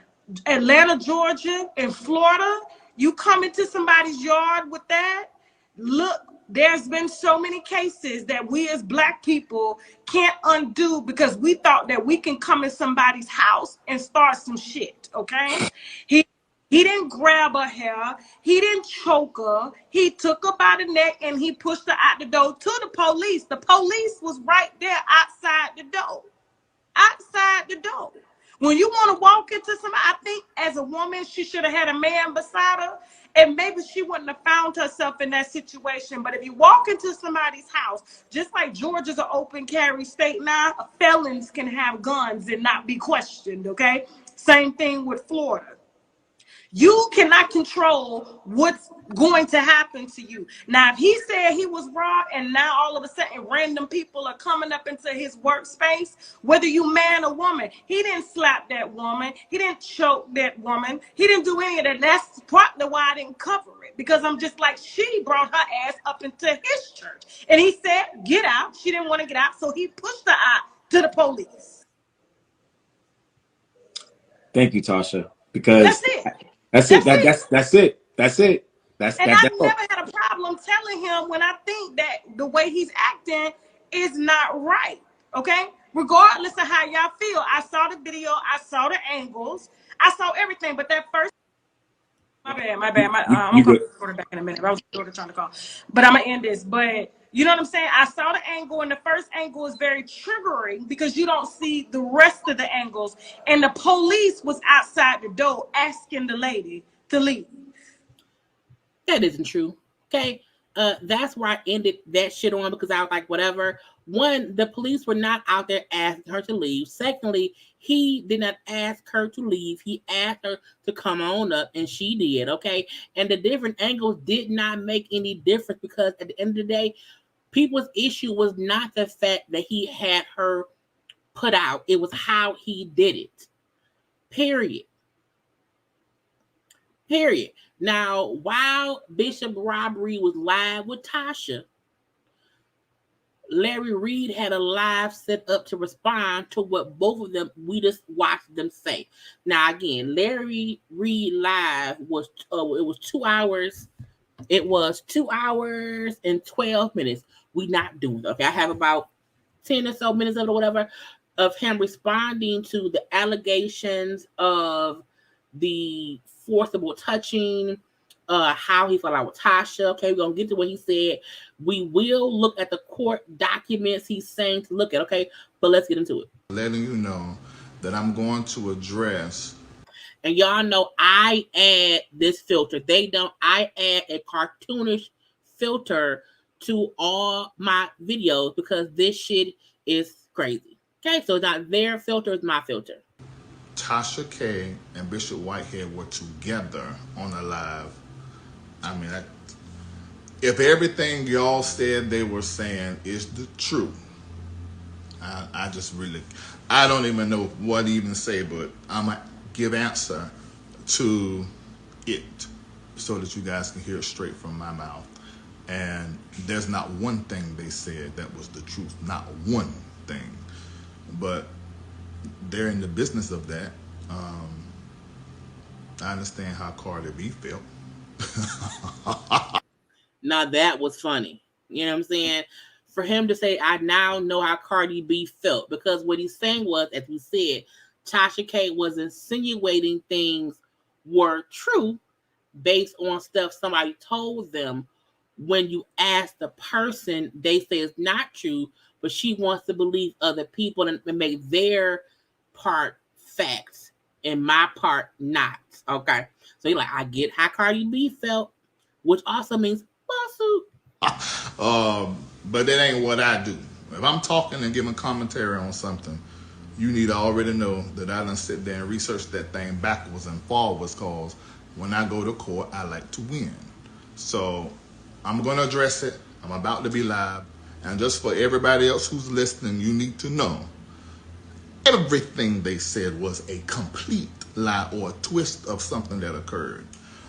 Atlanta, Georgia, and Florida, you come into somebody's yard with that, look, there's been so many cases that we as black people can't undo because we thought that we can come in somebody's house and start some shit, okay? He didn't grab her hair. He didn't choke her. He took her by the neck and he pushed her out the door to the police. The police was right there outside the door. Outside the door. When you want to walk into somebody, I think as a woman, she should have had a man beside her, and maybe she wouldn't have found herself in that situation. But if you walk into somebody's house, just like Georgia's an open carry state now, felons can have guns and not be questioned, okay? Same thing with Florida. You cannot control what's going to happen to you. Now, if he said he was robbed and now all of a sudden random people are coming up into his workspace, whether you man or woman, he didn't slap that woman. He didn't choke that woman. He didn't do any of that. That's partly why I didn't cover it, because I'm just like, she brought her ass up into his church. And he said, get out. She didn't want to get out, so he pushed her out to the police. Thank you, Tasha. Because that's it. That's it. That's it. And I never had a problem telling him when I think that the way he's acting is not right. Okay? Regardless of how y'all feel. I saw the video. I saw the angles. I saw everything. But that first... My bad. I'm going to go back in a minute. I was trying to call. But I'm going to end this. But you know what I'm saying? I saw the angle, and the first angle is very triggering because you don't see the rest of the angles. And the police was outside the door asking the lady to leave. That isn't true. Okay. That's where I ended that shit on, because I was like, whatever. One, the police were not out there asking her to leave. Secondly, he did not ask her to leave. He asked her to come on up, and she did. Okay. And the different angles did not make any difference, because at the end of the day, people's issue was not the fact that he had her put out. It was how he did it. Period. Now, while Bishop Robbery was live with Tasha, Larry Reid had a live set up to respond to what both of them, we just watched them say. Now, again, Larry Reid live was, it was 2 hours. It was 2 hours and 12 minutes. We not doing it. Okay, I have about 10 or so minutes of it or whatever of him responding to the allegations of the forcible touching, how he felt out with Tasha. Okay, we're gonna get to what he said. We will look at the court documents he's saying to look at. Okay, but let's get into it. Letting you know that I'm going to address. And y'all know I add this filter. They don't. I add a cartoonish filter to all my videos because this shit is crazy. Okay, so it's not their filter, it's my filter. Tasha K and Bishop Whitehead were together on a live. I mean, if everything y'all said they were saying is the truth, I just really, I don't even know what to even say, but I'm going to give answer to it so that you guys can hear it straight from my mouth. And there's not one thing they said that was the truth, not one thing. But they're in the business of that. I understand how Karla B felt. Now that was funny. You know what I'm saying? For him to say, I now know how Cardi B felt, because what he's saying was, as we said, Tasha K was insinuating things were true based on stuff somebody told them. When you ask the person, they say it's not true, but she wants to believe other people and make their part facts and my part not. Okay. So you're like, I get how Cardi B felt, which also means lawsuit. But that ain't what I do. If I'm talking and giving commentary on something, you need to already know that I done sit there and research that thing backwards and forwards, because when I go to court, I like to win. So I'm going to address it. I'm about to be live. And just for everybody else who's listening, you need to know everything they said was a complete lie or a twist of something that occurred.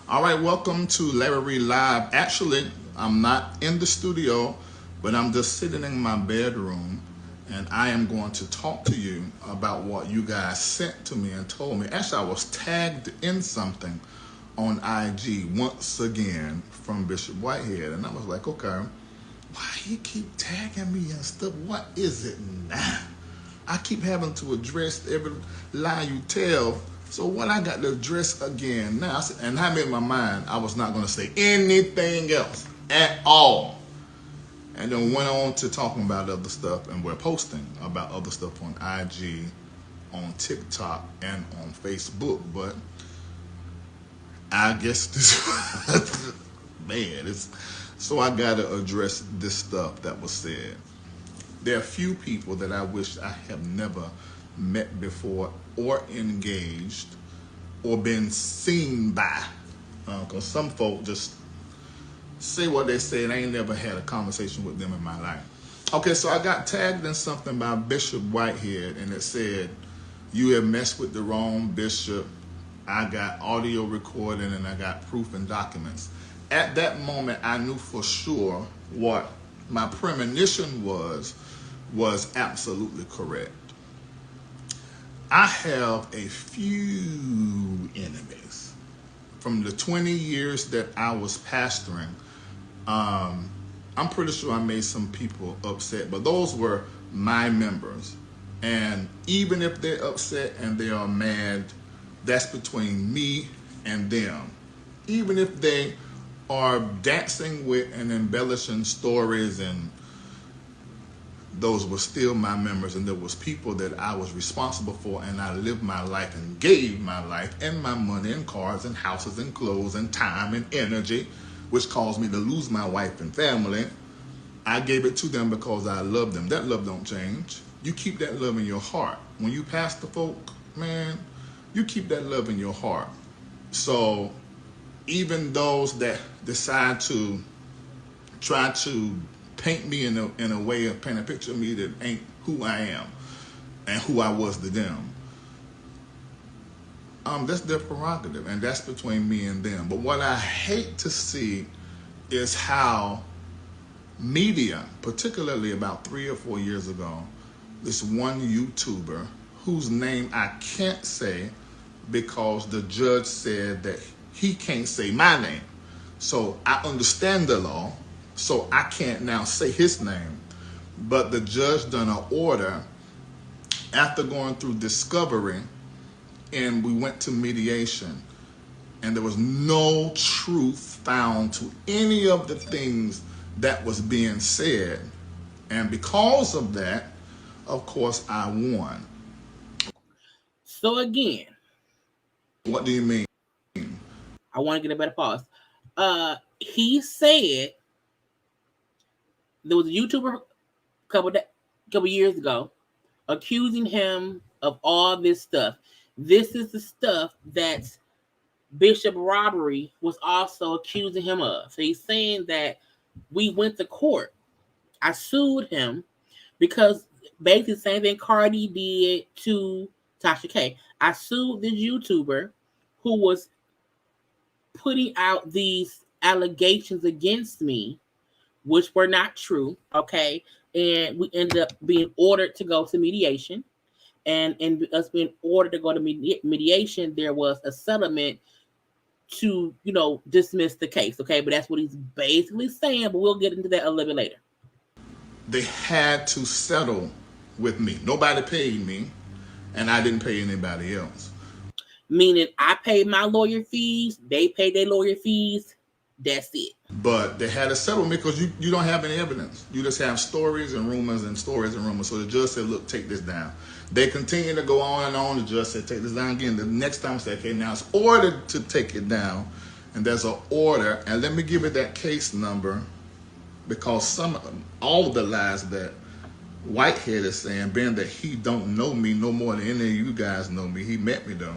All right, welcome to Larry Reid Live. Actually, I'm not in the studio, but I'm just sitting in my bedroom, and I am going to talk to you about what you guys sent to me and told me. Actually, I was tagged in something on IG once again from Bishop Whitehead, and I was like, okay, why he keep tagging me and stuff? What is it now? I keep having to address every lie you tell. So what I got to address again now? And I made my mind I was not going to say anything else at all. And then went on to talking about other stuff, and we're posting about other stuff on IG on TikTok and on Facebook, but I guess this man, it's so I gotta address this stuff that was said. There are few people that I wish I have never met before or engaged or been seen by. Because some folk just say what they say and I ain't never had a conversation with them in my life. Okay, so I got tagged in something by Bishop Whitehead and it said, "You have messed with the wrong bishop. I got audio recording and I got proof and documents." At that moment, I knew for sure what my premonition was absolutely correct. I have a few enemies. From the 20 years that I was pastoring, I'm pretty sure I made some people upset, but those were my members. And even if they're upset and they are mad, that's between me and them. Even if they are dancing with and embellishing stories, and those were still my members, and there was people that I was responsible for, and I lived my life and gave my life and my money and cars and houses and clothes and time and energy, which caused me to lose my wife and family. I gave it to them because I love them. That love don't change. You keep that love in your heart. When you pastor folk, man, you keep that love in your heart. So even those that decide to try to paint me in a way of paint a picture of me that ain't who I am and who I was to them, that's their prerogative, and that's between me and them. But what I hate to see is how media, particularly about 3 or 4 years ago, this one YouTuber whose name I can't say because the judge said that he can't say my name. So I understand the law, so I can't now say his name. But the judge done an order after going through discovery, and we went to mediation, and there was no truth found to any of the things that was being said. And because of that, of course, I won. So again, What do you mean? I want to get a better pause. He said there was a YouTuber couple years ago accusing him of all this stuff. This is the stuff that Bishop Robbery was also accusing him of. So he's saying that we went to court. I sued him because basically the same thing Cardi did to Tasha K. I sued this YouTuber who was putting out these allegations against me, which were not true. Okay. And we ended up being ordered to go to mediation. And in us being ordered to go to mediation, there was a settlement to, dismiss the case. Okay. But that's what he's basically saying. But we'll get into that a little bit later. They had to settle with me. Nobody paid me, and I didn't pay anybody else. Meaning I paid my lawyer fees, they paid their lawyer fees. That's it. But they had to settle me because you don't have any evidence. You just have stories and rumors and stories and rumors. So the judge said, look, take this down. They continue to go on and on. The judge said, take this down again. The next time said, okay, now it's ordered to take it down. And there's an order. And let me give it that case number, because all of the lies that Whitehead is saying, being that he don't know me no more than any of you guys know me. He met me though.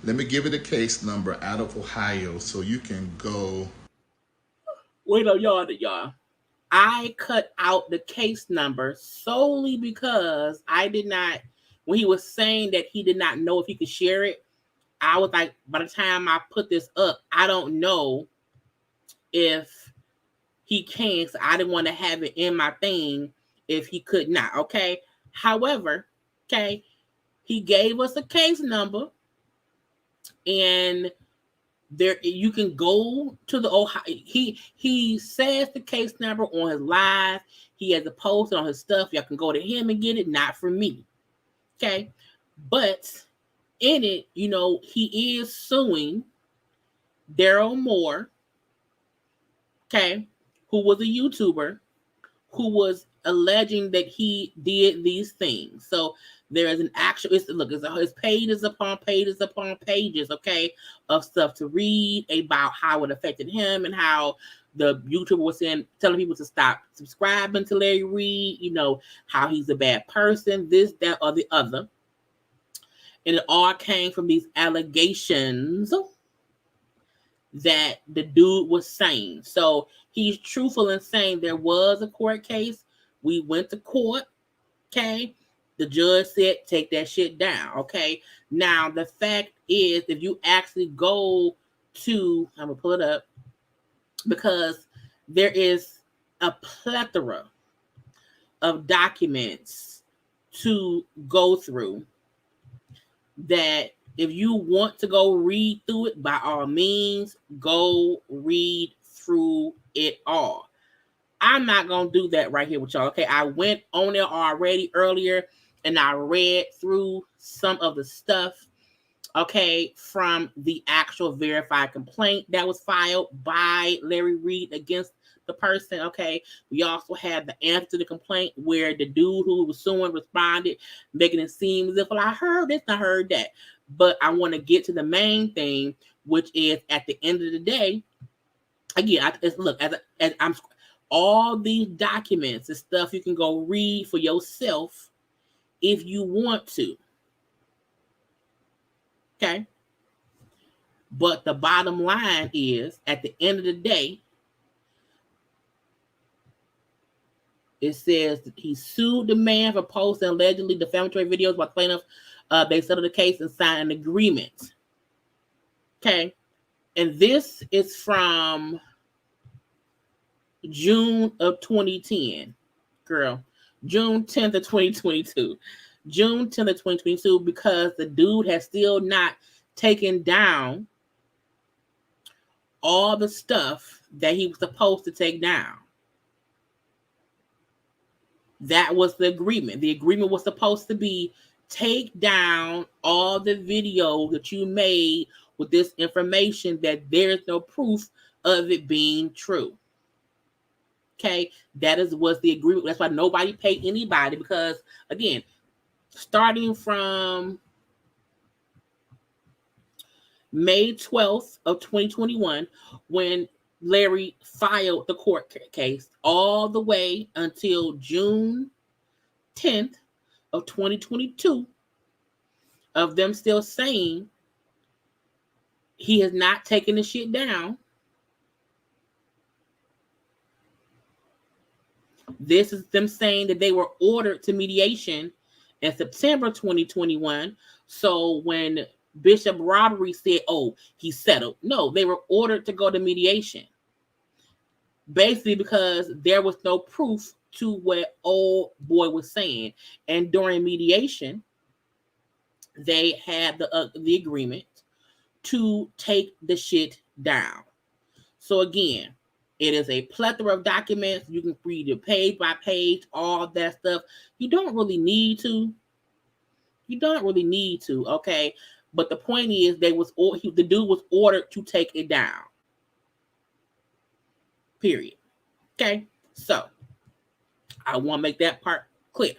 Let me give it a case number out of Ohio so you can go. Wait up, y'all. I cut out the case number solely because I did not, when he was saying that he did not know if he could share it, I was like, by the time I put this up, I don't know if he can. So I didn't want to have it in my thing if he could not. Okay. However, okay, he gave us a case number, and there you can go to the Ohio. He says the case number on his live. He has a post on his stuff. Y'all can go to him and get it, not from me. Okay. But in it, he is suing Daryl Moore, okay, who was a YouTuber, who was alleging that he did these things. So there is an actual, it's pages upon pages upon pages, okay, of stuff to read about how it affected him and how the YouTuber was telling people to stop subscribing to Larry Reid, you know, how he's a bad person, this, that, or the other. And it all came from these allegations that the dude was saying. So he's truthful in saying there was a court case. We went to court, okay? The judge said, take that shit down, okay? Now, the fact is, if you actually go to, I'm going to pull it up, because there is a plethora of documents to go through that if you want to go read through it, by all means, go read through it all. I'm not going to do that right here with y'all, okay? I went on there already earlier, and I read through some of the stuff, okay, from the actual verified complaint that was filed by Larry Reid against the person, okay? We also had the answer to the complaint where the dude who was suing responded, making it seem as if, well, I heard this, I heard that. But I want to get to the main thing, which is at the end of the day, again, I'm all these documents and stuff you can go read for yourself if you want to. Okay? But the bottom line is, at the end of the day, it says he sued the man for posting allegedly defamatory videos by plaintiff. They settled the case and signed an agreement. Okay? And this is from June of 2010. Girl. June 10th of 2022. June 10th of 2022, because the dude has still not taken down all the stuff that he was supposed to take down. That was the agreement. The agreement was supposed to be take down all the videos that you made with this information that there's no proof of it being true. Okay, was the agreement. That's why nobody paid anybody, because again, starting from May 12th of 2021, when Larry filed the court case, all the way until June 10th of 2022, of them still saying he has not taken the shit down. This is them saying that they were ordered to mediation in September 2021. So when Bishop Robbery said, oh, he settled. No, they were ordered to go to mediation. Basically because there was no proof to what old boy was saying. And during mediation, they had the agreement to take the shit down. So again, it is a plethora of documents. You can read it page by page, all that stuff. You don't really need to. You don't really need to, okay? But the point is, the dude was ordered to take it down. Period. Okay? So, I want to make that part clear.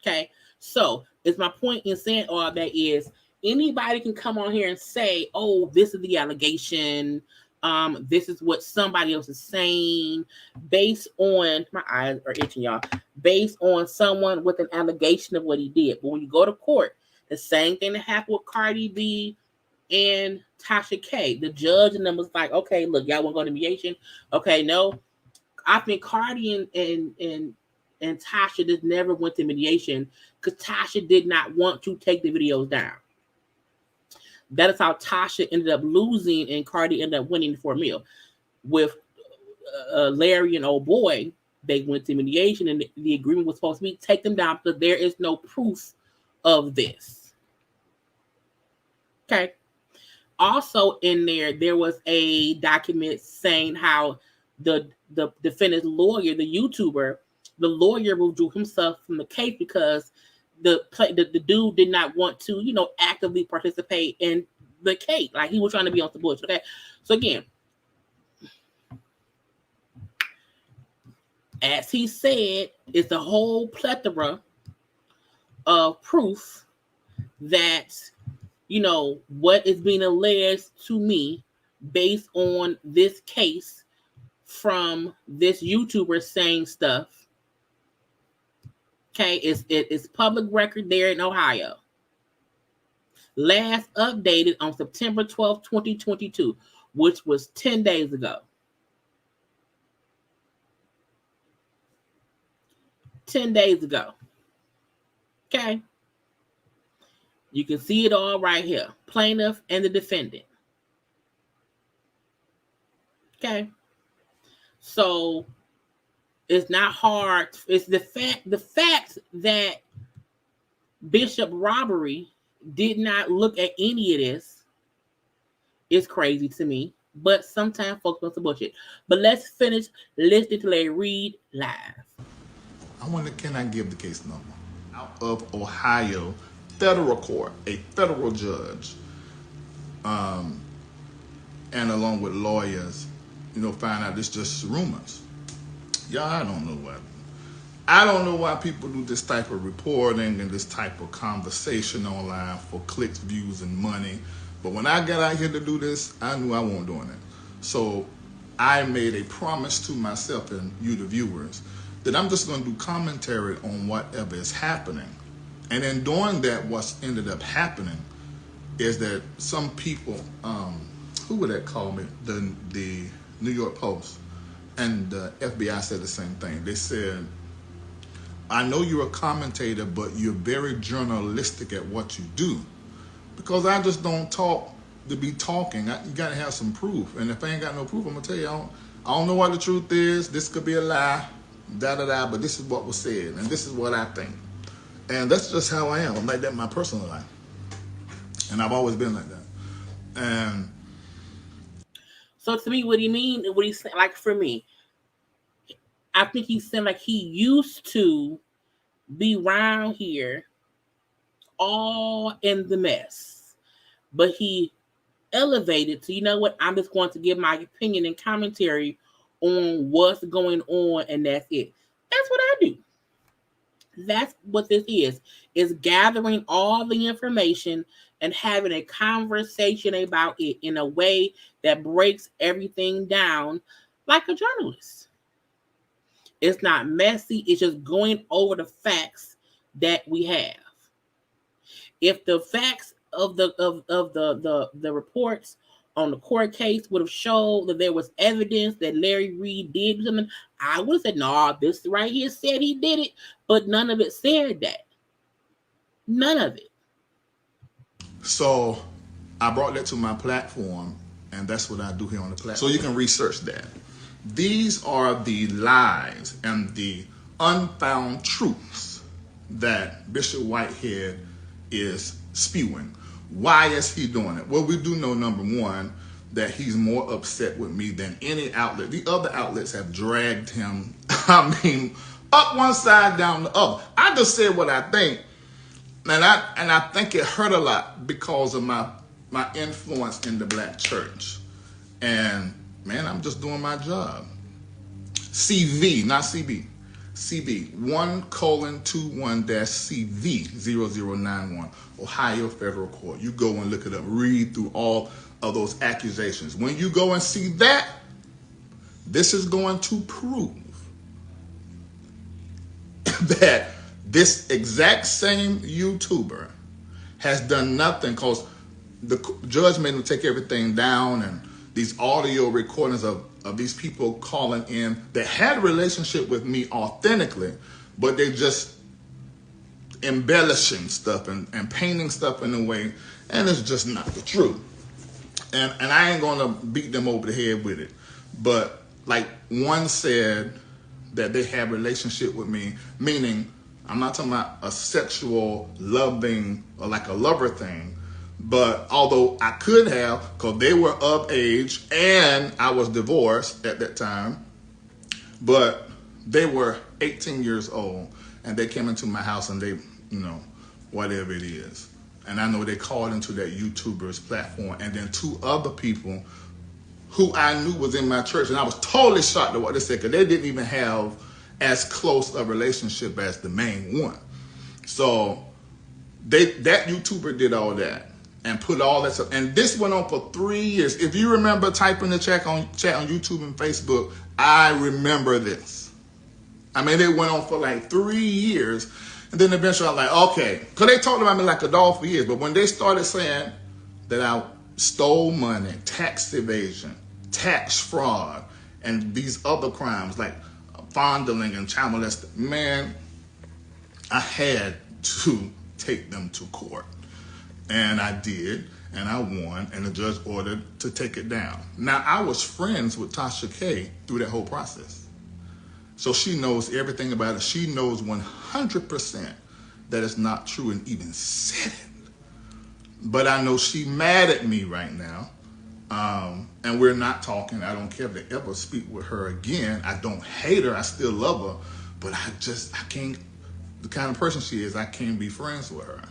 Okay? So, it's my point in saying all that is, anybody can come on here and say, oh, this is the allegation. This is what somebody else is saying, based on, my eyes are itching, y'all, based on someone with an allegation of what he did. But when you go to court, the same thing that happened with Cardi B and Tasha K. The judge and them was like, okay, look, y'all want to go to mediation? Okay, no. I think Cardi and Tasha just never went to mediation because Tasha did not want to take the videos down. That is how Tasha ended up losing and Cardi ended up winning $4 million. With Larry and old boy, they went to mediation and the agreement was supposed to be take them down because there is no proof of this. Okay. Also in there was a document saying how the defendant's lawyer, the YouTuber, the lawyer withdrew himself from the case because the dude did not want to, actively participate in the case. Like he was trying to be on the bullshit. Okay. So again, as he said, It's a whole plethora of proof that, you know, what is being alleged to me based on this case from this YouTuber saying stuff. Okay, it's public record there in Ohio. Last updated on September 12th, 2022, which was 10 days ago. 10 days ago. Okay. You can see it all right here. Plaintiff and the defendant. Okay. So it's not hard. It's the fact that Bishop Robbery did not look at any of this is crazy to me. But sometimes folks want to bullshit. But let's finish listening to Larry Reid live. I wonder, can I give the case number? Out of Ohio federal court, a federal judge, and along with lawyers, you know, find out it's just rumors. Y'all, I don't know what. I don't know why people do this type of reporting and this type of conversation online for clicks, views, and money. But when I got out here to do this, I knew I wasn't doing it. So I made a promise to myself and you, the viewers, that I'm just going to do commentary on whatever is happening. And in doing that, what's ended up happening is that some people, who would that call me? The New York Post and the FBI said the same thing. They said, I know you're a commentator, but you're very journalistic at what you do. Because I just don't talk to be talking. You got to have some proof. And if I ain't got no proof, I'm going to tell you, I don't know what the truth is. This could be a lie, but this is what was said. And this is what I think. And that's just how I am. I'm like that in my personal life. And I've always been like that. And so to me, what he's saying, like for me, I think he's saying like he used to be around here all in the mess. But he elevated to, you know what, I'm just going to give my opinion and commentary on what's going on, and that's it. That's what I do. That's what this is gathering all the information and having a conversation about it in a way that breaks everything down like a journalist. It's not messy. It's just going over the facts that we have. If the facts of the reports on the court case would have showed that there was evidence that Larry Reid did something, I would have said, no, this right here said he did it, but none of it said that. None of it. So I brought that to my platform, and that's what I do here on the platform. So you can research that. These are the lies and the unfound truths that Bishop Whitehead is spewing. Why is he doing it? Well, we do know, number one, that he's more upset with me than any outlet. The other outlets have dragged him, up one side, down the other. I just said what I think, and I think it hurt a lot because of my influence in the black church. And man, I'm just doing my job. CV, not CB. CB 1:21-CV0091, Ohio Federal Court. You go and look it up. Read through all of those accusations. When you go and see that, this is going to prove that this exact same YouTuber has done nothing, because the judge made him take everything down, and these audio recordings of these people calling in that had a relationship with me authentically, but they just embellishing stuff and painting stuff in a way, and it's just not the truth. And I ain't gonna beat them over the head with it. But like one said that they have a relationship with me, meaning I'm not talking about a sexual loving or like a lover thing. But although I could have, because they were of age and I was divorced at that time, but they were 18 years old and they came into my house and they, whatever it is. And I know they called into that YouTuber's platform, and then two other people who I knew was in my church, and I was totally shocked at what they said, because they didn't even have as close a relationship as the main one. So that YouTuber did all that and put all that stuff. And this went on for 3 years. If you remember typing the chat on YouTube and Facebook, I remember this. I mean, it went on for like 3 years. And then eventually I'm like, okay. Because they talked about me like a dog for years. But when they started saying that I stole money, tax evasion, tax fraud, and these other crimes like fondling and child molesting, man, I had to take them to court. And I did, and I won, and the judge ordered to take it down. Now, I was friends with Tasha K through that whole process. So she knows everything about it. She knows 100% that it's not true and even said it. But I know she's mad at me right now, and we're not talking. I don't care if they ever speak with her again. I don't hate her. I still love her. But I can't, the kind of person she is, I can't be friends with her.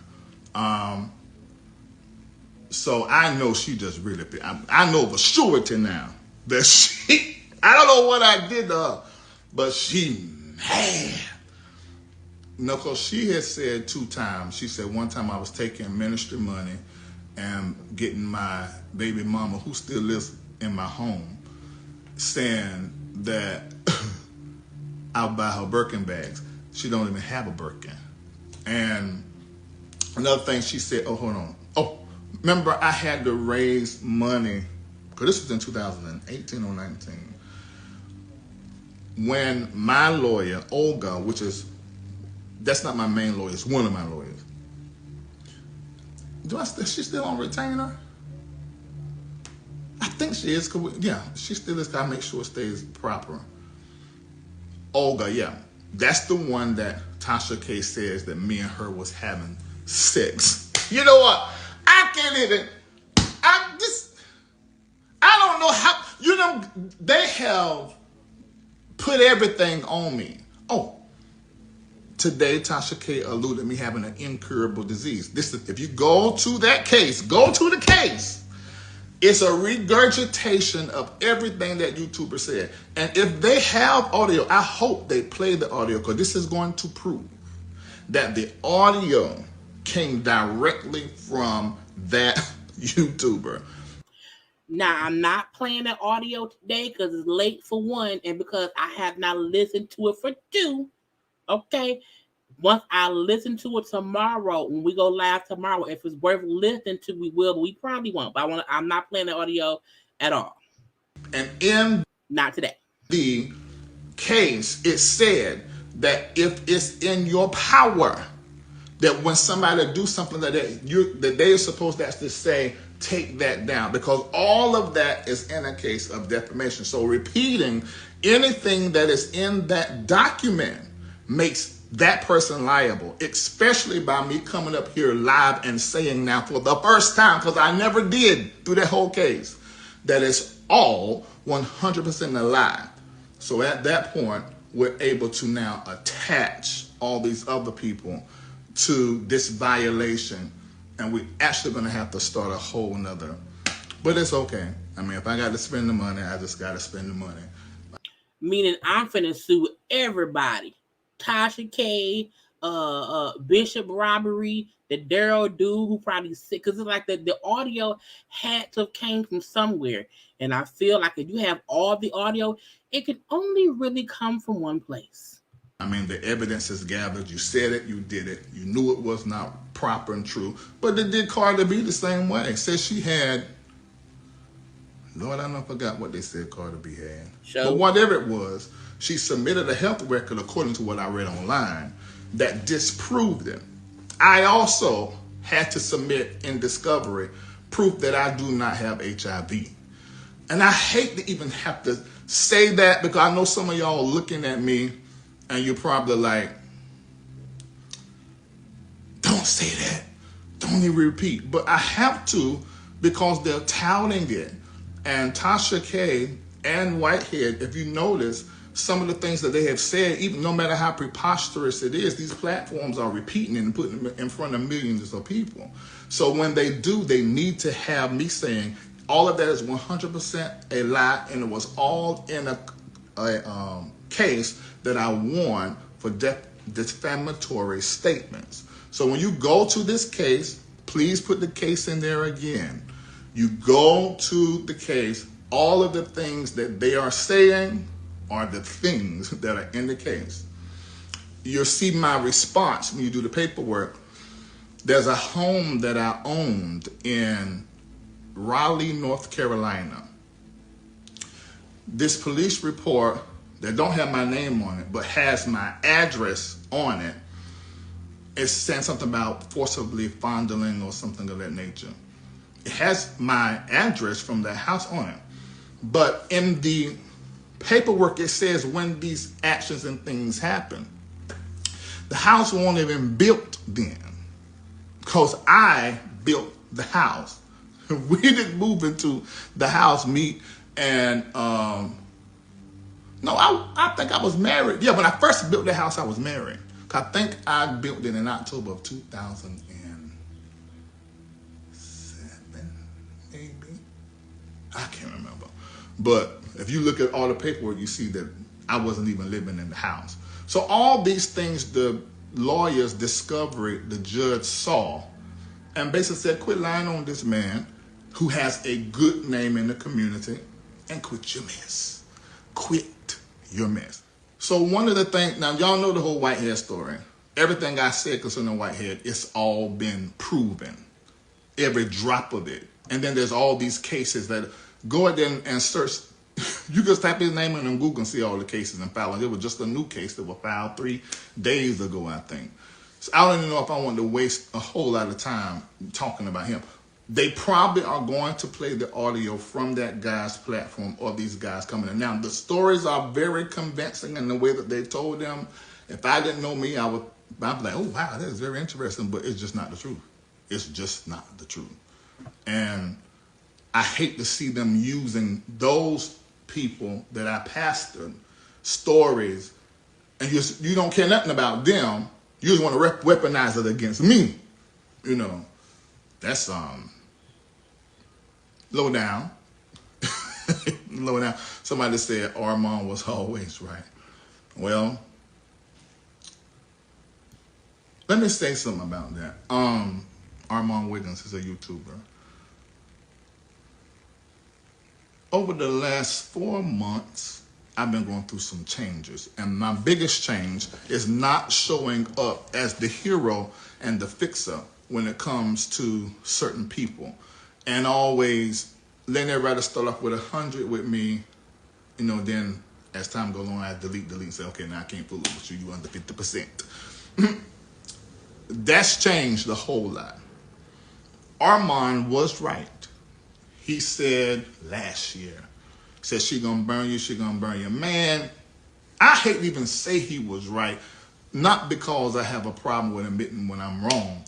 So I know she just really, I know for surety now that I don't know what I did to her, but she mad. No, because she has said 2 times. She said one time I was taking ministry money and getting my baby mama, who still lives in my home, saying that I'll buy her Birkin bags. She don't even have a Birkin. And another thing she said, oh, hold on. Oh, remember I had to raise money, because this was in 2018 or 19, when my lawyer, Olga, that's not my main lawyer, it's one of my lawyers. She's still on retainer? I think she is, yeah, she still is, gotta make sure it stays proper. Olga, yeah. That's the one that Tasha K says that me and her was having sex. You know what? I don't know how, they have put everything on me. Oh, today Tasha K alluded to me having an incurable disease. If you go to the case. It's a regurgitation of everything that YouTuber said. And if they have audio, I hope they play the audio, because this is going to prove that the audio came directly from that YouTuber. Now, I'm not playing the audio today because it's late for 1 and because I have not listened to it for 2. Okay? Once I listen to it tomorrow, when we go live tomorrow, if it's worth listening to, we will, but we probably won't. But I'm not playing the audio at all. And not today. The case, it said that if it's in your power, that when somebody do something like that they are supposed to actually say, take that down, because all of that is in a case of defamation. So repeating anything that is in that document makes that person liable, especially by me coming up here live and saying now for the first time, because I never did through that whole case, that it's all 100% a lie. So at that point, we're able to now attach all these other people to this violation, and we're actually going to have to start a whole nother, but it's okay. I mean, if I got to spend the money, I just got to spend the money. Meaning I'm finna sue everybody. Tasha K, Bishop Robbery, the Daryl dude who probably sick, because it's like the audio had to have came from somewhere. And I feel like if you have all the audio, it can only really come from one place. I mean, the evidence is gathered. You said it, you did it. You knew it was not proper and true. But they did Karla B the same way. Said she had, Lord, I forgot what they said Karla B had. Sure. But whatever it was, she submitted a health record, according to what I read online, that disproved it. I also had to submit in discovery proof that I do not have HIV. And I hate to even have to say that, because I know some of y'all are looking at me and you're probably like, don't say that. Don't even repeat. But I have to, because they're touting it. And Tasha K and Whitehead, if you notice, some of the things that they have said, even no matter how preposterous it is, these platforms are repeating it and putting it in front of millions of people. So when they do, they need to have me saying, all of that is 100% a lie, and it was all in a case that I won for defamatory statements. So when you go to this case, please put the case in there again. You go to the case, all of the things that they are saying are the things that are in the case. You'll see my response when you do the paperwork. There's a home that I owned in Raleigh, North Carolina. This police report that don't have my name on it, but has my address on it, is saying something about forcibly fondling or something of that nature. It has my address from the house on it. But in the paperwork, it says when these actions and things happen. The house wasn't even built then, because I built the house. We didn't move into the house, me and, no, I think I was married. Yeah, when I first built the house, I was married. I think I built it in October of 2007, maybe. I can't remember. But if you look at all the paperwork, you see that I wasn't even living in the house. So all these things the lawyers discovered, the judge saw, and basically said, quit lying on this man who has a good name in the community and quit your mess. Quit your mess. So one of the things, now y'all know the whole Whitehead story. Everything I said concerning Whitehead, it's all been proven. Every drop of it. And then there's all these cases that go ahead and search. You just type his name in Google and see all the cases and files. It was just a new case that was filed 3 days ago, I think. So I don't even know if I want to waste a whole lot of time talking about him. They probably are going to play the audio from that guy's platform or these guys coming in. Now, the stories are very convincing in the way that they told them. If I didn't know me, I'd be like, oh, wow, that is very interesting, but it's just not the truth. It's just not the truth. And I hate to see them using those people that I pastored, stories, and you don't care nothing about them. You just want to weaponize it against me. You know, that's low down. Low down. Somebody said Armand was always right. Well, let me say something about that. Armand Wiggins is a YouTuber. Over the last 4 months, I've been going through some changes. And my biggest change is not showing up as the hero and the fixer when it comes to certain people. And always letting everybody start off with 100 with me, you know, then as time goes on, I delete and say, okay, now I can't fool with you, you under 50%. That's changed a whole lot. Armand was right. He said last year, said she gonna burn you, she gonna burn you. Man, I hate to even say he was right, not because I have a problem with admitting when I'm wrong.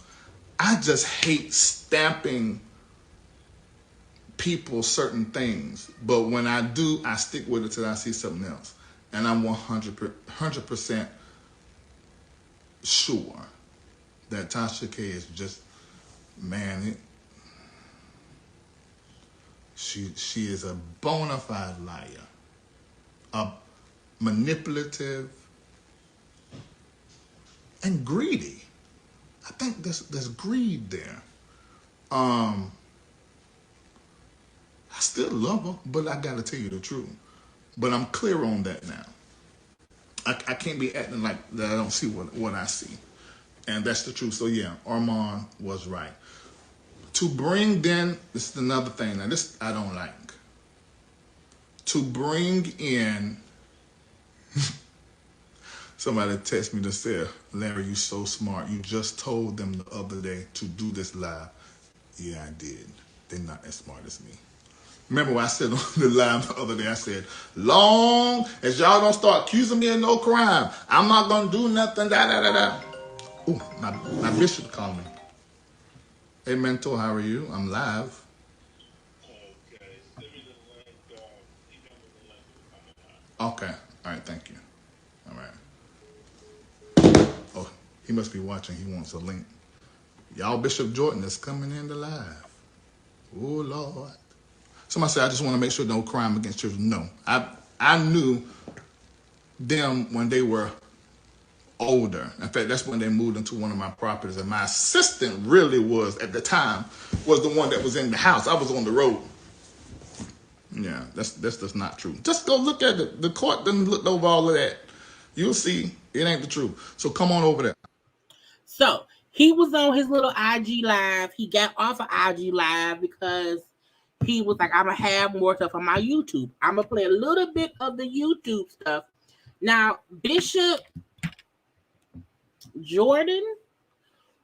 I just hate stamping people certain things. But when I do, I stick with it till I see something else. And I'm 100% sure that Tasha K is just, man, she is a bona fide liar, a manipulative, and greedy. I think there's greed there. I still love her, but I gotta tell you the truth. But I'm clear on that now. I can't be acting like that I don't see what I see. And that's the truth. So yeah, Armand was right. To bring then, this is another thing. Now this I don't like. To bring in, somebody text me to say, Larry, you so smart. You just told them the other day to do this live. Yeah, I did. They're not as smart as me. Remember what I said on the live the other day? I said, long as y'all don't start accusing me of no crime, I'm not going to do nothing, da-da-da-da. Ooh, my bishop called me. Hey, mentor, how are you? I'm live. Okay, send me the link. Email me the link. Okay. All right, thank you. All right. Oh, he must be watching. He wants a link. Y'all, Bishop Jordan is coming in the live. Oh, Lord. Somebody said, I just want to make sure no crime against children. No. I knew them when they were older. In fact, that's when they moved into one of my properties, and my assistant really was, at the time, was the one that was in the house. I was on the road. Yeah, that's just not true. Just go look at it. The court done looked over all of that. You'll see it ain't the truth. So come on over there. So he was on his little IG live. He got off of IG live because he was like, I'm gonna have more stuff on my YouTube. I'm gonna play a little bit of the YouTube stuff. Now, Bishop Jordan,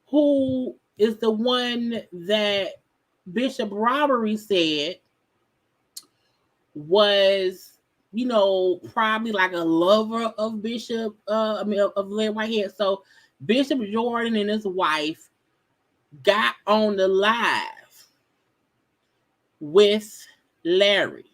who is the one that Bishop Robbery said was, you know, probably like a lover of Bishop, of Larry Whitehead. So Bishop Jordan and his wife got on the live with Larry.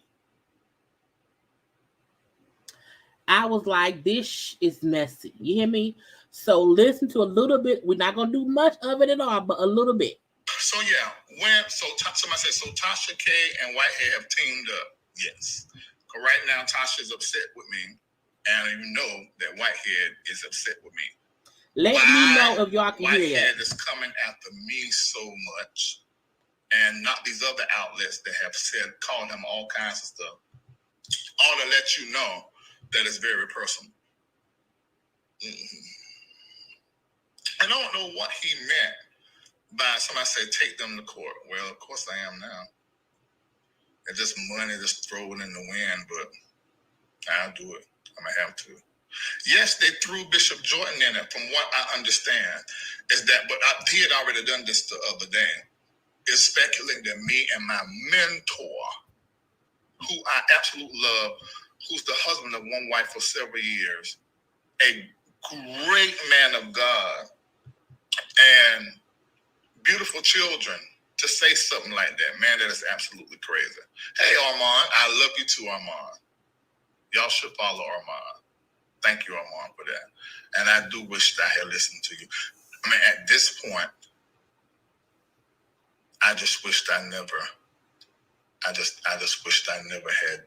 I was like, this is messy. You hear me? So listen to a little bit. We're not going to do much of it at all, but a little bit. So yeah, somebody said, so Tasha K and Whitehead have teamed up. Yes. But right now, Tasha's upset with me, and you know that Whitehead is upset with me. Let me know if y'all can hear that. Whitehead is coming after me so much, and not these other outlets that have said, calling him all kinds of stuff. All to let you know that it's very personal. I don't know what he meant by somebody said, take them to court. Well, of course I am now. It's just money just thrown in the wind, but I'll do it. I'm going to have to. Yes, they threw Bishop Jordan in it, from what I understand, is that, but he had already done this the other day, is speculating that me and my mentor, who I absolutely love, who's the husband of one wife for several years, a great man of God, and beautiful children, to say something like that, man, that is absolutely crazy. Hey, Armand, I love you too, Armand. Y'all should follow Armand. Thank you, Armand, for that. And I do wish that I had listened to you. I mean, at this point, I just wished I never had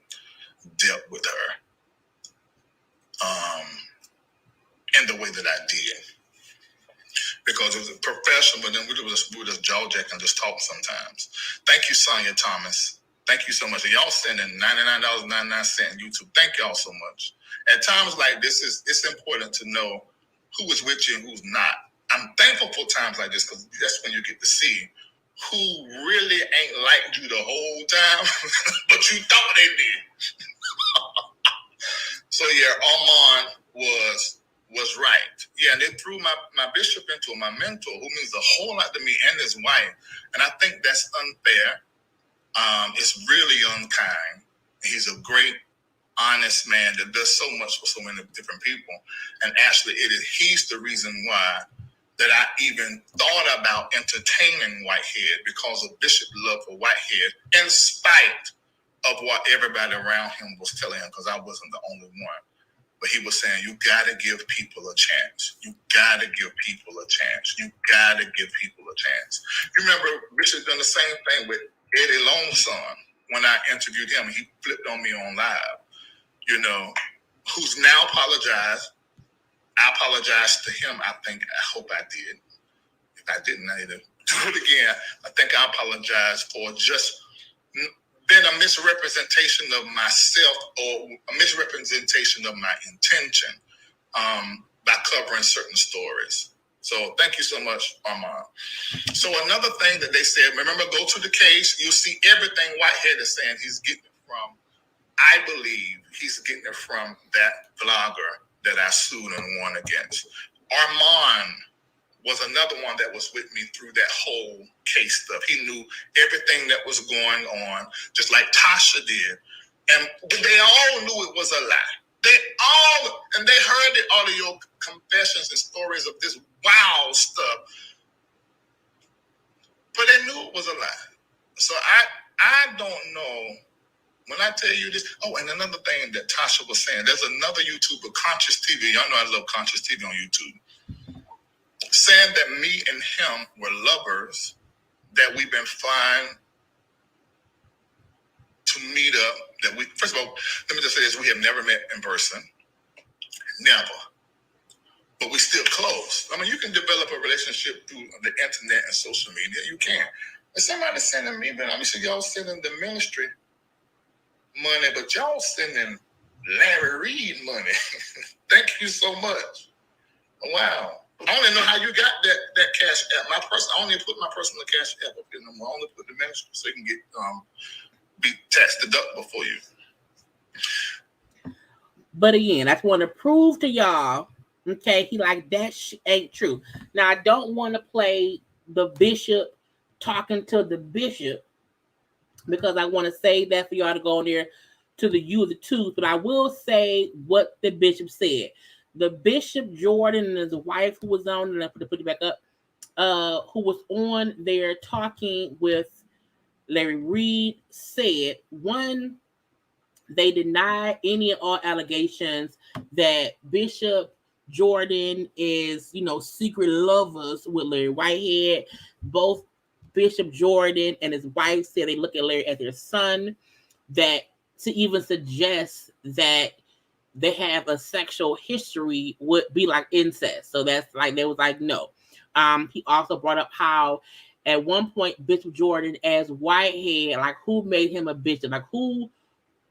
dealt with her in the way that I did. Because it was a professional, but then we were just jaw jacking, just talk sometimes. Thank you, Sonia Thomas. Thank you so much. And y'all sending $99.99 YouTube. Thank y'all so much. At times like this, it's important to know who is with you and who's not. I'm thankful for times like this because that's when you get to see who really ain't liked you the whole time, but you thought they did. So yeah, Armand was right. Yeah, and they threw my bishop into it, my mentor, who means a whole lot to me and his wife. And I think that's unfair. It's really unkind. He's a great, honest man that does so much for so many different people. And actually, he's the reason why that I even thought about entertaining Whitehead, because of Bishop's love for Whitehead, in spite of what everybody around him was telling him, because I wasn't the only one. But he was saying, you got to give people a chance. You got to give people a chance. You got to give people a chance. You remember Bishop done the same thing with Eddie Long's son. When I interviewed him, he flipped on me on live, who's now apologized. I apologized to him. I hope I did. If I didn't, I need to do it again. I think I apologized for just been a misrepresentation of myself, or a misrepresentation of my intention by covering certain stories. So thank you so much, Armand. So another thing that they said, remember, go to the case, you'll see everything Whitehead is saying he's getting it from. I believe he's getting it from that vlogger that I sued and won against. Armand was another one that was with me through that whole case stuff. He knew everything that was going on, just like Tasha did. And they all knew it was a lie. They heard all of your confessions and stories of this wild stuff, but they knew it was a lie. So I don't know. When I tell you this, and another thing that Tasha was saying, there's another YouTuber, Conscious TV. Y'all know I love Conscious TV on YouTube. Saying that me and him were lovers, that we've been fine to meet up. That we, first of all, let me just say this: we have never met in person. Never. But we still close. I mean, you can develop a relationship through the internet and social media. You can. But somebody sending me, but I'm sure y'all sending the ministry money, but y'all sending Larry Reid money. Thank you so much. Wow. I don't even know how you got that cash app. I only put my personal cash app up here no more. I only put the ministry so you can get be tax deductible for you. But again, I just want to prove to y'all, okay, he like that ain't true. Now I don't want to play the bishop talking to the bishop because I want to save that for y'all to go in there to the U of the Tooth. But I will say what the bishop said. The Bishop Jordan and his wife who was on, and I put it back up, who was on there talking with Larry Reid, said one, they deny any and all allegations that Bishop Jordan is, secret lovers with Larry Whitehead. Both Bishop Jordan and his wife said they look at Larry as their son, that to even suggest that they have a sexual history would be like incest. So that's like, they was like, no. He also brought up how at one point Bishop Jordan as Whitehead, like who made him a bishop? Like who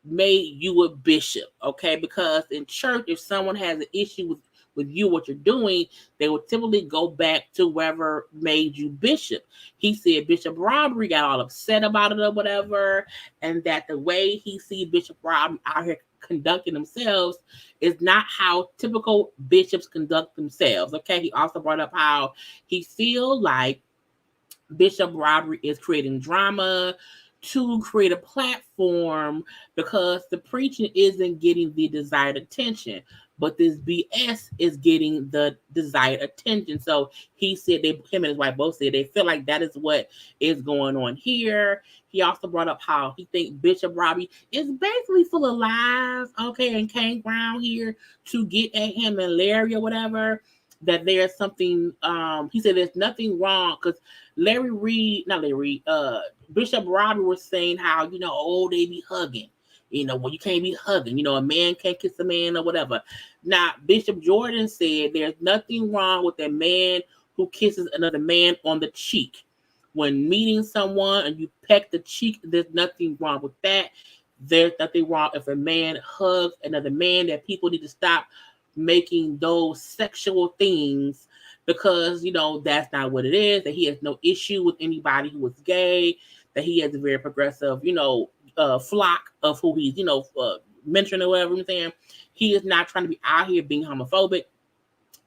made you a bishop? Okay, because in church, if someone has an issue with you, what you're doing, they would typically go back to whoever made you bishop. He said Bishop Robbery got all upset about it or whatever, and that the way he see Bishop Robbery out here conducting themselves is not how typical bishops conduct themselves. Okay, he also brought up how he feel like Bishop Robbery is creating drama to create a platform because the preaching isn't getting the desired attention, but this BS is getting the desired attention. So he said him and his wife both said they feel like that is what is going on here. He also brought up how he thinks Bishop Robbie is basically full of lies, okay, and came around here to get at him and Larry or whatever. That there's something, he said there's nothing wrong because Bishop Robbie was saying how, they be hugging. Well, you can't be hugging. A man can't kiss a man or whatever. Now, Bishop Jordan said there's nothing wrong with a man who kisses another man on the cheek. When meeting someone and you peck the cheek, there's nothing wrong with that. There's nothing wrong if a man hugs another man, that people need to stop making those sexual things because, that's not what it is, that he has no issue with anybody who is gay, that he has a very progressive, flock of who he's, mentoring or whatever I'm saying. He is not trying to be out here being homophobic,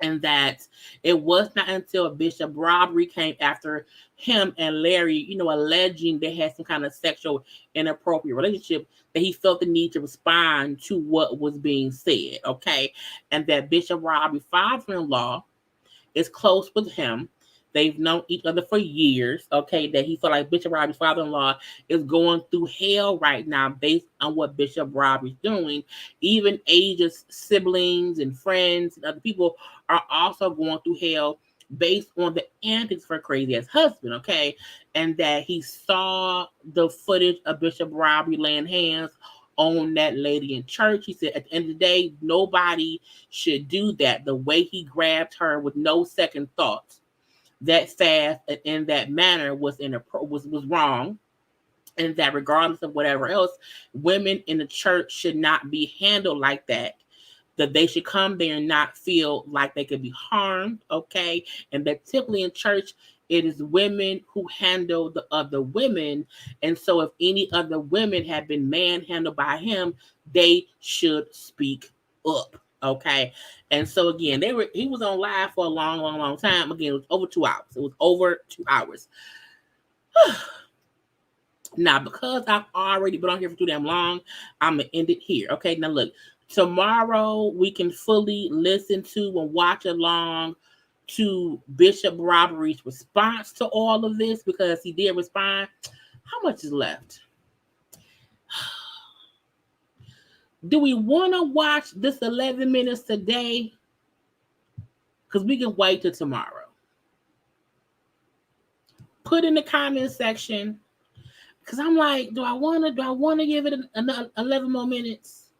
and that it was not until Bishop Robbery came after him and Larry, alleging they had some kind of sexual inappropriate relationship, that he felt the need to respond to what was being said, okay? And that Bishop Robbery's father-in-law is close with him. They've known each other for years, okay? That he felt like Bishop Robbie's father-in-law is going through hell right now based on what Bishop Robbie's doing. Even Asia's siblings and friends and other people are also going through hell based on the antics for crazy-ass husband, okay? And that he saw the footage of Bishop Robbie laying hands on that lady in church. He said at the end of the day, nobody should do that. The way he grabbed her with no second thoughts, that fast and in that manner was wrong, and that regardless of whatever else, women in the church should not be handled like that. That they should come there and not feel like they could be harmed, okay? And that typically in church, it is women who handle the other women. And so if any other women have been manhandled by him, they should speak up, okay? And so again, he was on live for a long time. Again, it was over 2 hours. It was over 2 hours. Now, because I've already been on here for too damn long, I'm going to end it here, okay? Now look, tomorrow we can fully listen to and watch along to Bishop Robbery's response to all of this, because he did respond. How much is left? Do we want to watch this 11 minutes today? Because we can wait till tomorrow. Put in the comment section. Because I'm like, do I want to give it another 11 more minutes?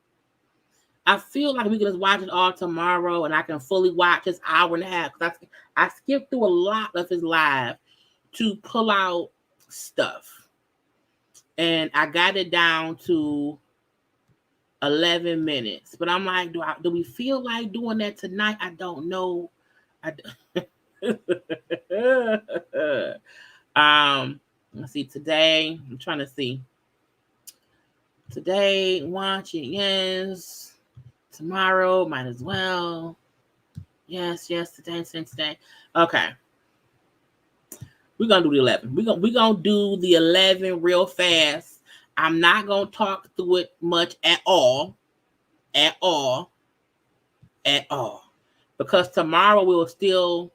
I feel like we can just watch it all tomorrow, and I can fully watch this hour and a half. Cause I skipped through a lot of his live to pull out stuff, and I got it down to 11 minutes. But I'm like, do we feel like doing that tonight? I don't know. Let's see. Today, I'm trying to see. Today, watch it. Yes. Tomorrow, might as well. Yes. Today. Okay. We're gonna do the 11. We're gonna do the 11 real fast. I'm not gonna talk through it much at all. Because tomorrow we will still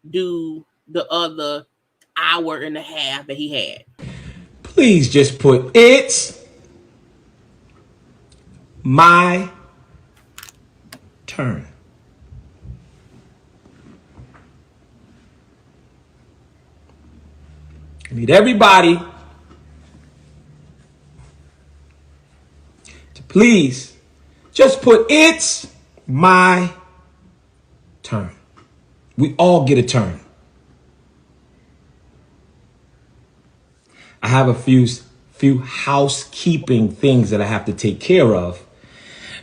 do the other hour and a half that he had. Please just put it's my turn. I need everybody to please just put it's my turn. We all get a turn. I have a few housekeeping things that I have to take care of,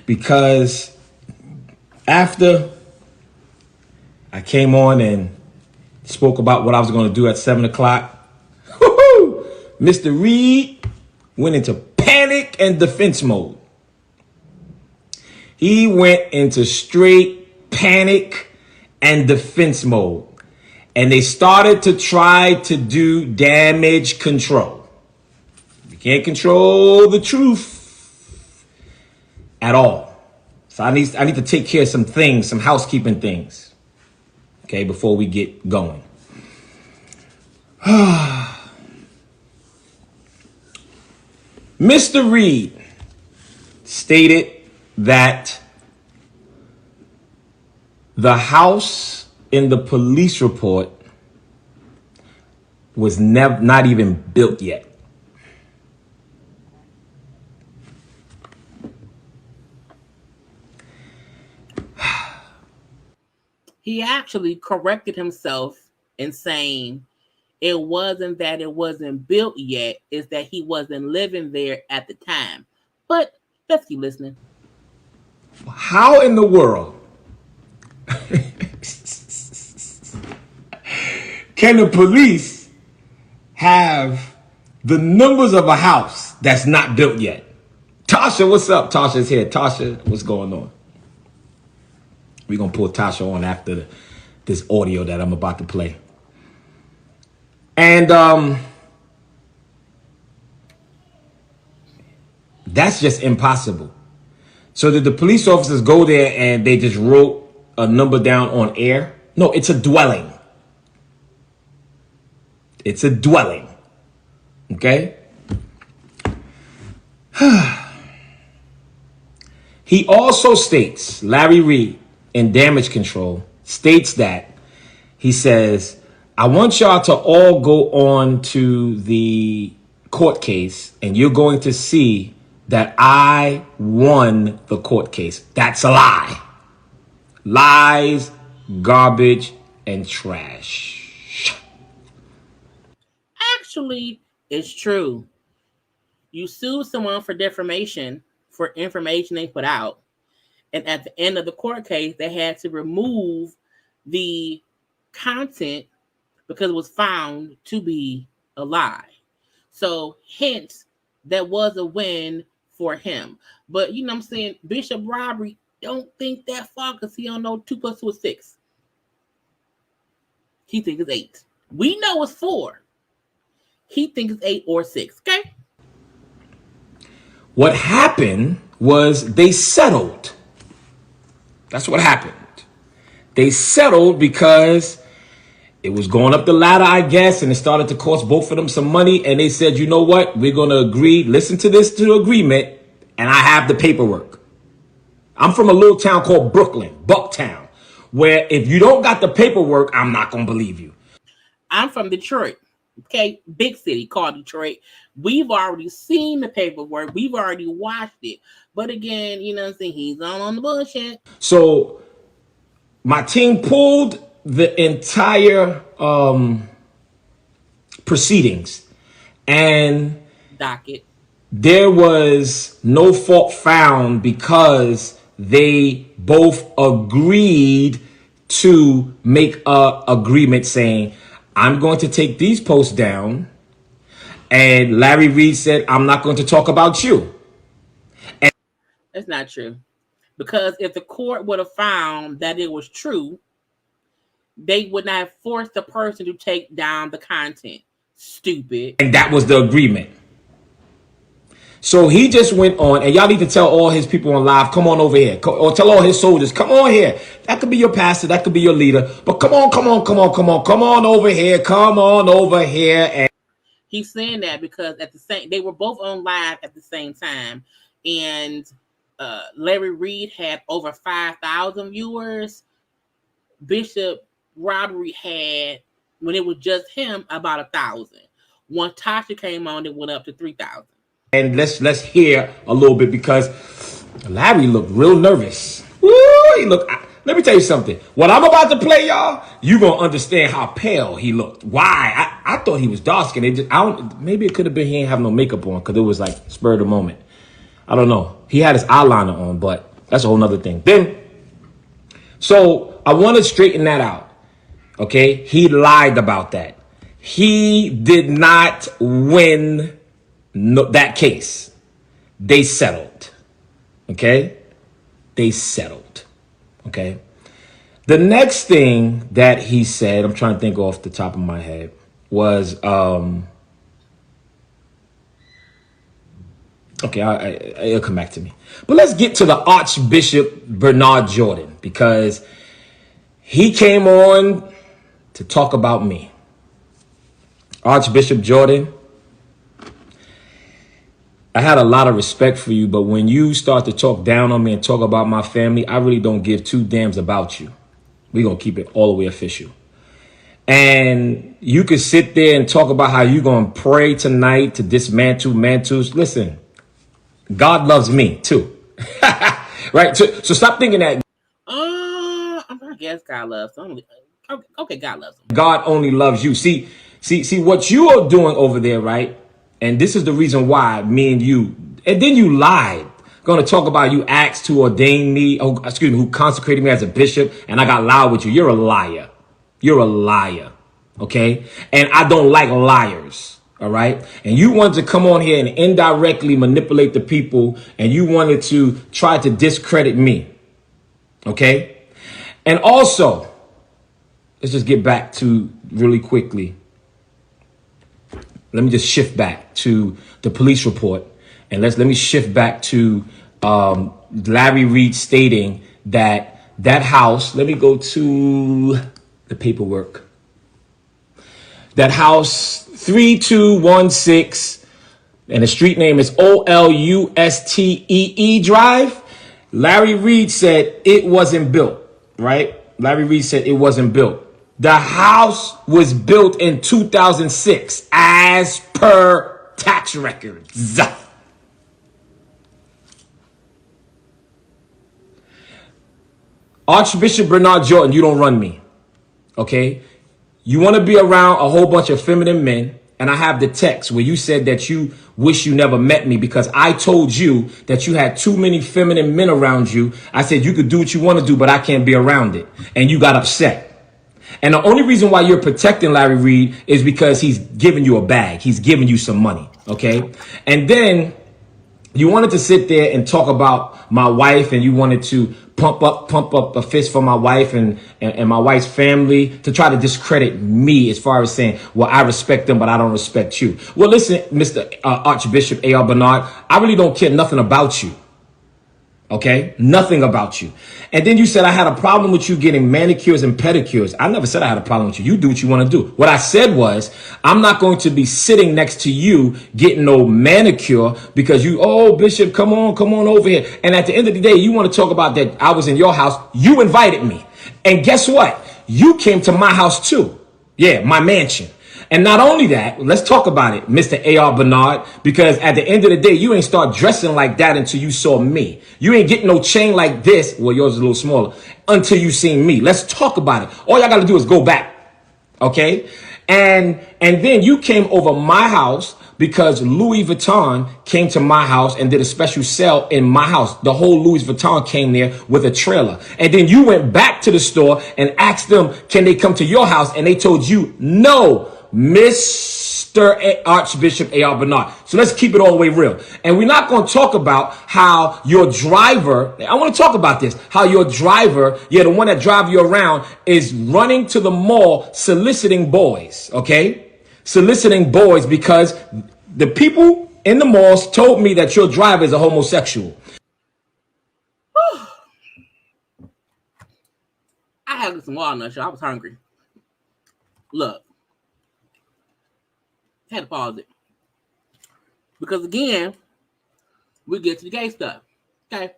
because after I came on and spoke about what I was going to do at 7 o'clock, Mr. Reid went into panic and defense mode. He went into straight panic and defense mode. And they started to try to do damage control. You can't control the truth at all. So I need to take care of some things, some housekeeping things, okay, before we get going. Mr. Reid stated that the house in the police report was not even built yet. He actually corrected himself in saying it wasn't that it wasn't built yet, it's that he wasn't living there at the time. But let's keep listening. How in the world can the police have the numbers of a house that's not built yet? Tasha, what's up? Tasha's here. Tasha, what's going on? We're going to pull Tasha on after this audio that I'm about to play. And that's just impossible. So did the police officers go there and they just wrote a number down on air? No, it's a dwelling. It's a dwelling. Okay? He also states, Larry Reid, in damage control, states that he says, I want y'all to all go on to the court case and you're going to see that I won the court case. That's a lie. Lies, garbage, and trash. Actually, it's true. You sue someone for defamation for information they put out. And at the end of the court case, they had to remove the content because it was found to be a lie. So hence, that was a win for him. But you know what I'm saying? Bishop Robbery don't think that far because he don't know 2 + 2 is 6. He thinks it's 8. We know it's 4. He thinks it's 8 or 6. Okay? What happened was they settled. That's what happened. They settled because it was going up the ladder, I guess, and it started to cost both of them some money. And they said, you know what? We're going to agree. Listen to this to the agreement. And I have the paperwork. I'm from a little town called Brooklyn, Bucktown, where if you don't got the paperwork, I'm not going to believe you. I'm from Detroit. Okay, big city called Detroit. We've already seen the paperwork. We've already watched it. But again, you know what I'm saying? He's on the bullshit. So my team pulled the entire proceedings, and Docket. there was no fault found because they both agreed to make a agreement saying, I'm going to take these posts down. And Larry Reid said, I'm not going to talk about you. And that's not true. Because if the court would have found that it was true, they would not have forced the person to take down the content. Stupid. And that was the agreement. So he just went on, and y'all need to tell all his people on live, come on over here. Or tell all his soldiers, come on here. That could be your pastor, that could be your leader. But come on over here. Come on over here. And he's saying that because they were both on live at the same time. And Larry Reid had over 5,000 viewers. Bishop Robbery had, when it was just him, about 1,000. When Tasha came on, it went up to 3,000. And let's hear a little bit, because Larry looked real nervous. Woo, let me tell you something. What I'm about to play, y'all, you gonna understand how pale he looked. Why? I thought he was dark skinned. Maybe it could have been he didn't have no makeup on, because it was like spur of the moment. I don't know. He had his eyeliner on, but that's a whole nother thing. So I want to straighten that out. Okay, he lied about that. He did not win that case. They settled. Okay? They settled. Okay? The next thing that he said, I'm trying to think off the top of my head, was okay, it'll come back to me. But let's get to the Archbishop Bernard Jordan, because he came on to talk about me. Archbishop Jordan, I had a lot of respect for you, but when you start to talk down on me and talk about my family, I really don't give two damns about you. We're going to keep it all the way official. And you could sit there and talk about how you're going to pray tonight to dismantle mantles. Listen, God loves me too. Right? So stop thinking that. I guess God loves him. Okay, God loves him. God only loves you. See what you are doing over there, right? And this is the reason why me and you, and then you lied. Going to talk about you asked to ordain me, who consecrated me as a bishop, and I got loud with you. You're a liar. You're a liar. Okay? And I don't like liars. All right? And you wanted to come on here and indirectly manipulate the people, and you wanted to try to discredit me. Okay? And also, let's just get back to really quickly. Let me just shift back to the police report, and let me shift back to Larry Reid stating that house. Let me go to the paperwork. That house 3216, and the street name is Olustee Drive. Larry Reid said it wasn't built. Right? Larry Reid said it wasn't built. The house was built in 2006 as per tax records. Archbishop Bernard Jordan, you don't run me. Okay? You want to be around a whole bunch of feminine men, and I have the text where you said that you wish you never met me because I told you that you had too many feminine men around you. I said you could do what you want to do, but I can't be around it. And you got upset. And the only reason why you're protecting Larry Reid is because he's giving you a bag. He's giving you some money. Okay? And then you wanted to sit there and talk about my wife, and you wanted to pump up a fist for my wife and my wife's family to try to discredit me as far as saying, well, I respect them, but I don't respect you. Well, listen, Mr. Archbishop A.R. Bernard, I really don't care nothing about you. Okay? Nothing about you. And then you said I had a problem with you getting manicures and pedicures. I never said I had a problem with you. You do what you want to do. What I said was, I'm not going to be sitting next to you getting no manicure because you, oh, Bishop, come on over here. And at the end of the day, you want to talk about that I was in your house. You invited me. And guess what? You came to my house too. Yeah, my mansion. And not only that, let's talk about it, Mr. A.R. Bernard, because at the end of the day, you ain't start dressing like that until you saw me. You ain't getting no chain like this. Well, yours is a little smaller until you seen me. Let's talk about it. All y'all got to do is go back. Okay. And then you came over my house because Louis Vuitton came to my house and did a special sale in my house. The whole Louis Vuitton came there with a trailer. And then you went back to the store and asked them, can they come to your house? And they told you, no, Mr. Archbishop A.R. Bernard. So let's keep it all the way real. And we're not going to talk about how your driver, I want to talk about this, how your driver, the one that drives you around, is running to the mall soliciting boys, okay? Soliciting boys because the people in the malls told me that your driver is a homosexual. I had some walnuts, y'all. I was hungry. Look. Had to pause it. Because again, we get to the gay stuff. Okay.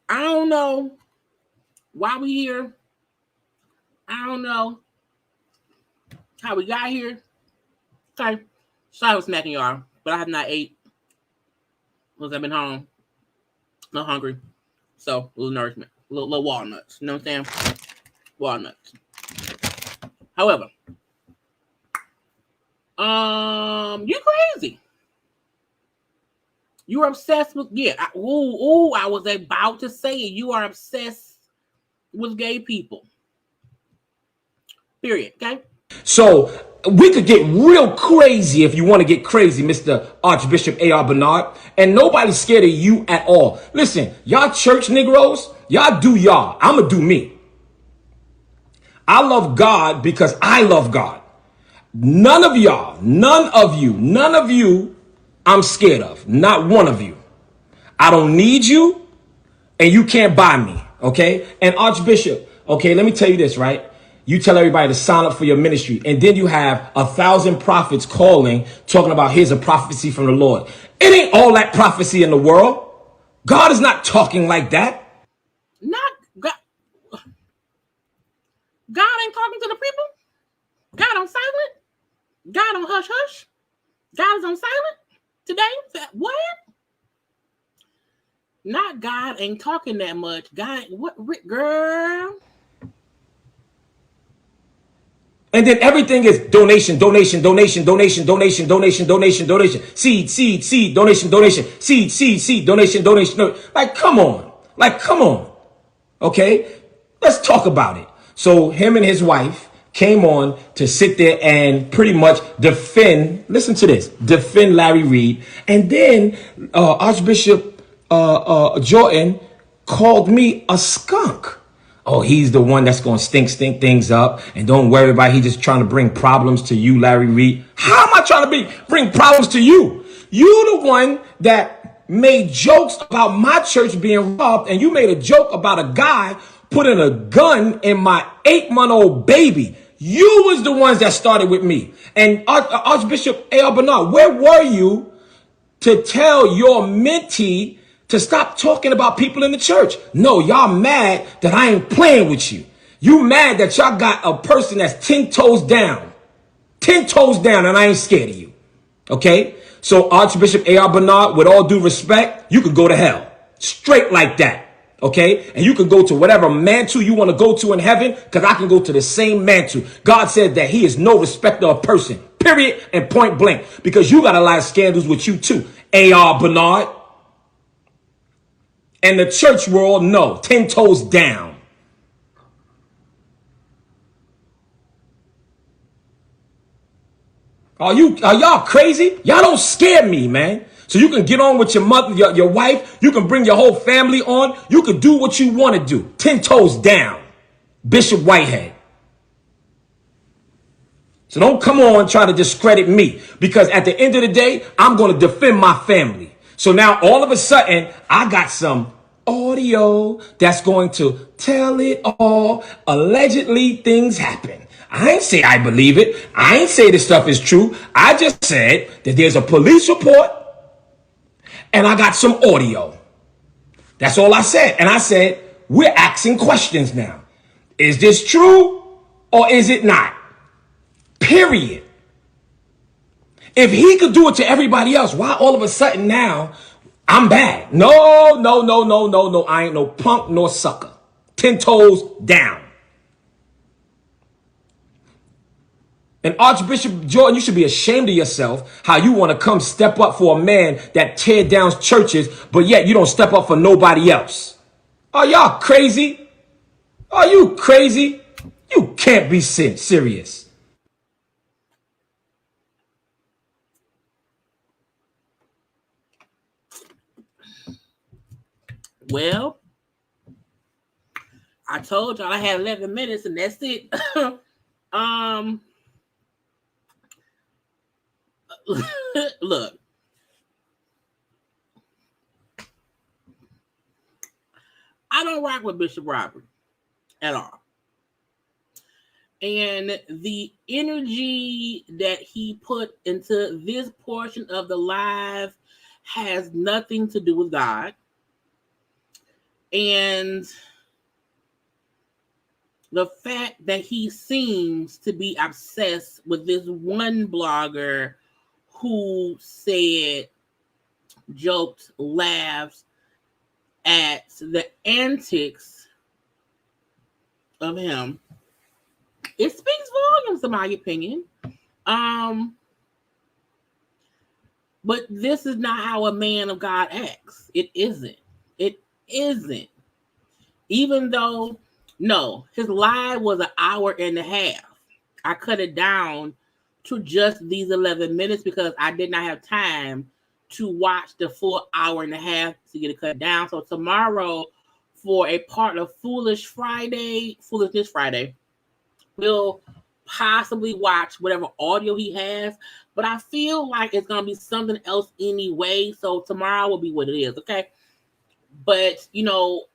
I don't know why we here. I don't know how we got here. Okay. Sorry for smacking y'all, but I have not ate because I've been home. Not hungry. So a little nourishment. A little walnuts. You know what I'm saying? Walnuts. However, you're crazy. You're obsessed with, I was about to say it. You are obsessed with gay people. Period. Okay? So we could get real crazy if you want to get crazy, Mr. Archbishop A.R. Bernard. And nobody's scared of you at all. Listen, y'all church Negroes, y'all do y'all. I'm going to do me. I love God because I love God. None of you, I'm scared of. Not one of you. I don't need you, and you can't buy me, okay? And Archbishop, okay, let me tell you this, right? You tell everybody to sign up for your ministry, and then you have 1,000 prophets calling, talking about here's a prophecy from the Lord. It ain't all that prophecy in the world. God is not talking like that. Not God. God ain't talking to the people. God on silent. God on hush hush. God is on silent today. What? Not God ain't talking that much. God, what, girl? And then everything is donation. Seed, donation. Like, come on. Okay, let's talk about it. So him and his wife came on to sit there and pretty much defend, listen to this, defend Larry Reid. And then Archbishop Jordan called me a skunk. Oh, he's the one that's going to stink things up. And don't worry about it. He's just trying to bring problems to you, Larry Reid. How am I trying to bring problems to you? You the one that made jokes about my church being robbed. And you made a joke about a guy putting a gun in my 8-month-old baby. You was the ones that started with me. And Archbishop A.R. Bernard, where were you to tell your mentee to stop talking about people in the church? No, y'all mad that I ain't playing with you. You mad that y'all got a person that's 10 toes down. 10 toes down, and I ain't scared of you. Okay? So Archbishop A.R. Bernard, with all due respect, you could go to hell. Straight like that. Okay? And you can go to whatever mantle you want to go to in heaven, because I can go to the same mantle. God said that he is no respecter of person. Period and point blank. Because you got a lot of scandals with you too, A.R. Bernard. And the church world, no. 10 toes down. Are y'all crazy? Y'all don't scare me, man. So you can get on with your mother, your wife. You can bring your whole family on. You can do what you want to do. 10 toes down. Bishop Whitehead. So don't come on try to discredit me. Because at the end of the day, I'm going to defend my family. So now all of a sudden, I got some audio that's going to tell it all. Allegedly, things happen. I ain't say I believe it. I ain't say this stuff is true. I just said that there's a police report and I got some audio. That's all I said. And I said, we're asking questions now. Is this true or is it not? Period. If he could do it to everybody else, why all of a sudden now I'm bad? No, no, no, no, no, no. I ain't no punk nor sucker. 10 toes down. And Archbishop Jordan, you should be ashamed of yourself how you want to come step up for a man that tear down churches, but yet you don't step up for nobody else. Are y'all crazy? Are you crazy? You can't be serious. Well, I told y'all I had 11 minutes and that's it. Look. I don't rock with Bishop Robbery at all. And the energy that he put into this portion of the live has nothing to do with God. And the fact that he seems to be obsessed with this one blogger who said, joked, laughed at the antics of him, it speaks volumes, in my opinion. But this is not how a man of God acts. It isn't. It isn't. Even though, no, his live was an hour and a half. I cut it down to just these 11 minutes because I did not have time to watch the full hour and a half to get it cut down. So tomorrow, for a part of Foolishness Friday, we'll possibly watch whatever audio he has, but I feel like it's going to be something else anyway. So tomorrow will be what it is. Okay. But, you know,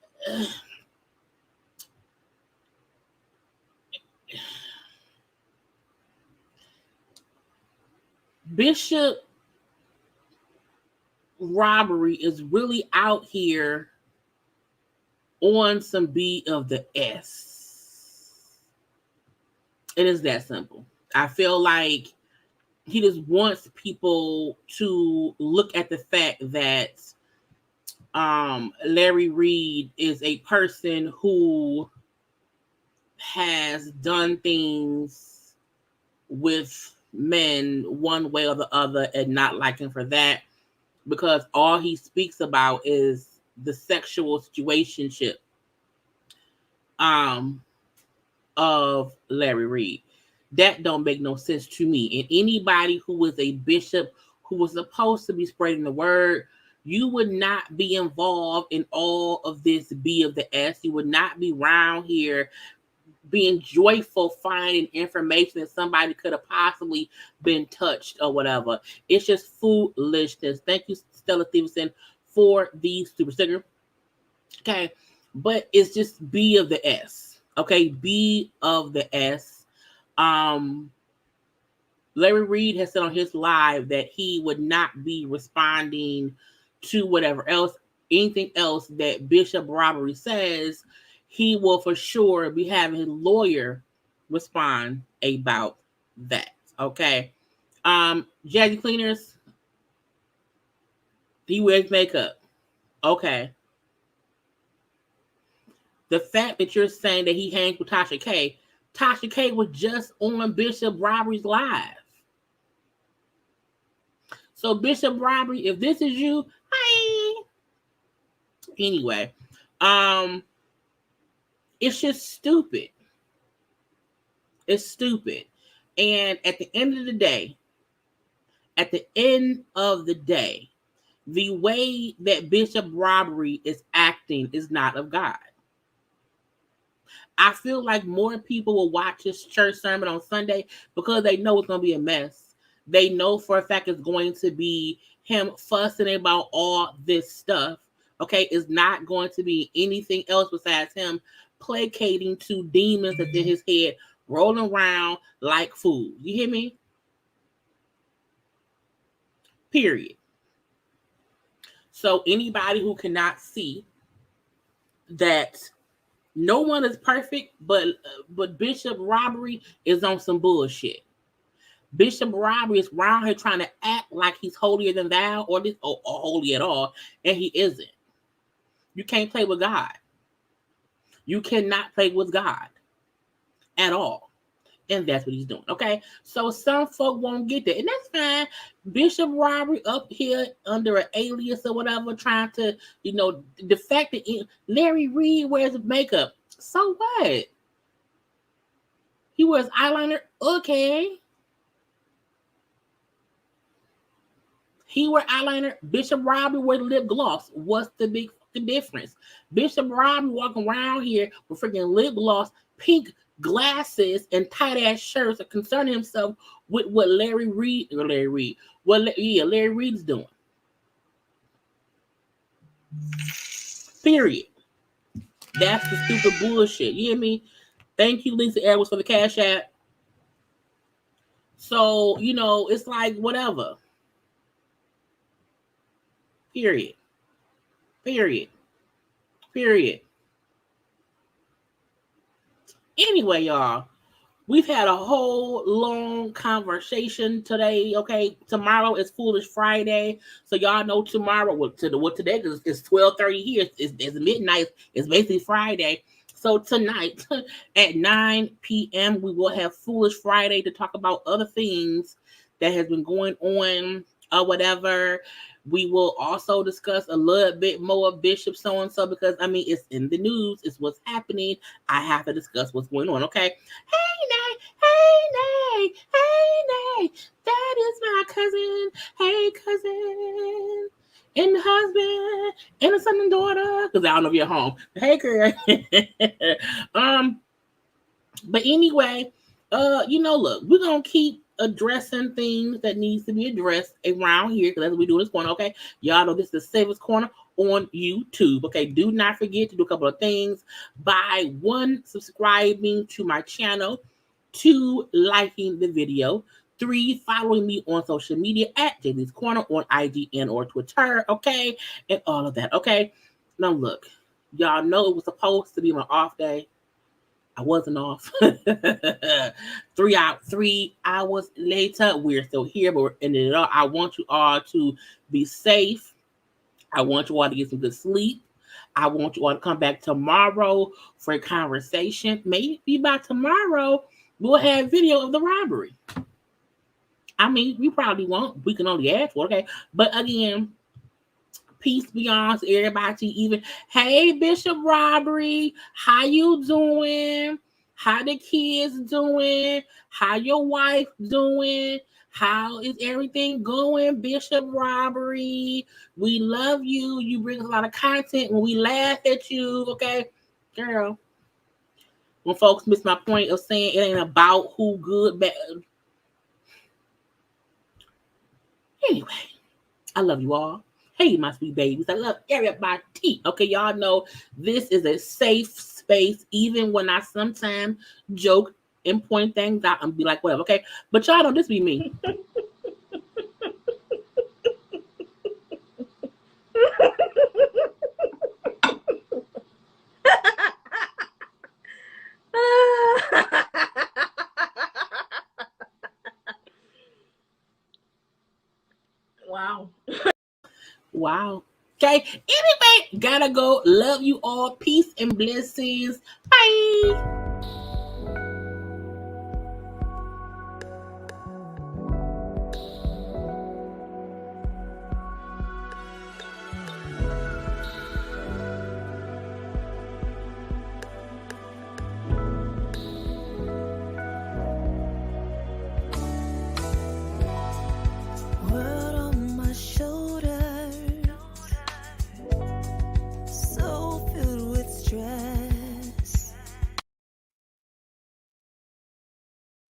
Bishop Robbery is really out here on some B of the S. It is that simple. I feel like he just wants people to look at the fact that Larry Reid is a person who has done things with men one way or the other and not liking for that, because all he speaks about is the sexual situationship of Larry Reid. That don't make no sense to me. And anybody who was a bishop who was supposed to be spreading the word, you would not be involved in all of this B of the S. You would not be around here being joyful finding information that somebody could have possibly been touched or whatever. It's just foolishness. Thank you, Stella Stevenson, for the super sticker. Okay, but it's just B of the S. Okay, B of the S. Larry Reid has said on his live that he would not be responding to whatever else, anything else that Bishop Robbery says. He will for sure be having his lawyer respond about that. Okay. Jazzy Cleaners, he wears makeup. Okay. The fact that you're saying that he hangs with Tasha K was just on Bishop Robbery's live. So Bishop Robbery, if this is you, hi. Anyway, it's just stupid. It's stupid. And at the end of the day, the way that Bishop Robbery is acting is not of God. I feel like more people will watch his church sermon on Sunday because they know it's going to be a mess. They know for a fact it's going to be him fussing about all this stuff. Okay, it's not going to be anything else besides him placating to demons that's in his head, rolling around like fools. You hear me? Period. So anybody who cannot see that no one is perfect, but Bishop Robbery is on some bullshit. Bishop Robbery is around here trying to act like he's holier than thou or holy at all, and he isn't. You can't play with God. You cannot play with God at all. And that's what he's doing, okay? So some folk won't get that, and that's fine. Bishop Robbery up here under an alias or whatever, trying to, the fact that Larry Reid wears makeup. So what? He wears eyeliner, okay. He wear eyeliner. Bishop Robbery wear lip gloss. What's the big difference? Bishop Robbery walking around here with freaking lip gloss, pink glasses, and tight ass shirts, are concerning himself with what Larry Reid is doing. Period. That's the stupid bullshit. You hear me? Thank you, Lisa Edwards, for the Cash App. So, it's like whatever. Period. Anyway, y'all, we've had a whole long conversation today. Okay, tomorrow is Foolish Friday, so y'all know tomorrow. What today is? It's 12:30 here. It's midnight. It's basically Friday. So tonight at 9 p.m. we will have Foolish Friday to talk about other things that has been going on or whatever. We will also discuss a little bit more of Bishop so-and-so because, it's in the news. It's what's happening. I have to discuss what's going on, okay? Hey, Nay. That is my cousin. Hey, cousin. And the husband. And the son and daughter. Because I don't know if you're home. Hey, girl. But anyway, look, we're going to keep addressing things that needs to be addressed around here because that's what we do in this corner, okay? Y'all know this is the safest corner on YouTube, okay? Do not forget to do a couple of things. By 1, subscribing to my channel. 2, liking the video. 3, following me on social media at JayLeesCorner on IG and or Twitter, okay? And all of that, okay? Now look, y'all know it was supposed to be my off day. I wasn't off. 3 hours later, we're still here, but we're ending it all. I want you all to be safe. I want you all to get some good sleep. I want you all to come back tomorrow for a conversation. Maybe by tomorrow, we'll have video of the robbery. We probably won't. We can only ask for it, okay? But again, peace be on to everybody. Even, hey, Bishop Robbery, how you doing? How the kids doing? How your wife doing? How is everything going, Bishop Robbery? We love you. You bring us a lot of content when we laugh at you, okay? Girl, when folks miss my point of saying it ain't about who good, bad. Anyway, I love you all. Hey, my sweet babies. I love everybody. Okay, y'all know this is a safe space, even when I sometimes joke and point things out and be like, whatever, okay? But y'all know this be me. Wow. Okay. Anyway, gotta go. Love you all. Peace and blessings. Bye.